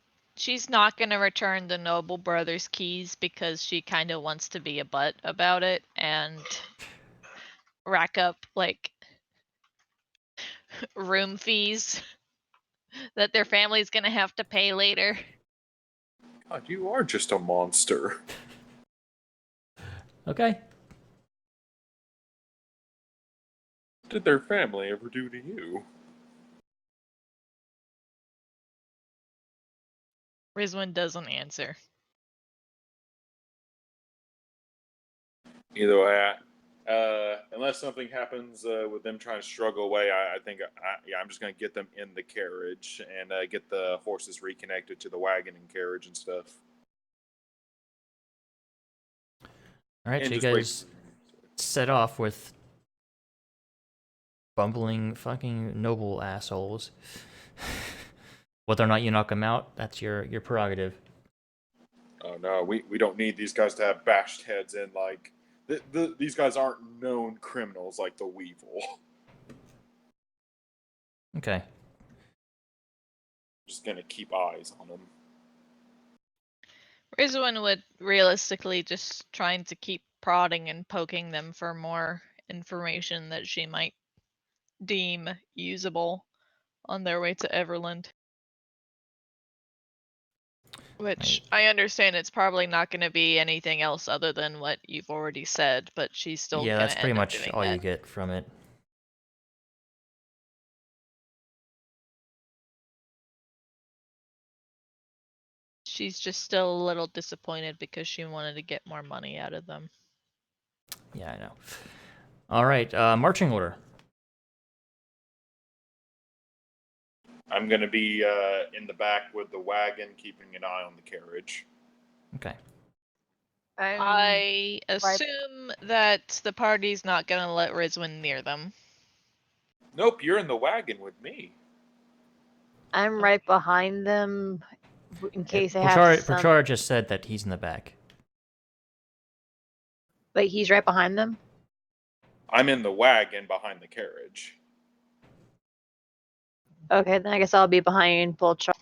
not gonna return the Noble Brothers keys because she kind of wants to be a butt about it and rack up like room fees that their family's gonna have to pay later. God, you are just a monster. Okay. What did their family ever do to you? Rizwin doesn't answer. Either way, unless something happens with them trying to struggle away, I think I'm just gonna get them in the carriage and get the horses reconnected to the wagon and carriage and stuff. All right, And so you just wait. guys set off with bumbling fucking noble assholes. Whether or not you knock them out, that's your prerogative. Oh no, we don't need these guys to have bashed heads in. Like these guys aren't known criminals like the Weevil. Okay. Just gonna keep eyes on them. Rizwin would realistically just trying to keep prodding and poking them for more information that she might deem usable on their way to Everland. Which I understand it's probably not going to be anything else other than what you've already said, but she's still Yeah, going that's to pretty end up much doing all that. you get from it. She's just still a little disappointed because she wanted to get more money out of them. Yeah, I know. All right, marching order. I'm gonna be in the back with the wagon, keeping an eye on the carriage. Okay. I assume that the party's not going to let Rizwin near them. Nope, you're in the wagon with me. I'm right behind them in case they have Perchara just said that he's in the back. But he's right behind them. I'm in the wagon behind the carriage. Okay, then I guess I'll be behind Polchara.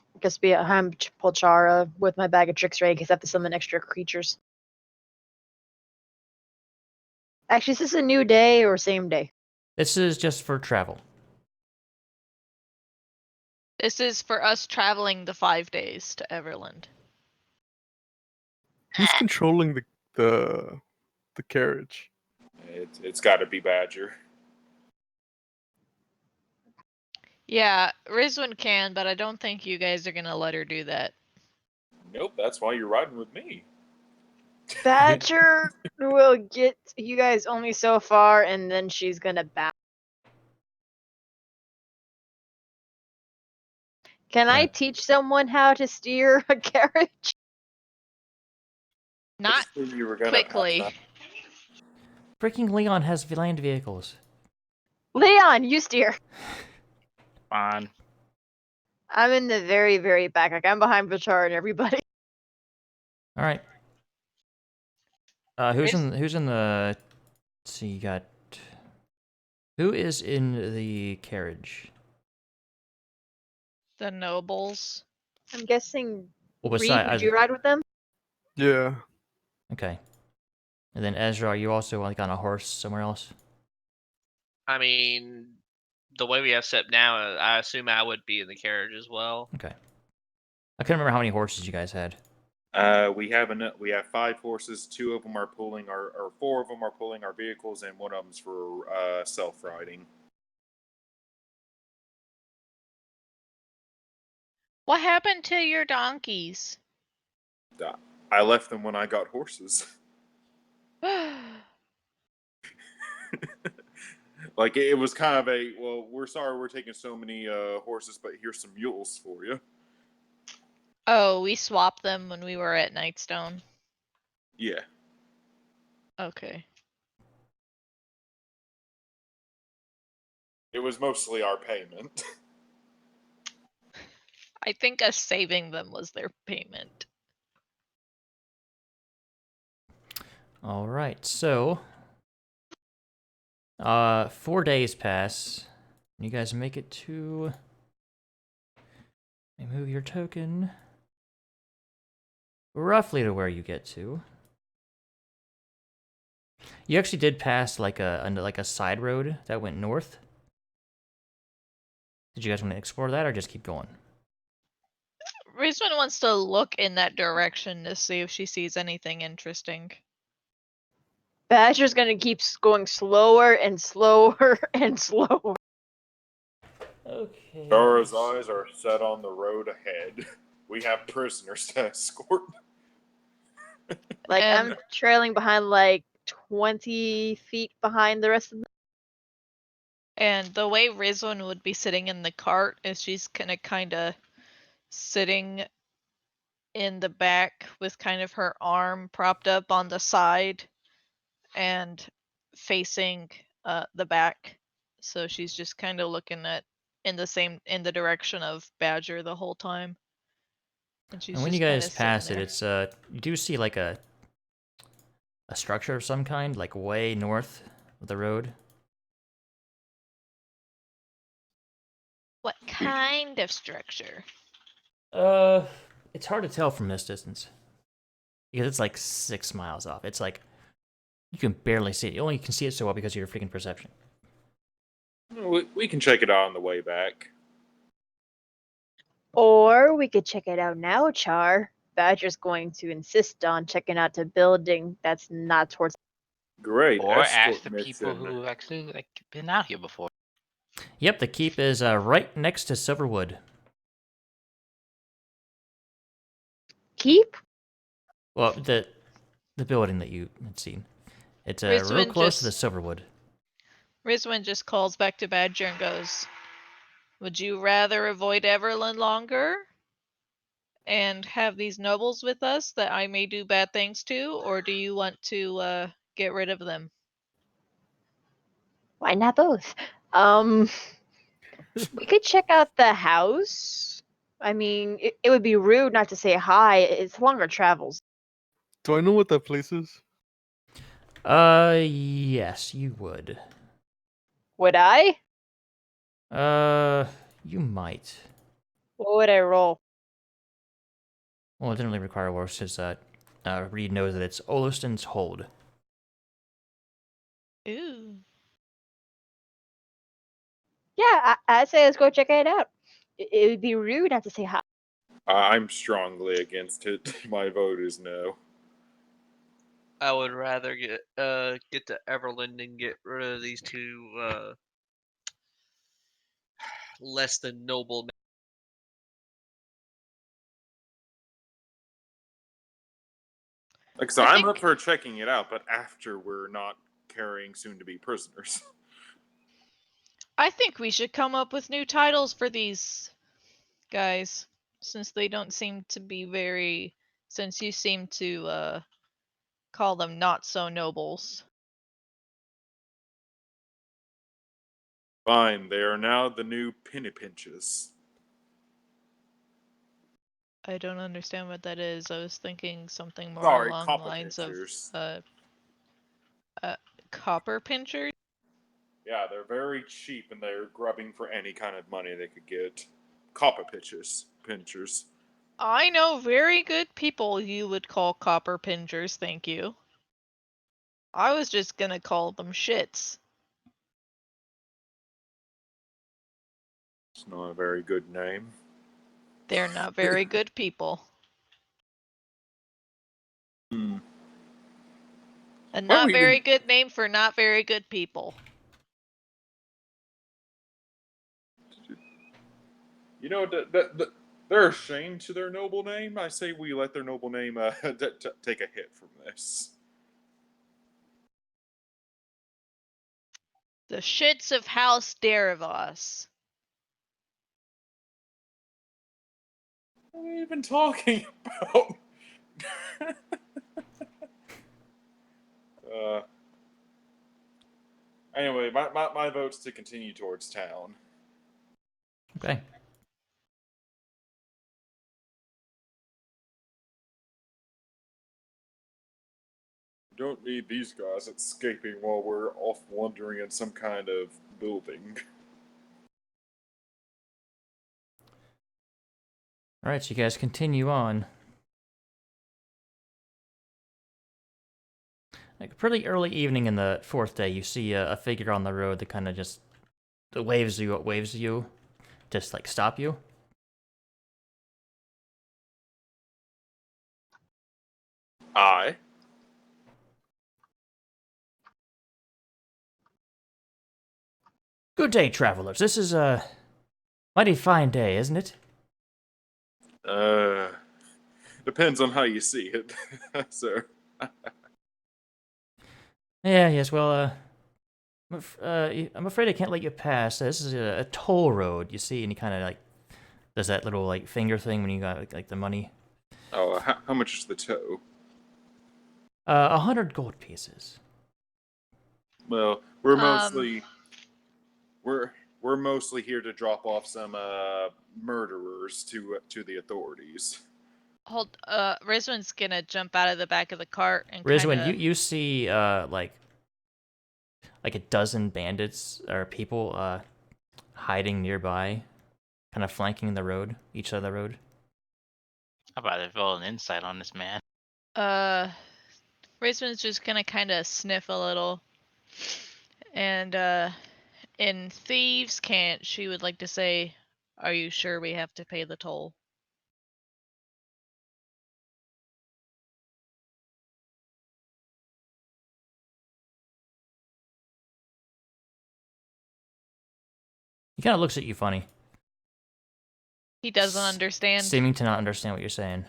Behind Polchara with my bag of tricks ready because I have to summon extra creatures. Actually, is this a new day or same day? This is just for travel. This is for us traveling the 5 days to Everland. Who's controlling the the carriage? It's got to be Badger. Yeah, Rizwin can, but I don't think you guys are gonna let her do that. Nope, that's why you're riding with me. Badger will get you guys only so far, and then she's gonna bounce. Can I Okay. teach someone how to steer a carriage? Not I just knew you were gonna pass quickly. that. Freaking Leon has land vehicles. Leon, you steer. Fine. I'm in the very, very back. Like, I'm behind Vichar and everybody. All right. Who's in the? Let's see, you got. Who is in the carriage? The nobles. I'm guessing. Well, Reed, besides, would you ride with them? Yeah. okay. And then Ezra, are you also like on a horse somewhere else? I mean, the way we have set now, I assume I would be in the carriage as well. Okay. I couldn't remember how many horses you guys had. We have 5 horses. 2 of them are pulling or 4 of them are pulling our vehicles, and 1 of them's for self-riding. What happened to your donkeys? I left them when I got horses. Like it was kind of a well, we're sorry we're taking so many horses, but here's some mules for you. Oh, we swapped them when we were at Nightstone. Yeah. Okay. It was mostly our payment. I think us saving them was their payment. All right, so 4 days pass. You guys make it to. Remove your token. Roughly to where you get to. You actually did pass like a side road that went north. Did you guys want to explore that or just keep going? Rizwan wants to look in that direction to see if she sees anything interesting. Badger's gonna keep going slower and slower and slower. Okay. Dara's eyes are set on the road ahead. We have prisoners to escort. Like, I'm And- trailing behind, like, 20 feet behind the rest of them. And the way Rizwan would be sitting in the cart is she's kind of sitting in the back with kind of her arm propped up on the side and facing the back. So she's just kind of looking in the direction of Badger the whole time. And she's And when you just kinda guys sitting pass it, there. it's you do see like a structure of some kind, like way north of the road. What kind of structure? It's hard to tell from this distance because it's like 6 miles off. It's like you can barely see it. You only can see it so well because of your freaking perception. We can check it out on the way back. Or we could check it out now, Char. Badger's going to insist on checking out a building that's not towards. Great. Or escort ask the people mission. who actually like been out here before. Yep, the keep is right next to Silverwood. Keep? Well, the building that you had seen. It's real Rizwan close to the Silverwood. Rizwan just calls back to Badger and goes, "Would you rather avoid Everland longer and have these nobles with us that I may do bad things to, or do you want to get rid of them?" Why not both? We could check out the house. I mean, it would be rude not to say hi. It's longer travels. Do I know what that place is? Yes, you would. Would I? You might. What would I roll? Well, it didn't really require work since Reed knows that it's Oleston's Hold. Ooh. Yeah, I'd say let's go check it out. It would be rude not to say hi. I'm strongly against it. My vote is no. I would rather get to Everland and get rid of these two less than noble. Like I said, I I'm up think for checking it out, but after we're not carrying soon-to-be prisoners. I think we should come up with new titles for these guys, since they don't seem to be very. Since you seem to call them not so nobles. Fine, they are now the new penny pinches. I don't understand what that is. I was thinking something more Sorry, along the copper lines of pinchers. copper pinchers. Yeah, they're very cheap and they're grubbing for any kind of money they could get. Copper pinchers. I know very good people you would call copper pinchers, thank you. I was just gonna call them shits. It's not a very good name. They're not very good people. Hmm. A Why not we very even? good name for not very good people. You know, they're ashamed to their noble name. I say we let their noble name take a hit from this. The shits of House Derivos. What are we even talking about? uh, anyway, my vote's to continue towards town. Okay. We don't need these guys escaping while we're off wandering in some kind of building. All right, so you guys continue on. Like pretty early evening in the fourth day, you see a figure on the road that kind of just waves you, just like stop you. Aye. Good day, travelers. This is a mighty fine day, isn't it? Depends on how you see it, sir. Yeah, yes. Well, I'm afraid I can't let you pass. This is a toll road, you see, and he kind of like does that little like finger thing when you got like the money. Oh, how much is the tow? 100 gold pieces. Well, we're Um, mostly here to drop off some murderers to the authorities. Rizwan's gonna jump out of the back of the cart and Rizwin, kinda. you see like a dozen bandits or people hiding nearby, kind of flanking the road, each side of the road. How about I roll an insight on this man? Rizwan's just gonna kinda sniff a little. And, in Thieves' Cant, she would like to say, "Are you sure we have to pay the toll?" He kind of looks at you funny, He doesn't understand. seeming to not understand what you're saying.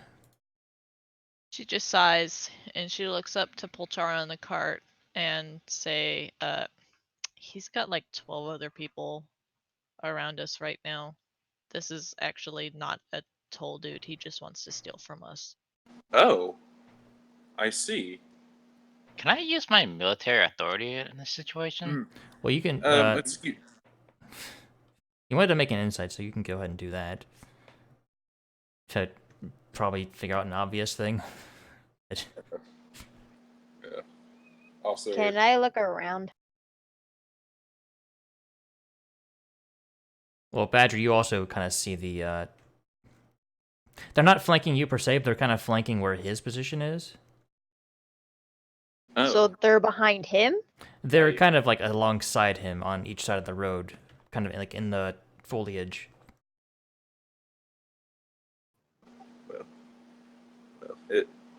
She just sighs and she looks up to Polchara on the cart and say, he's got like 12 other people around us right now. This is actually not a toll dude. He just wants to steal from us." Oh, I see. Can I use my military authority in this situation? Hmm. Well, you can. Excuse. You wanted to make an insight, so you can go ahead and do that. To probably figure out an obvious thing. Yeah. Also, Can I look around? Well, Badger, you also kind of see the. They're not flanking you per se, but they're kind of flanking where his position is. oh, So they're behind him? They're Right. kind of like alongside him on each side of the road, kind of like in the foliage. well,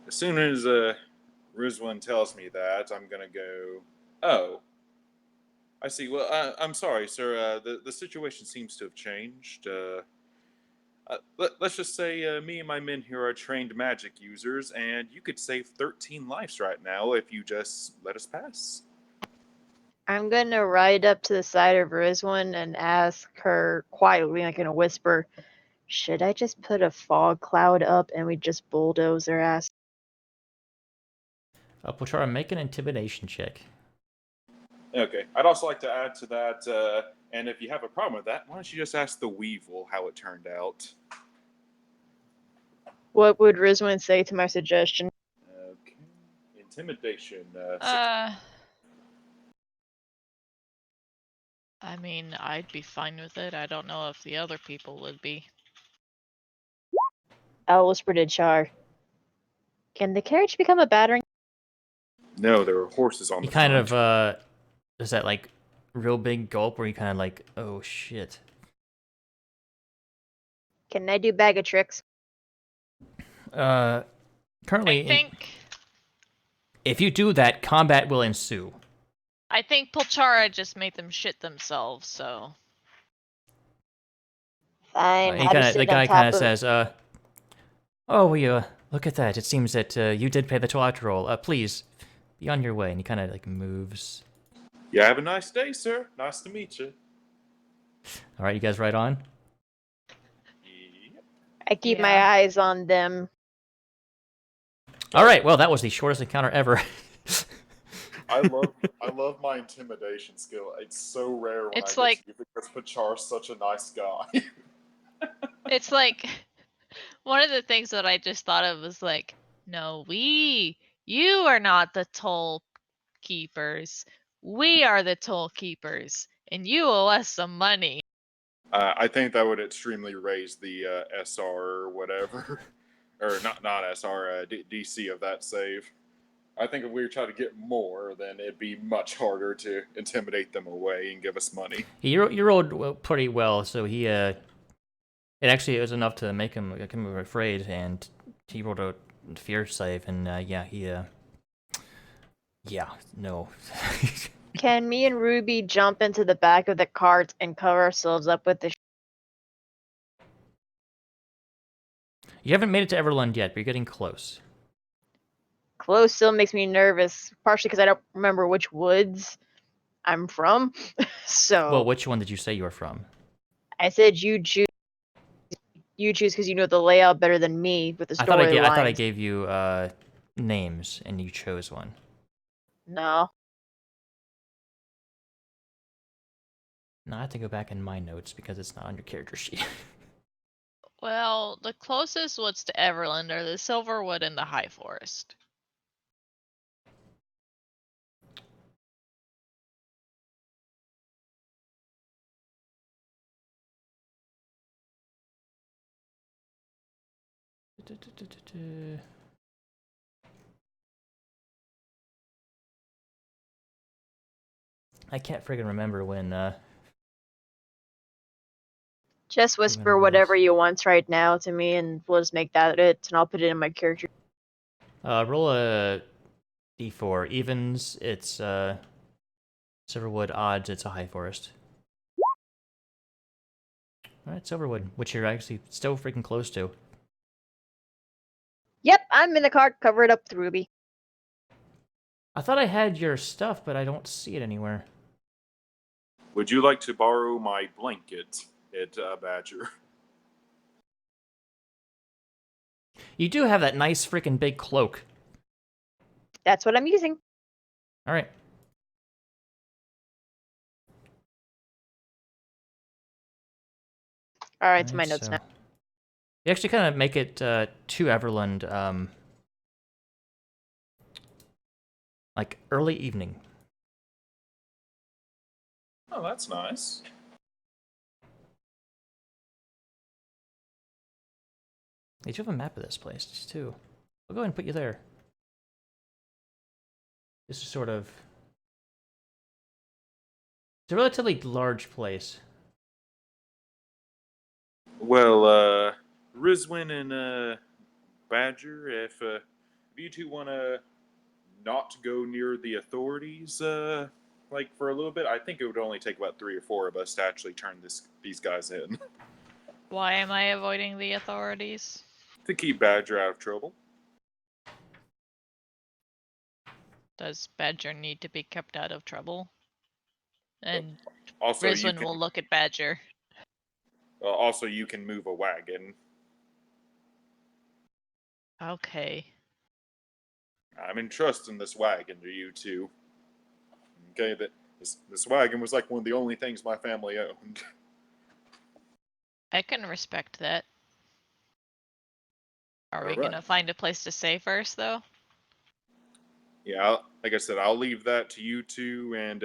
as soon as Rizwan tells me that, I'm gonna go. Oh, I see. Well, I'm sorry, sir. The situation seems to have changed. Let's just say me and my men here are trained magic users, and you could save 13 lives right now if you just let us pass. I'm gonna ride up to the side of Rizwan and ask her quietly, like in a whisper, should I just put a fog cloud up and we just bulldoze their ass? Pochara, make an intimidation check. Okay. I'd also like to add to that, and if you have a problem with that, why don't you just ask the Weevil how it turned out? What would Rizwan say to my suggestion? Okay. Intimidation. I mean, I'd be fine with it. I don't know if the other people would be. I'll whisper to Char. Can the carriage become a battering? No, there were horses on He the kind front. of does that like real big gulp where he kind of like, oh shit. Can I do bag of tricks? Currently, I think if you do that, combat will ensue. Pulchara just made them shit themselves, so. Fine. He I'll just the sit on guy top kind of of. says, oh, we look at that. It seems that you did pay the toll after all. Please, be on your way. And he kind of like moves. Yeah, have a nice day, sir. Nice to meet you. All right, you guys right on? Yep. I keep my Yeah. eyes on them. All right, well, that was the shortest encounter ever. I love my intimidation skill. It's so rare when It's I like- get to use it because Pachar's such a nice guy. It's like one of the things that I just thought of was like, no, you are not the toll keepers. We are the toll keepers, and you owe us some money. I think that would extremely raise the SR or whatever, or not SR, DC of that save. I think if we were trying to get more, then it'd be much harder to intimidate them away and give us money. You rolled pretty well, so he it actually was enough to make him afraid, and he rolled a fear save, and yeah, no. Can me and Ruby jump into the back of the cart and cover ourselves up with the? You haven't made it to Everlund yet, but you're getting close. Close still makes me nervous, partially because I don't remember which woods I'm from. So Well, which one did you say you were from? I said you choose. You choose because you know the layout better than me with the I thought I storyline. gave you names, and you chose one. No. No, I have to go back in my notes because it's not on your character sheet. Well, the closest woods to Everland are the Silverwood and the High Forest. I can't friggin' remember when. Just whisper whatever you want right now to me, and we'll just make that it, and I'll put it in my character. Roll a d4. Evens, it's Silverwood. Odds, it's a High Forest. Alright, Silverwood, which you're actually still freaking close to. Yep, I'm in the cart. Cover it up with Ruby. I thought I had your stuff, but I don't see it anywhere. Would you like to borrow my blanket at Badger? You do have that nice freaking big cloak. That's what I'm using. Alright. All right, to my notes so now. you actually kind of make it to Everland, like early evening. Oh, that's nice. They do have a map of this place, too. I'll go ahead and put you there. This is sort of... It's a relatively large place. Well, Rizwin and Badger, if you two want to not go near the authorities, like for a little bit. I think it would only take about 3 or 4 of us to actually turn these guys in Why am I avoiding the authorities? to keep Badger out of trouble. Does Badger need to be kept out of trouble? And Also, Rizwin will look at Badger. Also, you can move a wagon. Okay. I'm entrusting this wagon to you two. Okay, this wagon was like one of the only things my family owned. I can respect that. Are we Alright. gonna find a place to stay first, though? Yeah, like I said, I'll leave that to you two. And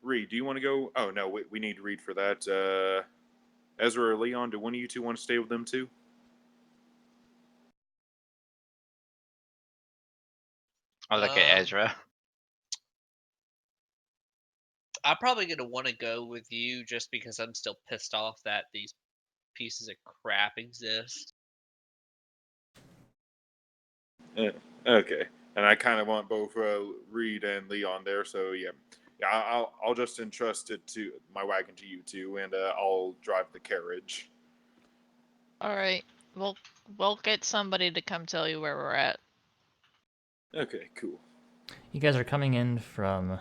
Reed, do you want to go? Oh no, we need Reed for that. Ezra or Leon, do one of you two want to stay with them too? I look at Ezra. I'm probably gonna want to go with you just because I'm still pissed off that these pieces of crap exist. Okay, and I kind of want both Reed and Leon there, so yeah, I'll just entrust it to my wagon to you two, and I'll drive the carriage. All right. We'll get somebody to come tell you where we're at. Okay, cool. You guys are coming in from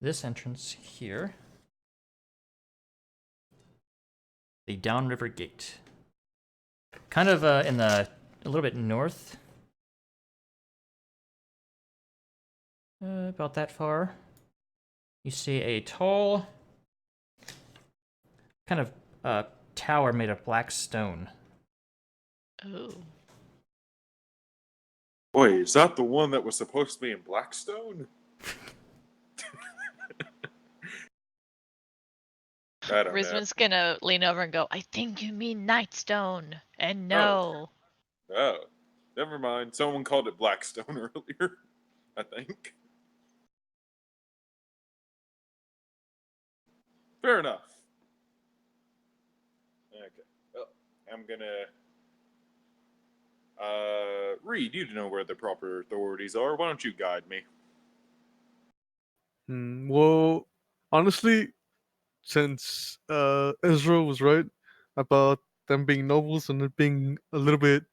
this entrance here. The Downriver Gate. Kind of in the a little bit north. About that far. You see a tall kind of tower made of black stone. Oh. Wait, is that the one that was supposed to be in Blackstone? I don't know. Rizman's gonna lean over and go, I think you mean Nightstone. And no. Oh, never mind. Someone called it Blackstone earlier, I think. Fair enough. Okay. Well, I'm gonna. Reed, you know where the proper authorities are. Why don't you guide me? Well, honestly, since Ezra was right about them being nobles and it being a little bit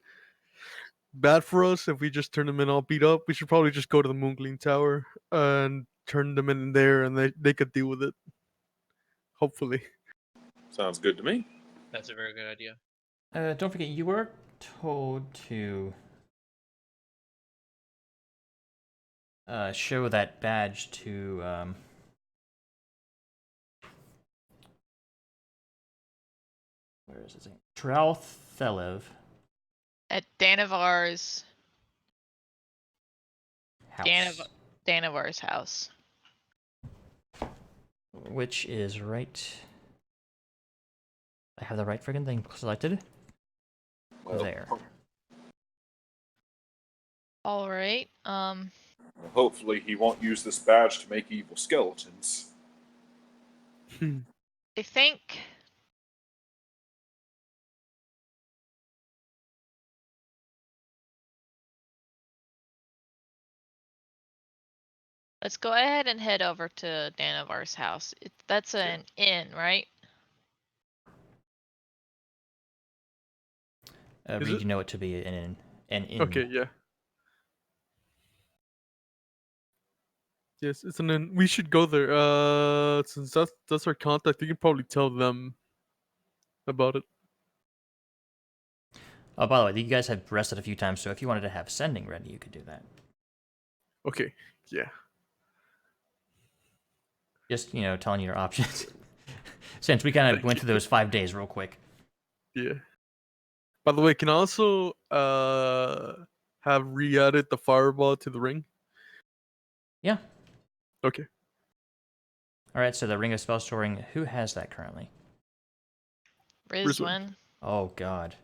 bad for us if we just turn them in all beat up, we should probably just go to the Moongleam Tower and turn them in there, and they could deal with it. Hopefully. Sounds good to me. That's a very good idea. Don't forget, you were told to show that badge to where is his name? Tralthelev At Danavar's house, Danavar's house. which is right. I have the right friggin' thing selected. There. All right. Hopefully, he won't use this badge to make evil skeletons. I think let's go ahead and head over to Danavar's house. That's an inn, right? Is Reed, it? you know it to be an inn. Okay, yeah. Yes, it's an inn. We should go there. Since that's our contact, we can probably tell them about it. Oh, by the way, you guys have rested a few times, so if you wanted to have sending ready, you could do that. Okay, yeah. Just, telling you your options. Since we kind of went through those 5 days real quick. Yeah. By the way, can I also have re-added the fireball to the ring? Yeah. Okay. All right, so the Ring of Spell Storing, who has that currently? Rizwin. Oh, God.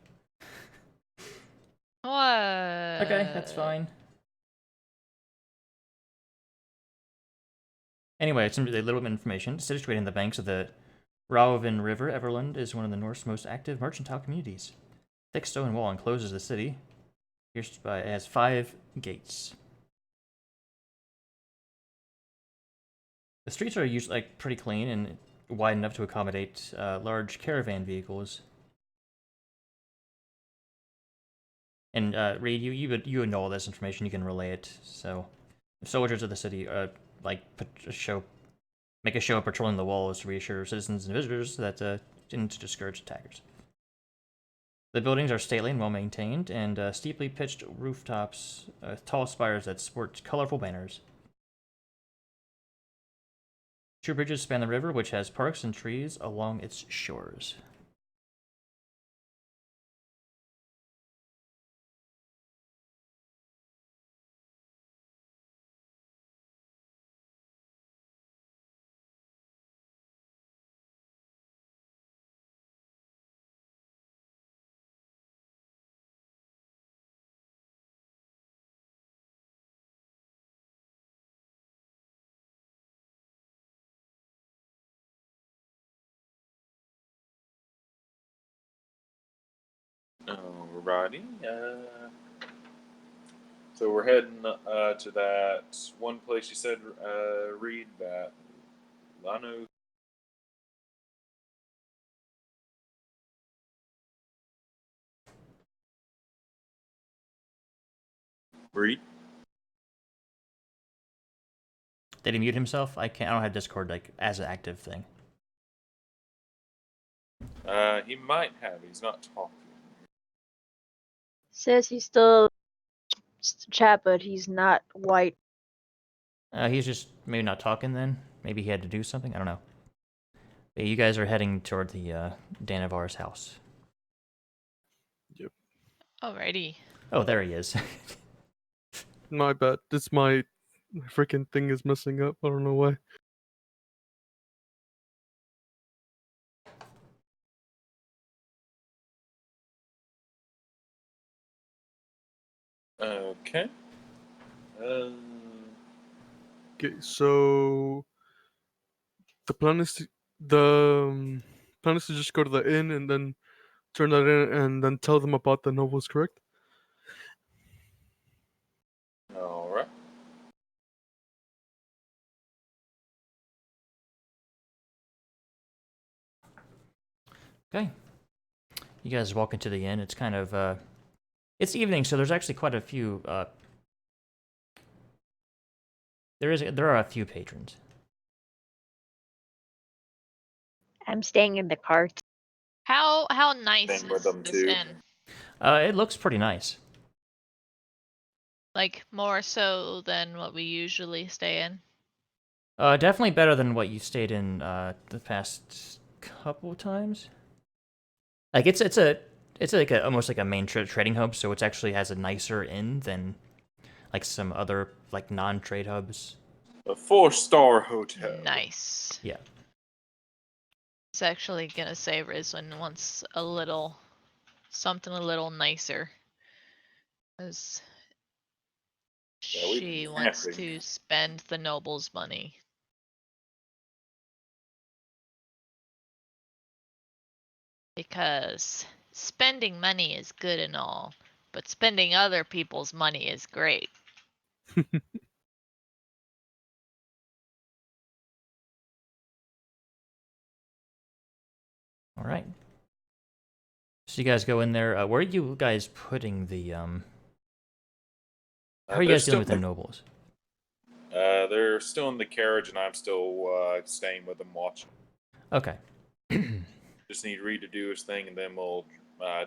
What? Okay, that's fine. Anyway, some a little bit of information. Situated in the banks of the Rauvin River, Everland is one of the North's most active mercantile communities. Thick stone wall encloses the city. It has 5 gates. The streets are usually pretty clean and wide enough to accommodate large caravan vehicles. And Reed, you would know all this information. You can relay it. So, if soldiers of the city make a show of patrolling the walls to reassure citizens and visitors that and to discourage attackers. The buildings are stately and well maintained, and steeply pitched rooftops, tall spires that sport colorful banners. 2 bridges span the river, which has parks and trees along its shores. Alrighty. So we're heading to that one place you said, Reed, that Lano. Reed? Did he mute himself? I don't have Discord as an active thing. He might have. He's not talking. Says he's still chat, but he's not white. He's just maybe not talking then. Maybe he had to do something. I don't know. But you guys are heading toward the Danavar's house. Yep. Alrighty. Oh, there he is. My bad. My freaking thing is messing up. I don't know why. Okay. Okay, so the plan is to just go to the inn and then turn that in and then tell them about the nobles, correct? All right. Okay. You guys walk into the inn. It's kind of it's evening, so there's actually quite a few there are a few patrons. I'm staying in the cart. How nice Staying with is them, this too. inn? It looks pretty nice. Like more so than what we usually stay in. Definitely better than what you stayed in the past couple times. Like it's like almost like a main trading hub, so it actually has a nicer inn than like some other like non-trade hubs. A 4-star hotel. Nice. Yeah. It's actually gonna say Rizwin wants something a little nicer. Cause Yeah, we've she been wants napping. to spend the noble's money. Because spending money is good and all, but spending other people's money is great. All right. So you guys go in there. Where are you guys putting the How are you They're guys dealing with the still- nobles? They're still in the carriage, and I'm still staying with them watching. Okay. Just need Reed to do his thing, and then we'll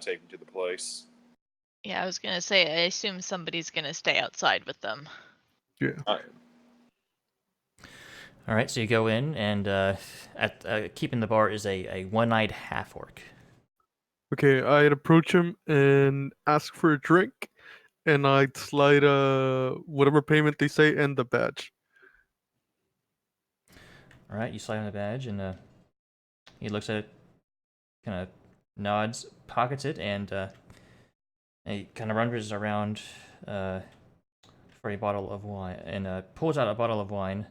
take him to the place. Yeah, I was gonna say, I assume somebody's gonna stay outside with them. Yeah. All right. So you go in, and at keeping the bar is a one-eyed half-orc. Okay, I'd approach him and ask for a drink, and I'd slide whatever payment they say and the badge. All right. You slide on the badge, and he looks at it, kind of nods, pockets it, and he kind of rummages around for a bottle of wine, and pulls out a bottle of wine.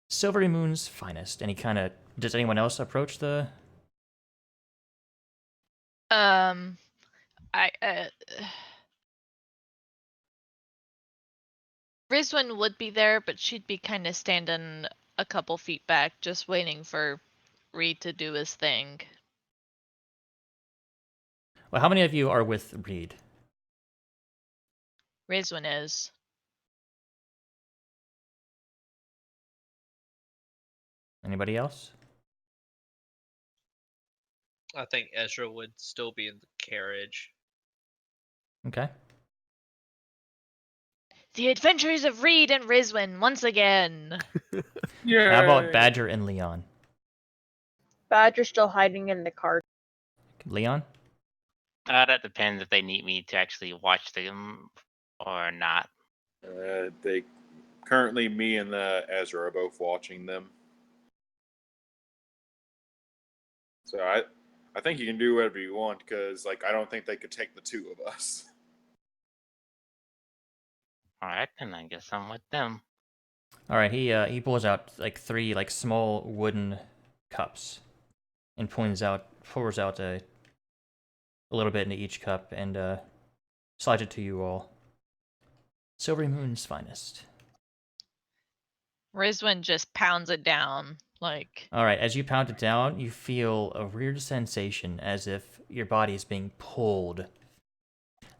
Silvery Moon's finest. And he kind of... Does anyone else approach the... I Rizwin would be there, but she'd be kind of standing a couple feet back, just waiting for Reed to do his thing. Well, how many of you are with Reed? Rizwin is. Anybody else? I think Ezra would still be in the carriage. Okay. The Adventures of Reed and Rizwin once again. Yeah. How about Badger and Leon? Badger's still hiding in the cart. Leon? That depends if they need me to actually watch them or not. They currently, me and Ezra are both watching them. So I think you can do whatever you want because like I don't think they could take the two of us. All right, then I guess I'm with them. All right. He pulls out like 3 like small wooden cups, and pours out a little bit into each cup and slides it to you all. Silvery Moon's finest. Rizwin just pounds it down, like. All right, as you pound it down, you feel a weird sensation as if your body is being pulled.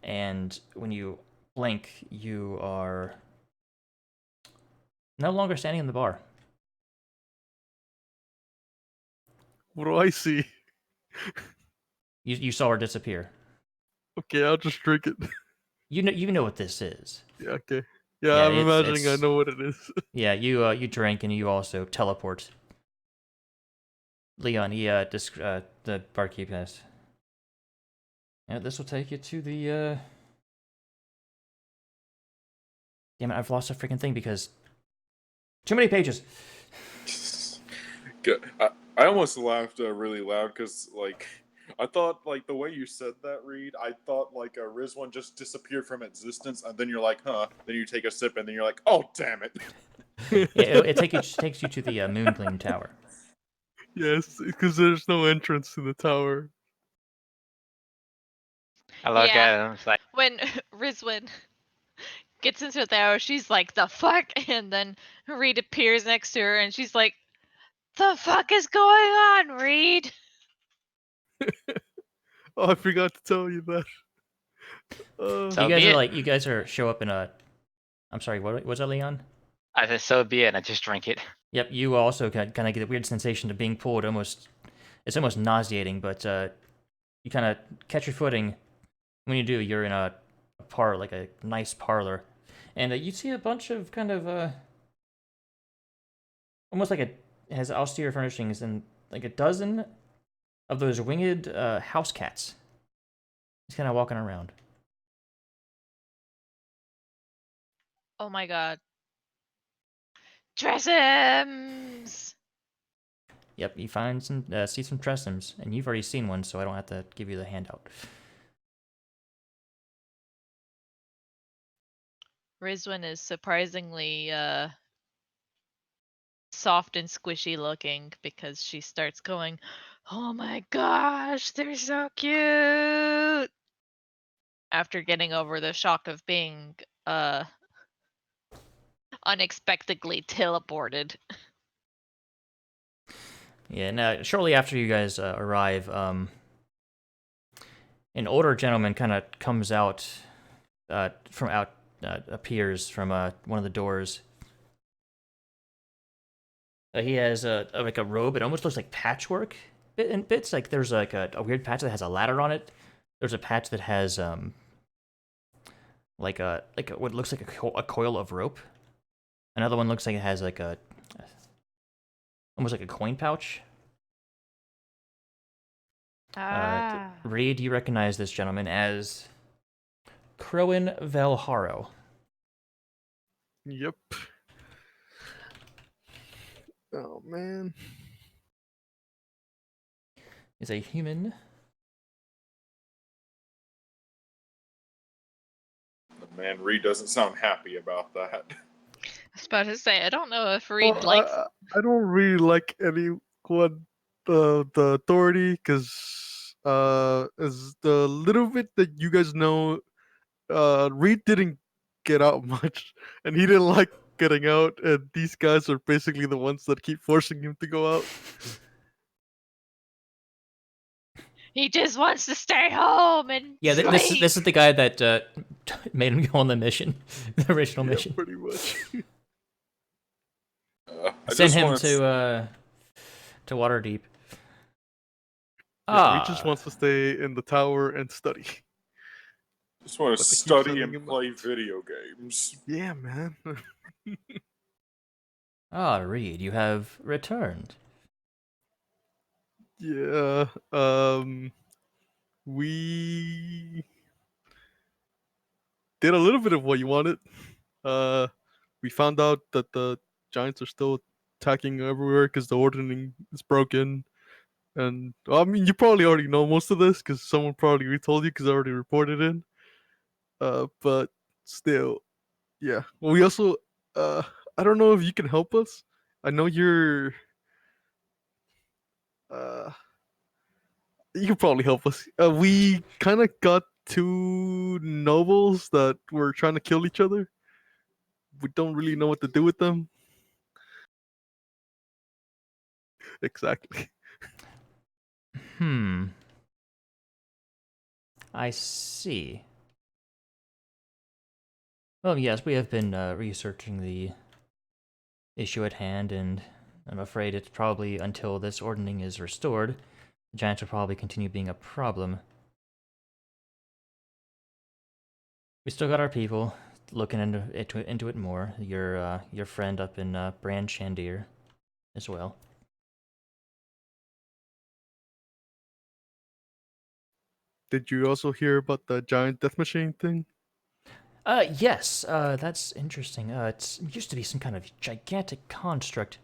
And when you blink, you are no longer standing in the bar. What do I see? You saw her disappear. Okay, I'll just drink it. You know what this is. Yeah, okay. Yeah, Yeah, I'm imagining I it's- know what it is. Yeah, you drink and you also teleport. Leon, the barkeep has. Yeah, this will take you to the Damn it, I've lost a freaking thing because too many pages. Good. I almost laughed really loud because like I thought like the way you said that, Reed, I thought like a Rizwan just disappeared from existence, and then you're like, huh? Then you take a sip, and then you're like, oh damn it! Yeah, it takes you to the Moongleam Tower. Yes, because there's no entrance to the tower. I look Yeah. at him, it's like, When Rizwin gets into the hour, she's like, the fuck? And then Reed appears next to her and she's like, the fuck is going on, Reed? Oh, I forgot to tell you that. So You be guys are it. like show up in a. I'm sorry, what was that, Leon? I said, so be it, and I just drank it. Yep, you also kind of get a weird sensation of being pulled. It's almost nauseating, but you kind of catch your footing. When you do, you're in a like a nice parlor, and you see a bunch of kind of almost like it has austere furnishings and like a dozen of those winged house cats. He's kind of walking around. Oh my god. Tressums! Yep, you find some see some trestles, and you've already seen one, so I don't have to give you the handout. Rizwin is surprisingly soft and squishy looking because she starts going, oh my gosh, they're so cute! After getting over the shock of being unexpectedly teleported. Yeah, now shortly after you guys arrive, an older gentleman kind of comes out appears from one of the doors. He has like a robe. It almost looks like patchwork in bits. Like there's like a weird patch that has a ladder on it. There's a patch that has like what looks like a coil of rope. Another one looks like it has like almost like a coin pouch. Reed, you recognize this gentleman as Crowan Valharo. Yep. Oh man. Is a human. Man, Reed doesn't sound happy about that. I was about to say, I don't know if Reed Well, likes. I don't really like anyone the authority because as the little bit that you guys know, Reed didn't get out much, and he didn't like getting out. And these guys are basically the ones that keep forcing him to go out. He just wants to stay home and Yeah, sleep. this is the guy that made him go on the mission, the original Yeah, mission. pretty much. I Send just him want to Waterdeep. Yeah, he just wants to stay in the tower and study. just want to But they keep study sending and him play out. video games. Yeah, man. Reed, you have returned. Yeah. We did a little bit of what you wanted. We found out that the giants are still attacking everywhere because the ordering is broken. And well, I mean, you probably already know most of this because someone probably retold you because I already reported in. But still, yeah. Well, we also, I don't know if you can help us. I know uh, you can probably help us. We kind of got two nobles that were trying to kill each other. We don't really know what to do with them. Exactly. I see. Well, yes, we have been researching the issue at hand, and I'm afraid it's probably until this ordning is restored, the giants will probably continue being a problem. We still got our people looking into it more. Your friend up in Brand Shandir as well. Did you also hear about the giant death machine thing? Yes, that's interesting. It used to be some kind of gigantic construct.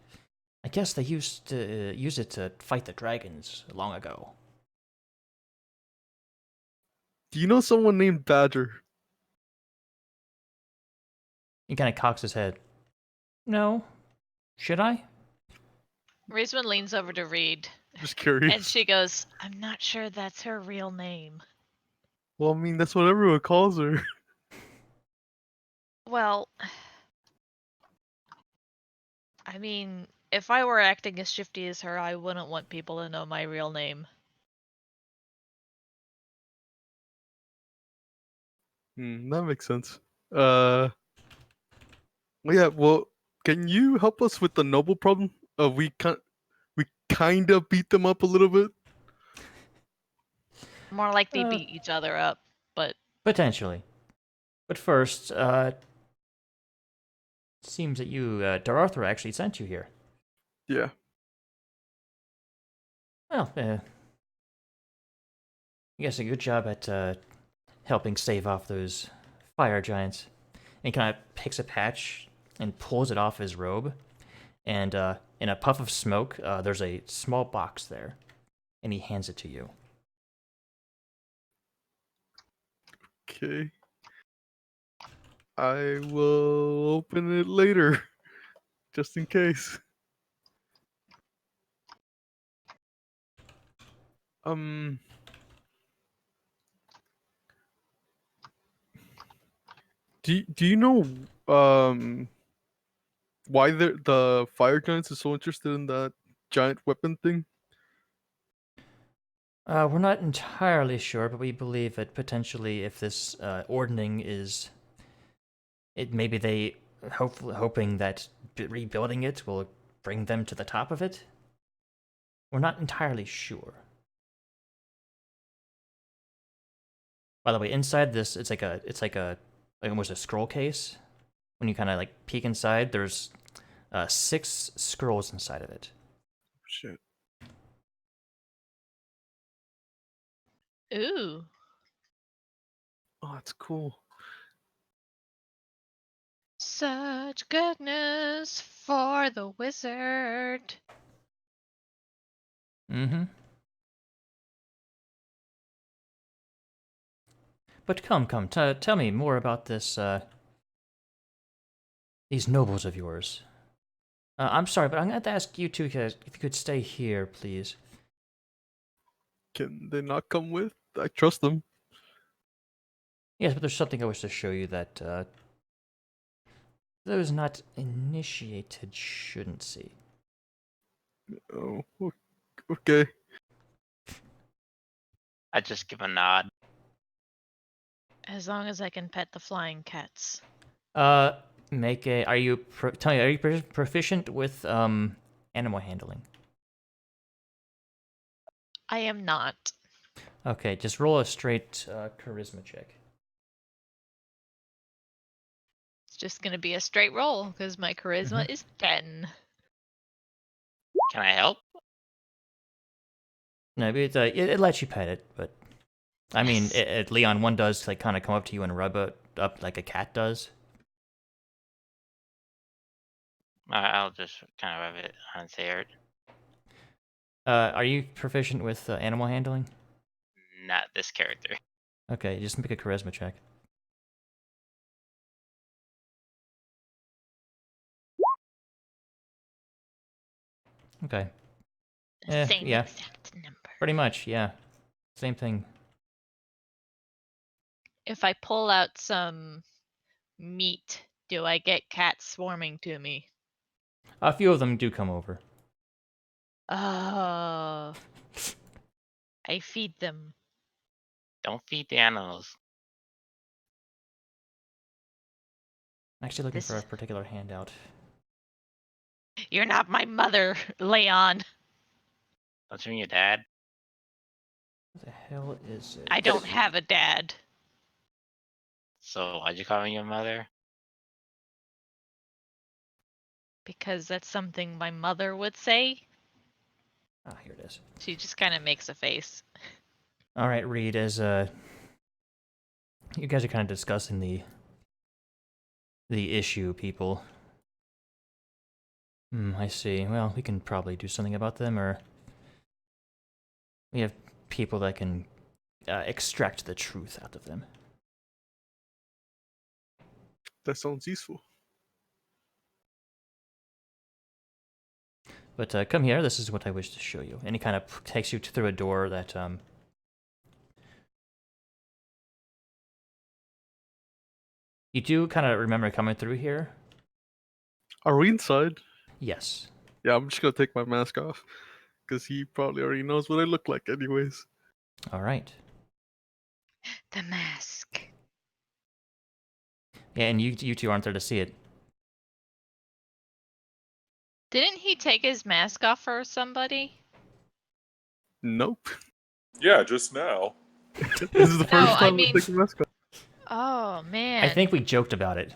I guess they used to use it to fight the dragons long ago. Do you know someone named Badger? He kind of cocks his head. No. Should I? Rizwan leans over to Reed, Just curious. and she goes, "I'm not sure that's her real name." Well, I mean, that's what everyone calls her. Well, I mean, if I were acting as shifty as her, I wouldn't want people to know my real name. That makes sense. Yeah. Well, can you help us with the noble problem? We kind of beat them up a little bit. More like they beat each other up, but Potentially. But first, it seems that Dararthur actually sent you here. Yeah. Well, I guess a good job at helping stave off those fire giants. And he kind of picks a patch and pulls it off his robe. And in a puff of smoke, there's a small box there. And he hands it to you. Okay. I will open it later, just in case. Do you know why the fire giants is so interested in that giant weapon thing? We're not entirely sure, but we believe that potentially if this ordning is... maybe they hoping that rebuilding it will bring them to the top of it. We're not entirely sure. By the way, inside this, it's like almost a scroll case. When you kind of like peek inside, there's 6 scrolls inside of it. Shit. ooh. Oh, that's cool. Such goodness for the wizard. Mm-hmm. But come, tell me more about this, these nobles of yours. I'm sorry, but I'm going to ask you two if you could stay here, please. Can they not come with? I trust them. Yes, but there's something I wish to show you that Those not initiated shouldn't see. Oh, okay. I just give a nod. As long as I can pet the flying cats. Make a. Are you tell me? Are you proficient with animal handling? I am not. Okay, just roll a straight charisma check. It's just gonna be a straight roll because my charisma is 10. Can I help? No, it lets you pet it, but I mean, Yes. Leon, one does like kind of come up to you and rub it up like a cat does. I'll just kind of rub it unscared. Are you proficient with animal handling? Not this character. Okay, just make a charisma check. Okay. Same Yeah, exact number. pretty much, yeah. Same thing. If I pull out some meat, do I get cats swarming to me? A few of them do come over. Oh, I feed them. Don't feed the animals. I'm actually looking This for a is- particular handout. You're not my mother, Leon. Don't you mean your dad? What the hell is it? I don't have a dad. So why'd you call me your mother? Because that's something my mother would say. Ah, here it is. She just kind of makes a face. All right, Reed. As you guys are kind of discussing the issue, people. I see. Well, we can probably do something about them, or we have people that can extract the truth out of them. That sounds useful. But come here. This is what I wish to show you. And he kind of takes you through a door that you do kind of remember coming through here. Are we inside? Yes. Yeah, I'm just gonna take my mask off. Because he probably already knows what I look like anyways. All right. The mask. Yeah, and you two aren't there to see it. Didn't he take his mask off for somebody? Nope. Yeah, just now. This is the No, first I time mean- I take the mask off. Oh man. I think we joked about it.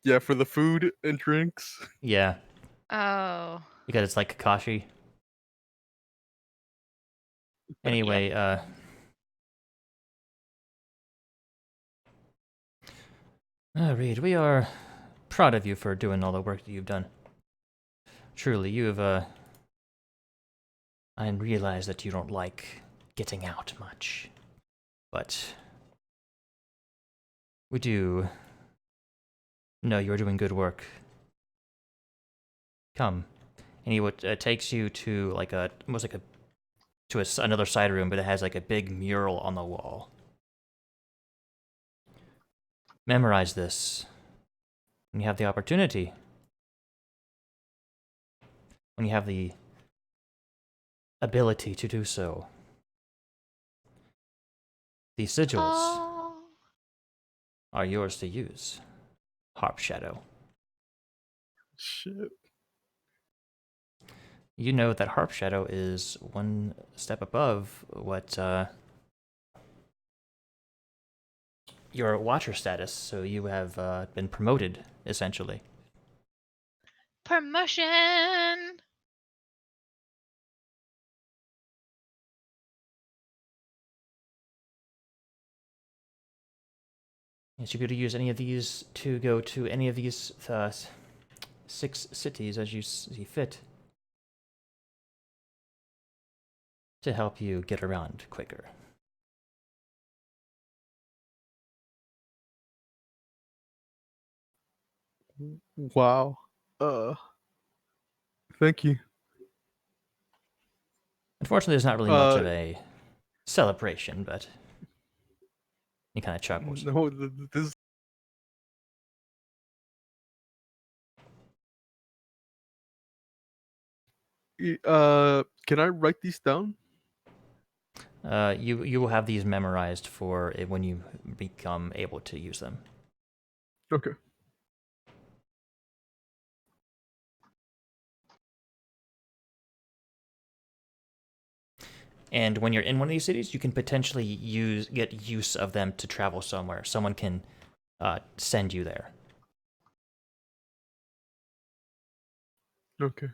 Yeah, for the food and drinks. Yeah, Oh. because it's like Kakashi. Anyway, Reed, we are proud of you for doing all the work that you've done. Truly, you have, I realize that you don't like getting out much, but we do know you're doing good work. Come. And he takes you to like almost like another side room, but it has like a big mural on the wall. Memorize this when you have the opportunity. When you have the ability to do so. The sigils Oh. are yours to use. Harp Shadow. Shit. You know that Harp Shadow is one step above what your Watcher status, so you have been promoted, essentially. Promotion. Yes, you could use any of these to go to any of these 6 cities as you see fit to help you get around quicker. Wow. Thank you. Unfortunately, there's not really much of a celebration, but he kind of chuckles. No, this Can I write these down? You will have these memorized for when you become able to use them. Okay. And when you're in one of these cities, you can potentially get use of them to travel somewhere. Someone can send you there. Okay.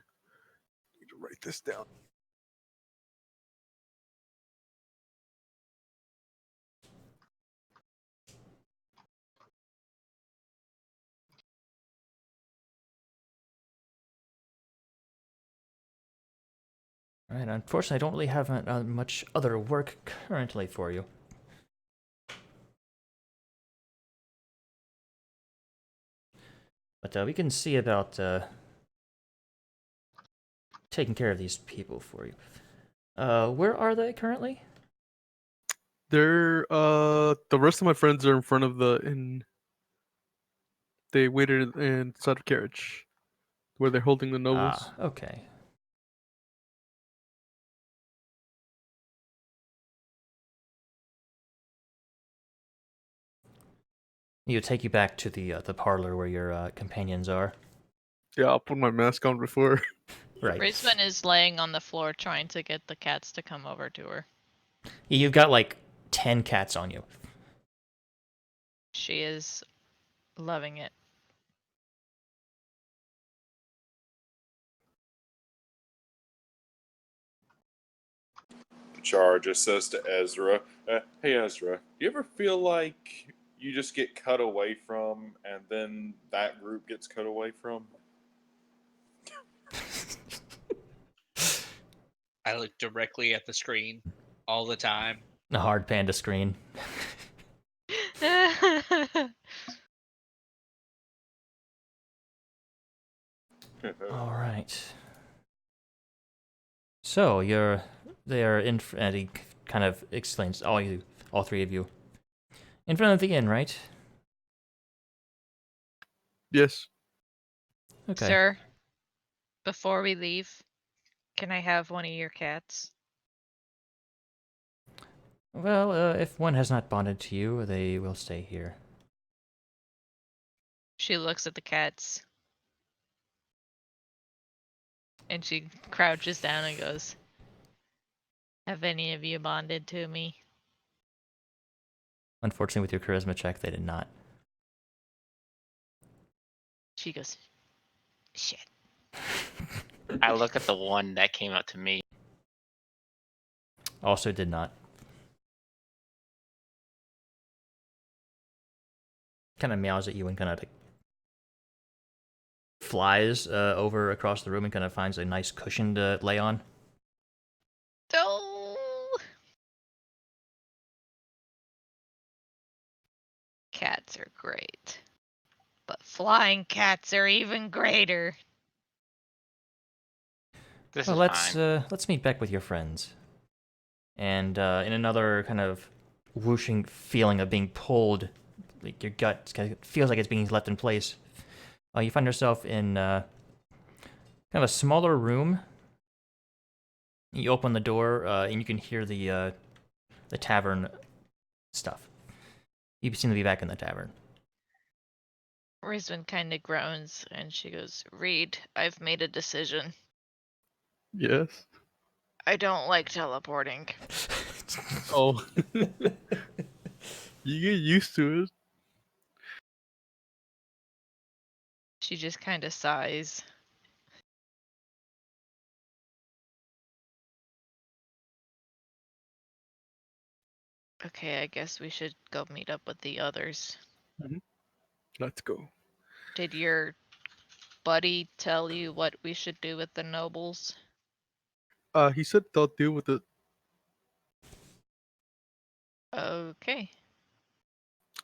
Need to write this down. All right. Unfortunately, I don't really have much other work currently for you. But we can see about taking care of these people for you. Where are they currently? They're the rest of my friends are in front of the inn. They waited inside a carriage where they're holding the nobles. Ah, okay. He'll take you back to the parlor where your companions are. Yeah, I'll put my mask on before. Right. Rizman is laying on the floor trying to get the cats to come over to her. You've got like 10 cats on you. She is loving it. Char just says to Ezra, "Hey Ezra, you ever feel like you just get cut away from, and then that group gets cut away from?" I look directly at the screen all the time. A hard panda screen. All right. So they are in, and he kind of explains all three of you, in front of the inn, right? Yes. Okay. Sir, before we leave, can I have one of your cats? Well, if one has not bonded to you, they will stay here. She looks at the cats. And she crouches down and goes, "Have any of you bonded to me?" Unfortunately, with your charisma check, they did not. She goes, "Shit." I look at the one that came up to me. Also did not. Kind of meows at you and kind of like flies over across the room and kind of finds a nice cushion to lay on. Oh. Cats are great. But flying cats are even greater. This Well, is fine. let's meet back with your friends. And in another kind of whooshing feeling of being pulled, like your gut feels like it's being left in place. You find yourself in kind of a smaller room. You open the door, and you can hear the tavern stuff. You seem to be back in the tavern. Rizwan kind of groans and she goes, "Reed, I've made a decision. Yes. I don't like teleporting." Oh. You get used to it. She just kind of sighs. Okay, I guess we should go meet up with the others. Let's go. Did your buddy tell you what we should do with the nobles? He said they'll deal with it. Okay.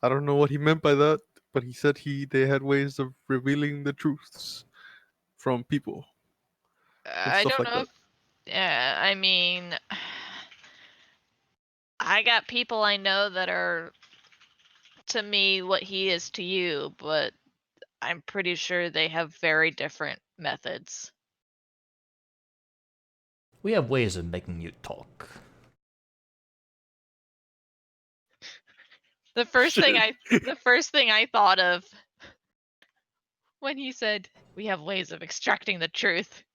I don't know what he meant by that, but he said they had ways of revealing the truths from people and I stuff don't like know that. if. Yeah, I mean, I got people I know that are to me what he is to you, but I'm pretty sure they have very different methods. We have ways of making you talk. The first thing Shit. I thought of when he said we have ways of extracting the truth,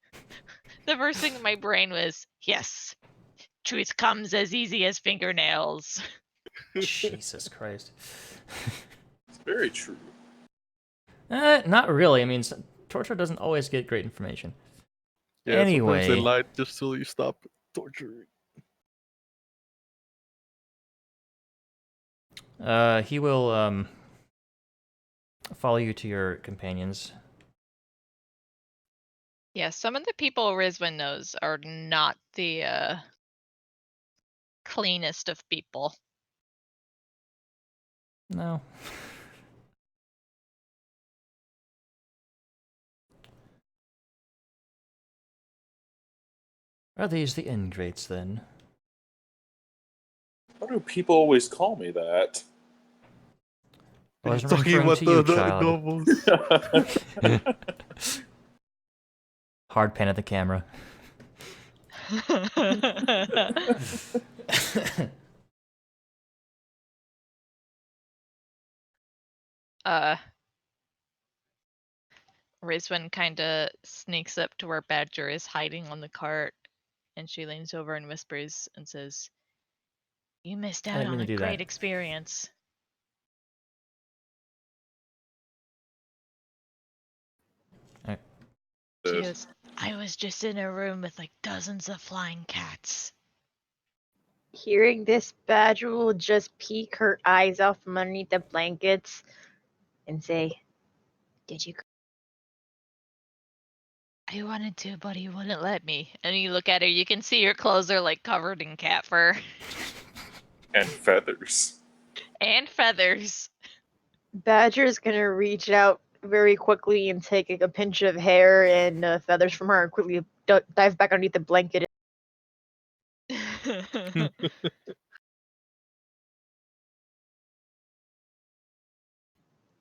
the first thing in my brain was, yes, truth comes as easy as fingernails. Jesus Christ. It's very true. Not really. I mean, torture doesn't always get great information. Yeah, sometimes they Anyway, lie just so you stop torturing. he will follow you to your companions. Yeah, some of the people Rizwan knows are not the cleanest of people. No. Are these the ingrates then? Why do people always call me that? I wasn't Talking referring about to you, the child. novels. Hard pan at the camera. Rizwan kind of sneaks up to where Badger is hiding on the cart, and she leans over and whispers and says, "You missed I out didn't on mean a to do great that. experience." Alright. She goes, "I was just in a room with like dozens of flying cats." Hearing this, Badger will just peek her eyes out from underneath the blankets and say, "Did you?" I wanted to, but he wouldn't let me. And you look at her, you can see her clothes are like covered in cat fur And feathers. and feathers. Badger's gonna reach out very quickly and take a pinch of hair and feathers from her and quickly dive back underneath the blanket.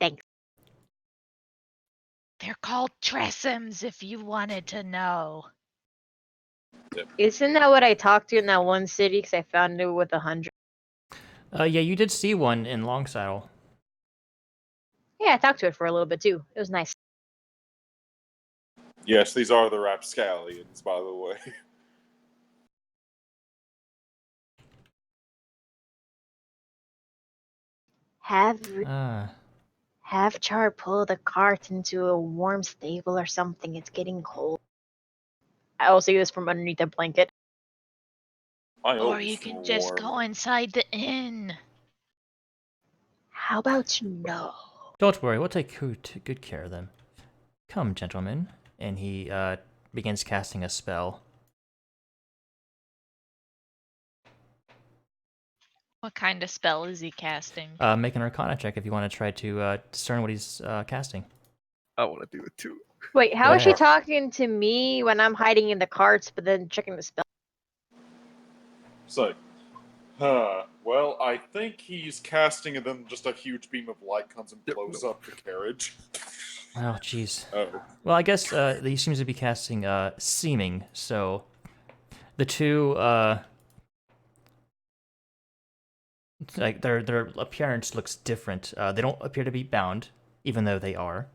Thanks. They're called tressums, if you wanted to know. Isn't that what I talked to in that one city? Because I found it with 100. Yeah, you did see one in Long Saddle. Yeah, I talked to it for a little bit too. It was nice. Yes, these are the rapscallions, by the way. Have Char pull the cart into a warm stable or something. It's getting cold. I will see this from underneath the blanket. I Or always you feel can just warm. go inside the inn. How about no? Don't worry, we'll take good care of them. Come, gentlemen. And he begins casting a spell. What kind of spell is he casting? Make an Arcana check if you want to try to discern what he's casting. I want to do it too. Wait, how Go is she ahead. talking to me when I'm hiding in the carts, but then checking the spell? So, well, I think he's casting and then just a huge beam of light comes and Yep, blows no. up the carriage. Oh, jeez. Oh. Well, I guess he seems to be casting Seeming, so the two, like their appearance looks different. They don't appear to be bound, even though they are.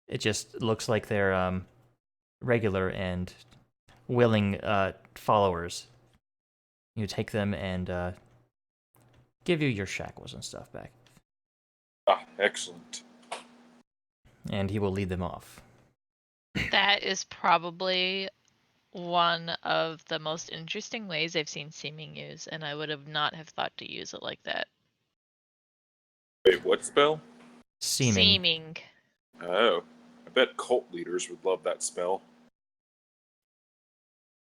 It just looks like they're regular and willing followers. You take them and give you your shackles and stuff back, Ah, excellent. and he will lead them off. That is probably one of the most interesting ways I've seen Seeming use, and I would have not have thought to use it like that. Wait, what spell? Seeming. Oh, I bet cult leaders would love that spell.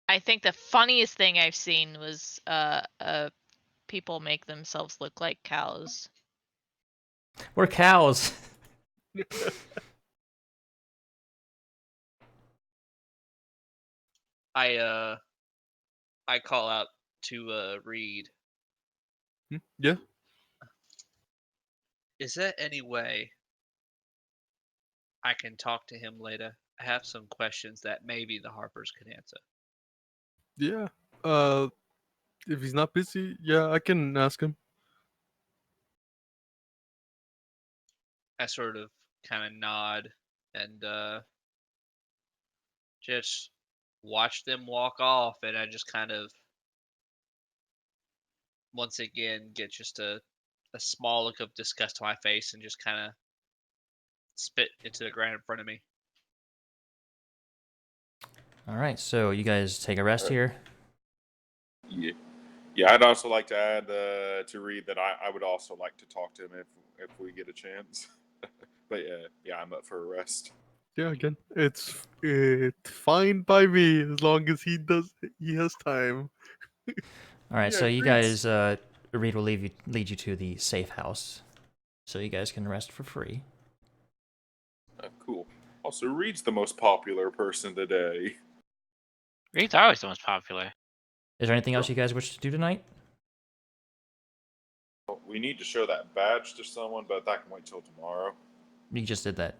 I think the funniest thing I've seen was people make themselves look like cows. We're cows. I call out to Reed. Yeah. Is there any way I can talk to him later. I have some questions that maybe the Harpers can answer. Yeah. If he's not busy, yeah, I can ask him. I sort of kind of nod and just watch them walk off, and I just kind of once again get just a small look of disgust on my face and just kind of spit into the ground in front of me. All right, so you guys take a rest here. Yeah. Yeah, I'd also like to add to Reed that I would also like to talk to him if we get a chance. But yeah, I'm up for a rest. Yeah, again, it's fine by me as long as he has time. All right, Yeah, so you Reed's- guys, Reed will lead you to the safe house, so you guys can rest for free. Cool. Also, Reed's the most popular person today. Reed's always the most popular. Is there anything else you guys wish to do tonight? We need to show that badge to someone, but that can wait till tomorrow. You just did that.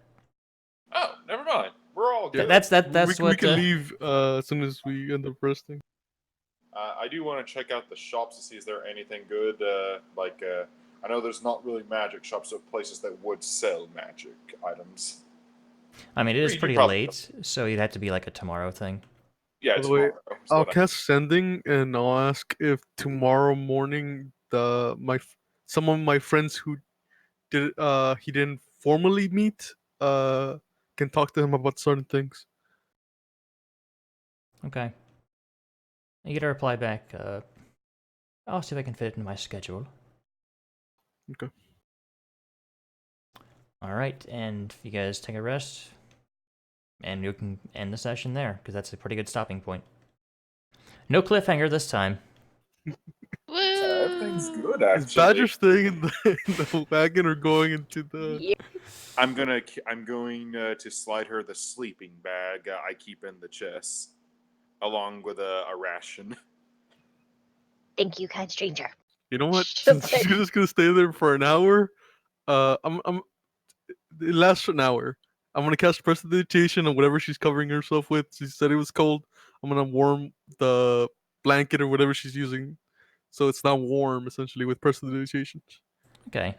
Oh, never mind. We're all good. That's we what. can leave as soon as we end up resting. I do want to check out the shops to see is there anything good. I know there's not really magic shops, so places that would sell magic items. I mean, it is Reed, you pretty probably late, so you'd have to be like a tomorrow thing. Yeah, By the way, tomorrow. is I'll what I- cast sending and I'll ask if tomorrow morning some of my friends who he didn't formally meet can talk to him about certain things. Okay. You get a reply back. I'll see if I can fit it into my schedule. Okay. All right, and you guys take a rest, and you can end the session there because that's a pretty good stopping point. No cliffhanger this time. Woo! Everything's good, Is actually. Badger staying in the wagon or going into the? Yeah. I'm going to slide her the sleeping bag I keep in the chest, along with a ration. Thank you, kind stranger. You know what? She'll Since she's take- just gonna stay there for an hour, it lasts for an hour. I'm gonna cast prestidigitation on whatever she's covering herself with. She said it was cold. I'm gonna warm the blanket or whatever she's using, so it's not warm essentially with prestidigitation. Okay.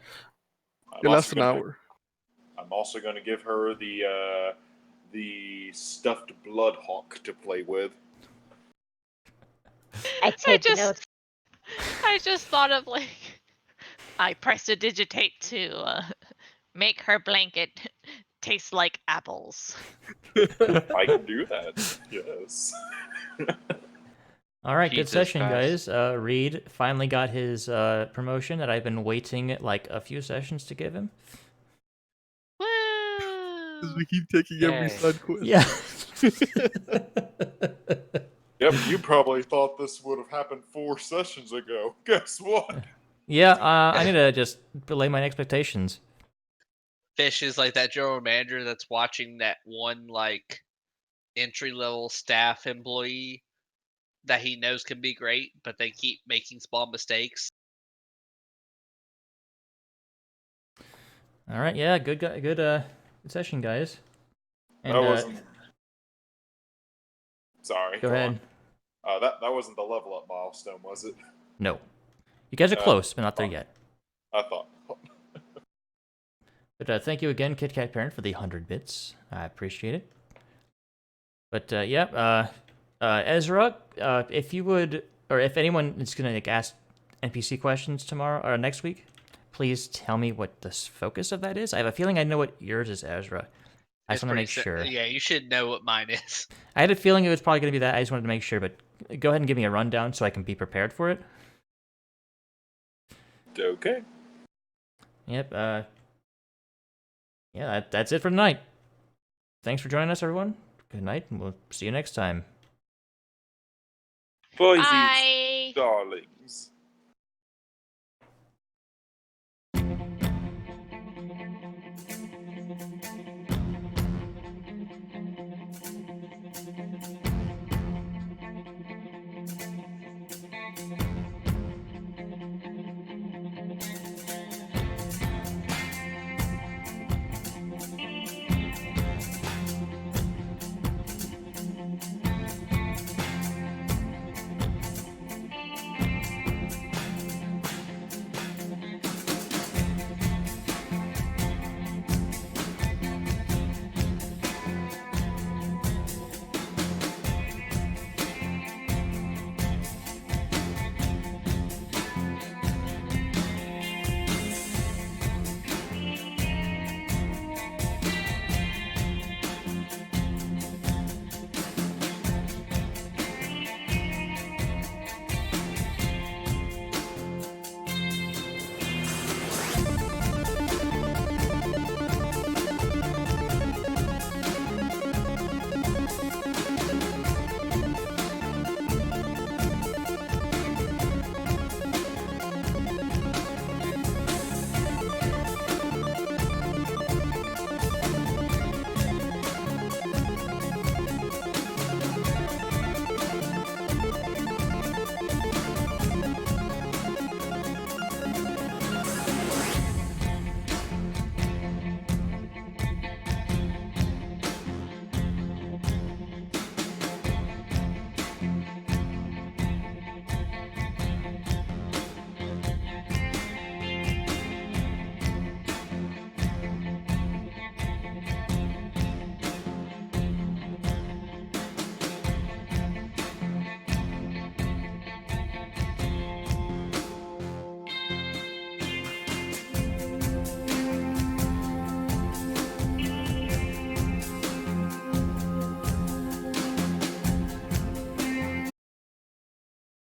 It lasts an hour. I'm also going to give her the stuffed bloodhawk to play with. I take just- notes. I just thought of like I prestidigitate to make her blanket taste like apples. I can do that. Yes. All right, good Jesus session, Christ. guys. Reed finally got his promotion that I've been waiting like a few sessions to give him. Because Woo! we keep taking every Yay. side quest. Yeah. Yep, you probably thought this would have happened 4 sessions ago. Guess what? Yeah, I need to just belay my expectations. Fish is like that general manager that's watching that one like entry level staff employee that he knows can be great, but they keep making small mistakes. All right, yeah, good session, guys. And That wasn't. Sorry. go ahead. On. That wasn't the level up milestone, was it? No, you guys are Uh, close, but not there yet. I thought. But thank you again, Kit Kat Parent, for the 100 bits. I appreciate it. But Ezra, if you would, or if anyone is gonna like ask NPC questions tomorrow or next week, please tell me what the focus of that is. I have a feeling I know what yours is, Ezra. I just It's want to pretty make si- sure. Yeah, you should know what mine is. I had a feeling it was probably gonna be that. I just wanted to make sure. But go ahead and give me a rundown so I can be prepared for it. Okay. Yep. Yeah, that's it for tonight. Thanks for joining us, everyone. Good night, and we'll see you next time. Boys, Bye. darlings.